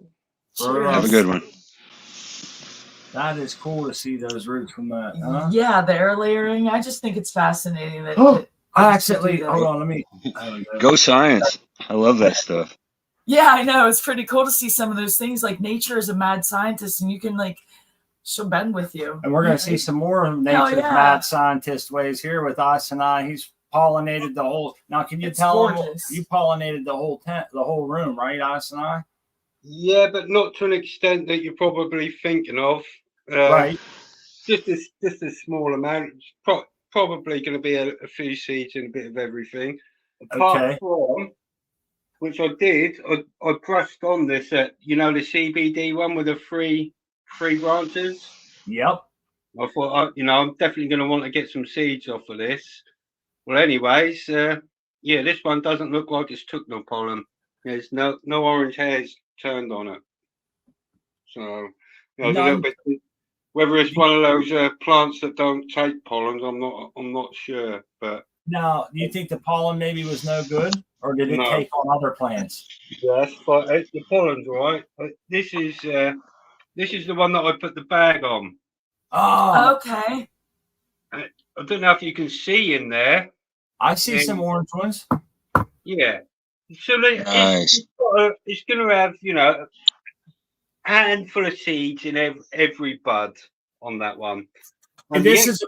[SPEAKER 3] Cheers.
[SPEAKER 4] Have a good one.
[SPEAKER 1] That is cool to see those roots from that. Huh?
[SPEAKER 3] Yeah, the air layering. I just think it's fascinating that.
[SPEAKER 1] I accidentally hold on. Let me
[SPEAKER 4] go science. I love that stuff.
[SPEAKER 3] Yeah, I know. It's pretty cool to see some of those things. Like nature is a mad scientist, and you can she'll bend with you.
[SPEAKER 1] And we're going to see some more of nature's mad scientist ways here with Ice and I. He's pollinated the whole. Now, can you tell him you pollinated the whole tent, the whole room, right, Ice and I?
[SPEAKER 8] Yeah, but not to an extent that you're probably thinking of.
[SPEAKER 1] Right.
[SPEAKER 8] Just a small amount. It's probably going to be a few seeds and a bit of everything. Apart
[SPEAKER 1] Okay.
[SPEAKER 8] from, which I did, I brushed on this at, you know, the CBD one with the three branches.
[SPEAKER 1] Yep.
[SPEAKER 8] I thought, you know, I'm definitely going to want to get some seeds off of this. Well, anyways, yeah, this one doesn't look like it's took no pollen. There's no orange hairs turned on it. So, you know, it's a little bit. Whether it's one of those plants that don't take pollens, I'm not sure. But
[SPEAKER 1] now, do you think the pollen maybe was no good, or did it
[SPEAKER 8] no,
[SPEAKER 1] take on other plants?
[SPEAKER 8] yeah, that's fine. The pollen's right. This is the one that I put the bag on.
[SPEAKER 1] Oh,
[SPEAKER 3] Okay.
[SPEAKER 8] I don't know if you can see in there.
[SPEAKER 1] I see some orange ones.
[SPEAKER 8] Yeah. So
[SPEAKER 4] Nice.
[SPEAKER 8] it's going to have, you know, a handful of seeds in every bud on that one.
[SPEAKER 1] And this is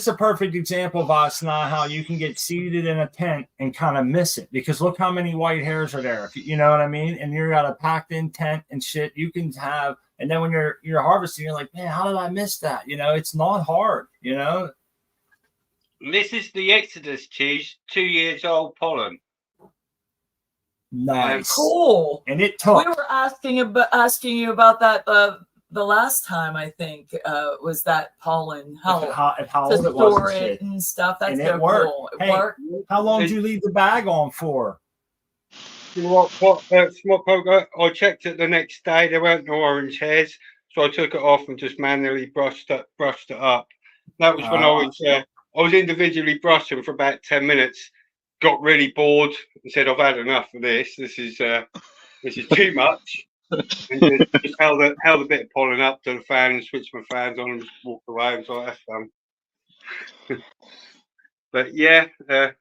[SPEAKER 1] a perfect example of us now how you can get seated in a tent and kind of miss it, because look how many white hairs are there. You know what I mean? And you're got a packed in tent and shit. You can have, and then when you're harvesting, you're like, man, how did I miss that? You know, it's not hard. You know.
[SPEAKER 8] This is the Exodus cheese, 2 years old pollen.
[SPEAKER 1] Nice.
[SPEAKER 3] Cool.
[SPEAKER 1] And it took.
[SPEAKER 3] We were asking you about that the last time, I think, was that pollen. How
[SPEAKER 1] old it was
[SPEAKER 3] store it and stuff. That's
[SPEAKER 1] and
[SPEAKER 3] so
[SPEAKER 1] it worked.
[SPEAKER 3] cool. It
[SPEAKER 1] Hey,
[SPEAKER 3] worked.
[SPEAKER 1] How long did you leave the bag on for?
[SPEAKER 8] You know what Smart Poker, I checked it the next day. There weren't no orange hairs, so I took it off and just manually brushed it up. That was when I was individually brushing for about 10 minutes. Got really bored and said, "I've had enough of this. This is too much." And just held a bit of pollen up to the fan and switched my fans on and just walked away. I was like, "That's done." But yeah, I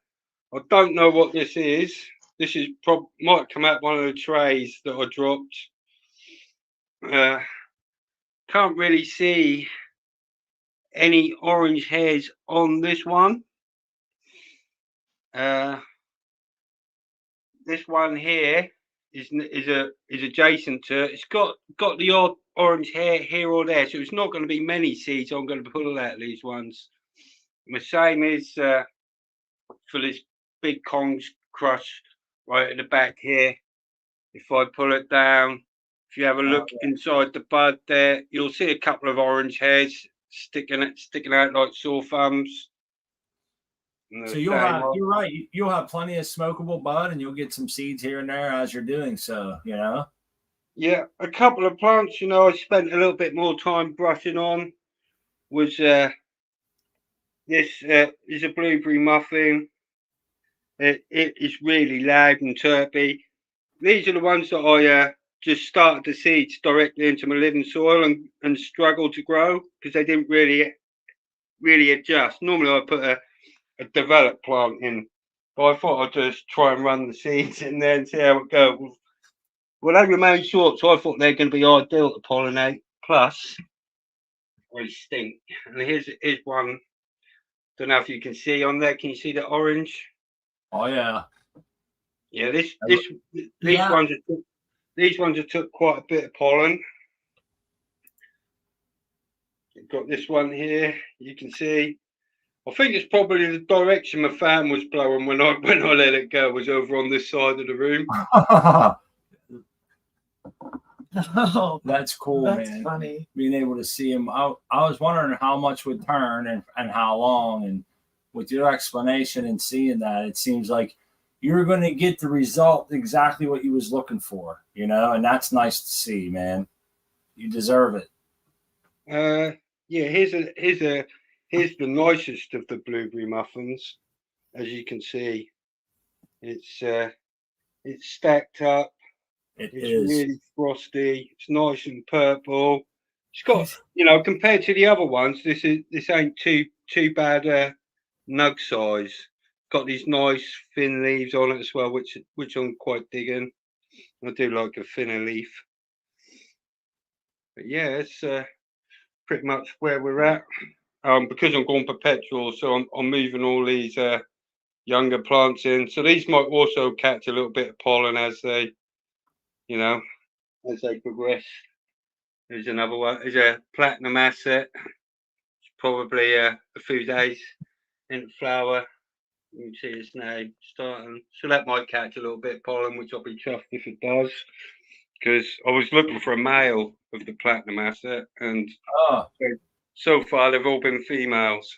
[SPEAKER 8] don't know what this is. This is might come out one of the trays that I dropped. Can't really see any orange hairs on this one. This one here is adjacent to it. It's got the odd orange hair here or there, so it's not going to be many seeds I'm going to pull out of these ones. And the same is for this big Kong's crush right at the back here. If I pull it down, if you have a look inside the bud there, you'll see a couple of orange hairs sticking out like sore thumbs.
[SPEAKER 1] So you're right. You'll have plenty of smokable bud, and you'll get some seeds here and there as you're doing so. You know.
[SPEAKER 8] Yeah, a couple of plants. You know, I spent a little bit more time brushing on. Was this is a blueberry muffin. It is really loud and terpy. These are the ones that I just started the seeds directly into my living soil and struggled to grow because they didn't really adjust. Normally I put a developed plant in, but I thought I'd just try and run the seeds in there and see how it goes. Well, they remain short, so I thought they're going to be ideal to pollinate. Plus, they stink. And here's one. Don't know if you can see on there. Can you see the orange?
[SPEAKER 1] Oh yeah.
[SPEAKER 8] Yeah, these ones have took quite a bit of pollen. You've got this one here. You can see. I think it's probably the direction my fan was blowing when I let it go was over on this side of the room.
[SPEAKER 3] Oh,
[SPEAKER 1] that's cool,
[SPEAKER 3] that's
[SPEAKER 1] man.
[SPEAKER 3] Funny.
[SPEAKER 1] Being able to see them. I was wondering how much would turn and how long. And with your explanation and seeing that, it seems like you're going to get the result exactly what you was looking for, you know, and that's nice to see, man. You deserve it.
[SPEAKER 8] Yeah, here's the nicest of the blueberry muffins. As you can see, it's stacked up. It's really frosty. It's nice and purple. It's got, you know, compared to the other ones, this ain't too bad nug size. Got these nice thin leaves on it as well, which I'm quite digging. I do like a thinner leaf. But yeah, it's pretty much where we're at. Because I'm going perpetual, so I'm moving all these younger plants in. So these might also catch a little bit of pollen as they you know, as they progress. There's another one. There's a platinum asset. It's probably a few days in flower. You can see its name starting. So that might catch a little bit of pollen, which I'll be chuffed if it does. Because I was looking for a male of the platinum asset, and so far they've all been females.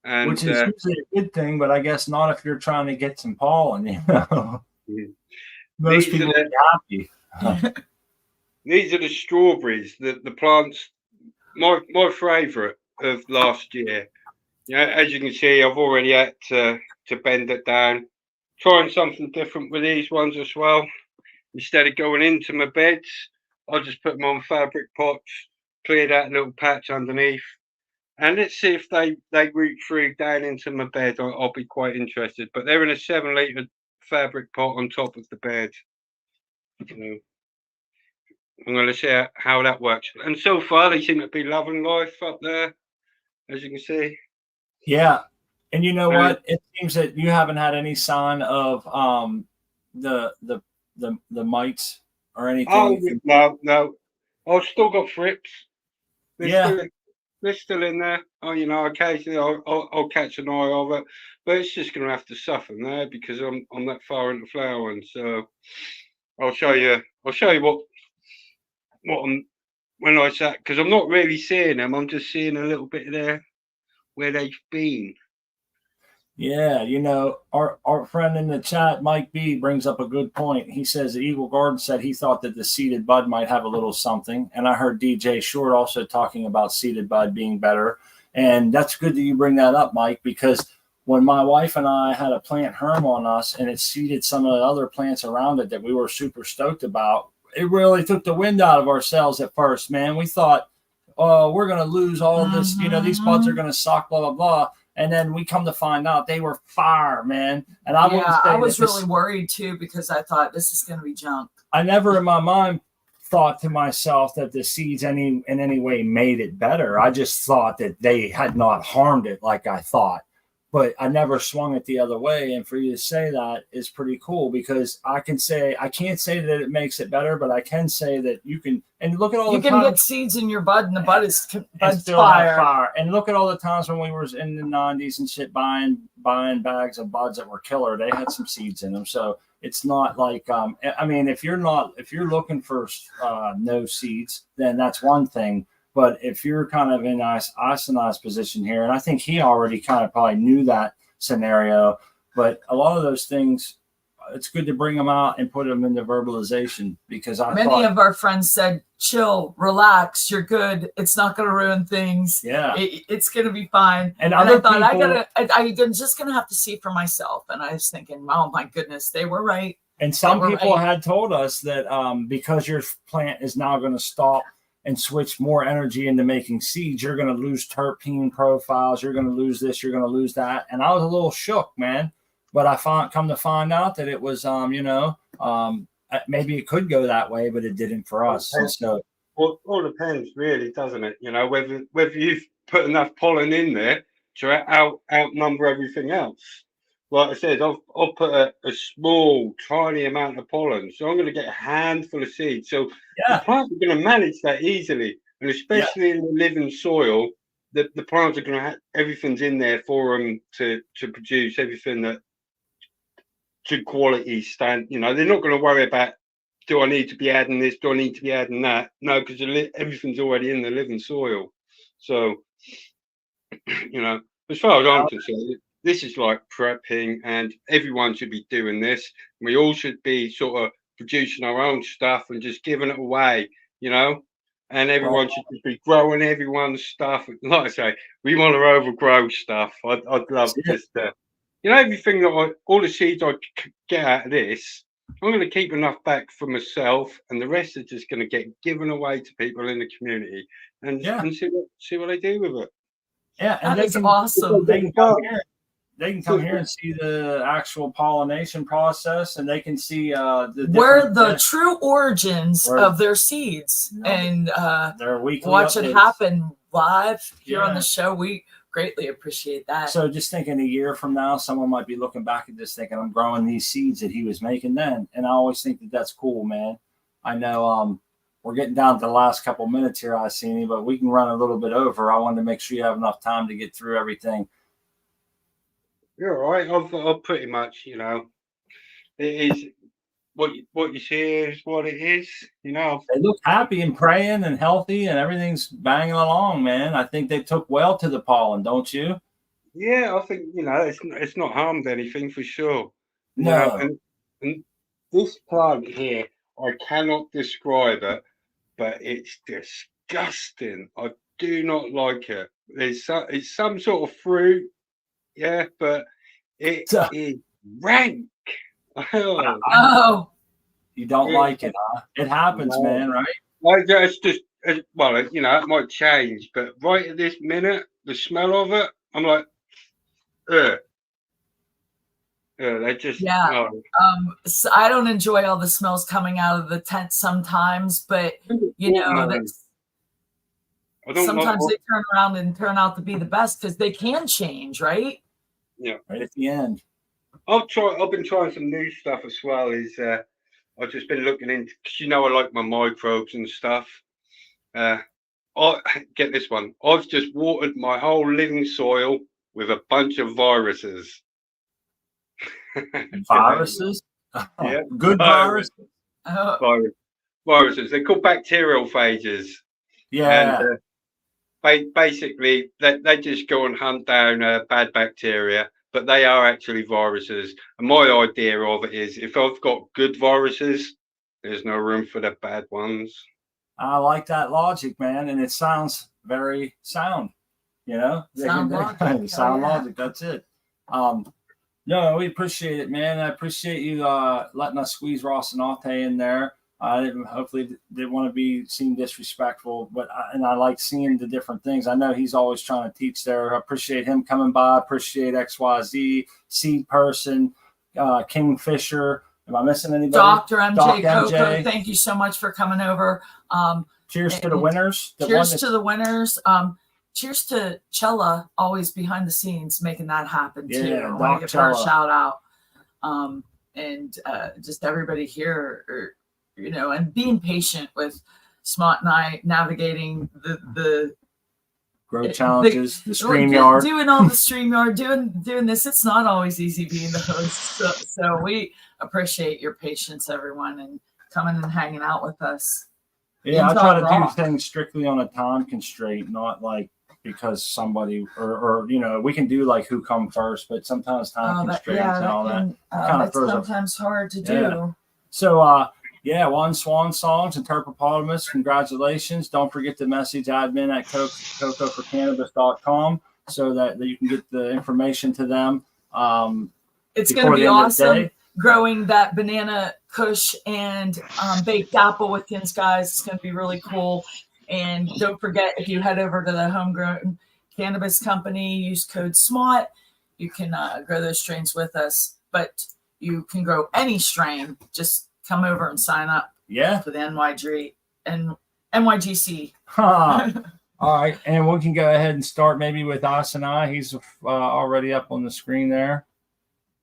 [SPEAKER 8] And,
[SPEAKER 1] which is usually a good thing, but I guess not if you're trying to get some pollen. You know, most people are happy.
[SPEAKER 8] These are the strawberries, the plants. My favourite of last year. Yeah, as you can see, I've already had to bend it down. Trying something different with these ones as well. Instead of going into my beds, I'll just put them on fabric pots, clear that little patch underneath, and let's see if they root through down into my bed. I'll be quite interested. But they're in a 7-litre fabric pot on top of the bed. You know, I'm going to see how that works. And so far, they seem to be loving life up there, as you can see.
[SPEAKER 1] Yeah, and you know what? It seems that you haven't had any sign of the mites or anything.
[SPEAKER 8] Oh no, I've still got thrips.
[SPEAKER 1] They're
[SPEAKER 8] still in there. Oh, you know, occasionally I'll catch an eye of it, but it's just going to have to suffer there because I'm that far into flowering. So I'll show you what I'm when I sat, because I'm not really seeing them. I'm just seeing a little bit of there where they've been.
[SPEAKER 1] Yeah, you know, our friend in the chat, Mike B, brings up a good point. He says the Eagle Garden said he thought that the seeded bud might have a little something. And I heard DJ Short also talking about seeded bud being better. And that's good that you bring that up, Mike, because when my wife and I had a plant herm on us and it seeded some of the other plants around it that we were super stoked about, it really took the wind out of ourselves at first, man. We thought, oh, we're going to lose all of this. You know, these buds are going to suck, blah, blah, blah. And then we come to find out they were fire, man. And I
[SPEAKER 3] was really worried too, because I thought this is going to be junk.
[SPEAKER 1] I never in my mind thought to myself that the seeds in any way made it better. I just thought that they had not harmed it like I thought. But I never swung it the other way. And for you to say that is pretty cool, because I can't say that it makes it better, but I can say that you can. And look at all
[SPEAKER 3] you
[SPEAKER 1] the
[SPEAKER 3] can get seeds in your bud, and the bud is still
[SPEAKER 1] fire. And look at all the times when we were in the 90s and shit buying bags of buds that were killer. They had some seeds in them. So it's not like I mean, if you're looking for no seeds, then that's one thing. But if you're kind of in Isanai's position here, and I think he already kind of probably knew that scenario, but a lot of those things, it's good to bring them out and put them into verbalization, because
[SPEAKER 3] many of our friends said, chill, relax, you're good. It's not going to ruin things.
[SPEAKER 1] Yeah.
[SPEAKER 3] It's going to be fine. And I thought, I'm just going to have to see for myself. And I was thinking, oh my goodness, they were right.
[SPEAKER 1] And some people had told us that because your plant is now going to stop and switch more energy into making seeds, you're going to lose terpene profiles. You're going to lose this. You're going to lose that. And I was a little shook, man. But I come to find out that it was, maybe it could go that way, but it didn't for us. So,
[SPEAKER 8] well, all depends, really, doesn't it? You know, whether you've put enough pollen in there to outnumber everything else. Like I said, I'll put a small, tiny amount of pollen, so I'm going to get a handful of seeds. So the plants are going to manage that easily, and especially in the living soil, the plants are going to have everything's in there for them to produce everything that to quality stand. You know, they're not going to worry about, do I need to be adding this? Do I need to be adding that? No, because everything's already in the living soil. So, you know, as far as I'm concerned, this is like prepping, and everyone should be doing this. We all should be sort of producing our own stuff and just giving it away, you know, and everyone should be growing everyone's stuff. Like I say, we want to overgrow stuff. I'd love just to, you know, everything that all the seeds I get out of this, I'm going to keep enough back for myself, and the rest are just going to get given away to people in the community and see what they do with it.
[SPEAKER 1] Yeah, and
[SPEAKER 3] that's awesome.
[SPEAKER 1] They can come here and see the actual pollination process, and they can see
[SPEAKER 3] where the true origins of their seeds, and
[SPEAKER 1] their weekly
[SPEAKER 3] watch
[SPEAKER 1] updates.
[SPEAKER 3] it happen live here on the show. greatly appreciate that.
[SPEAKER 1] So just thinking a year from now, someone might be looking back at this thinking, I'm growing these seeds that he was making then. And I always think that that's cool, man. I know we're getting down to the last couple minutes here, I see, but we can run a little bit over. I wanted to make sure you have enough time to get through everything.
[SPEAKER 8] You're all right. I've pretty much, you know, it is what you see is what it is. You know,
[SPEAKER 1] They look happy and praying and healthy and everything's banging along, man. I think they took well to the pollen, don't you?
[SPEAKER 8] yeah, I think, you know, it's not harmed anything for sure. You
[SPEAKER 1] No.
[SPEAKER 8] know, and this plant here, I cannot describe it, but it's disgusting. I do not like it. It's some sort of fruit, yeah, but it is rank.
[SPEAKER 3] Oh,
[SPEAKER 1] You don't like it, huh? It happens,
[SPEAKER 8] No.
[SPEAKER 1] man, right?
[SPEAKER 8] Like it's just well, you know, it might change, but right at this minute, the smell of it, I'm like, ugh. Yeah, they just
[SPEAKER 3] yeah. So I don't enjoy all the smells coming out of the tent sometimes, but you know, that's, sometimes they turn around and turn out to be the best because they can change, right?
[SPEAKER 8] Yeah,
[SPEAKER 1] right at the end.
[SPEAKER 8] I've been trying some new stuff as well. I've just been looking into, cause you know, I like my microbes and stuff. I get this one. I've just watered my whole living soil with a bunch of viruses.
[SPEAKER 1] Viruses?
[SPEAKER 8] Yeah,
[SPEAKER 1] good viruses.
[SPEAKER 8] Viruses. They're called bacterial phages.
[SPEAKER 1] Yeah.
[SPEAKER 8] And basically, they just go and hunt down bad bacteria, but they are actually viruses. And my idea of it is, if I've got good viruses, there's no room for the bad ones.
[SPEAKER 1] I like that logic, man, and it sounds very sound. You know,
[SPEAKER 3] sound logic.
[SPEAKER 1] Sound logic. That's it. No, we appreciate it, man. I appreciate you letting us squeeze Rocinante in there. I didn't want to be seen disrespectful, but I like seeing the different things. I know he's always trying to teach there. I appreciate him coming by. Appreciate XYZ, Seed Person, Kingfisher. Am I missing anybody?
[SPEAKER 3] Dr. MJ Coco, thank you so much for coming over.
[SPEAKER 1] Cheers to the winners.
[SPEAKER 3] Cheers to the winners. Cheers to Chella, always behind the scenes making that happen too. I want to give her a shout out. And just everybody here, you know, and being patient with Smart and I navigating the
[SPEAKER 1] growth challenges, the StreamYard,
[SPEAKER 3] doing all the StreamYard, doing this. It's not always easy being the host. So we appreciate your patience, everyone, and coming and hanging out with us.
[SPEAKER 1] Yeah, I try to do things strictly on a time constraint, not like because somebody or you know, we can do like who come first, but sometimes time constraints and all that kind of throws
[SPEAKER 3] sometimes hard to do.
[SPEAKER 1] So One Swan Songs and Terpopotamus, congratulations. Don't forget to message admin at cocoforcannabis.com so that you can get the information to them.
[SPEAKER 3] It's going to be awesome growing that banana kush and baked apple with Yins, guys. It's going to be really cool. And don't forget, if you head over to the Homegrown Cannabis Company, use code SMART, you can grow those strains with us. But you can grow any strain. Just come over and sign up for the NYGC.
[SPEAKER 1] All right. And we can go ahead and start maybe with Asanai. He's already up on the screen there.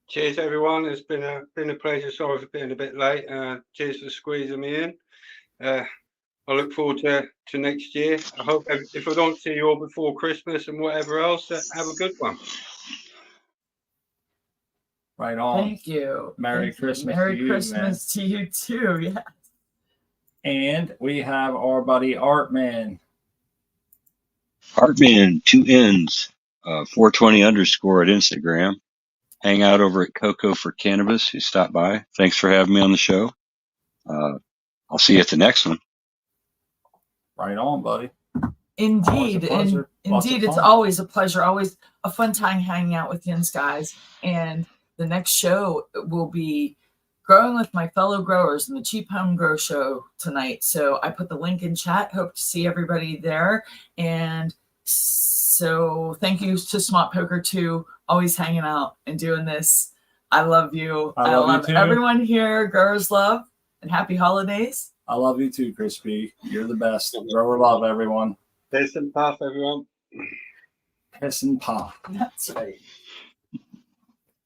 [SPEAKER 8] Cheers, everyone. It's been a pleasure. Sorry for being a bit late. Cheers for squeezing me in. I look forward to next year. I hope if I don't see you all before Christmas and whatever else, have a good one.
[SPEAKER 1] Right on.
[SPEAKER 3] Thank you.
[SPEAKER 1] Merry Christmas.
[SPEAKER 3] Merry Christmas to you too. Yeah.
[SPEAKER 1] And we have our buddy Artman.
[SPEAKER 4] Artman, 2 N's, 420 _ at Instagram. Hang out over at Coco for Cannabis. You stop by. Thanks for having me on the show. I'll see you at the next one.
[SPEAKER 1] Right on, buddy.
[SPEAKER 3] Indeed. Indeed, it's always a pleasure. Always a fun time hanging out with Yins, guys. And the next show will be growing with my fellow growers in the Cheap Home Grow Show tonight. So I put the link in chat. Hope to see everybody there. And so thank you to Smart Poker too. Always hanging out and doing this. I love you. I love everyone here. Growers love and happy holidays.
[SPEAKER 1] I love you too, Crispy. You're the best. Grower love, everyone.
[SPEAKER 8] Peace and puff, everyone.
[SPEAKER 1] piss and pop.
[SPEAKER 3] That's right.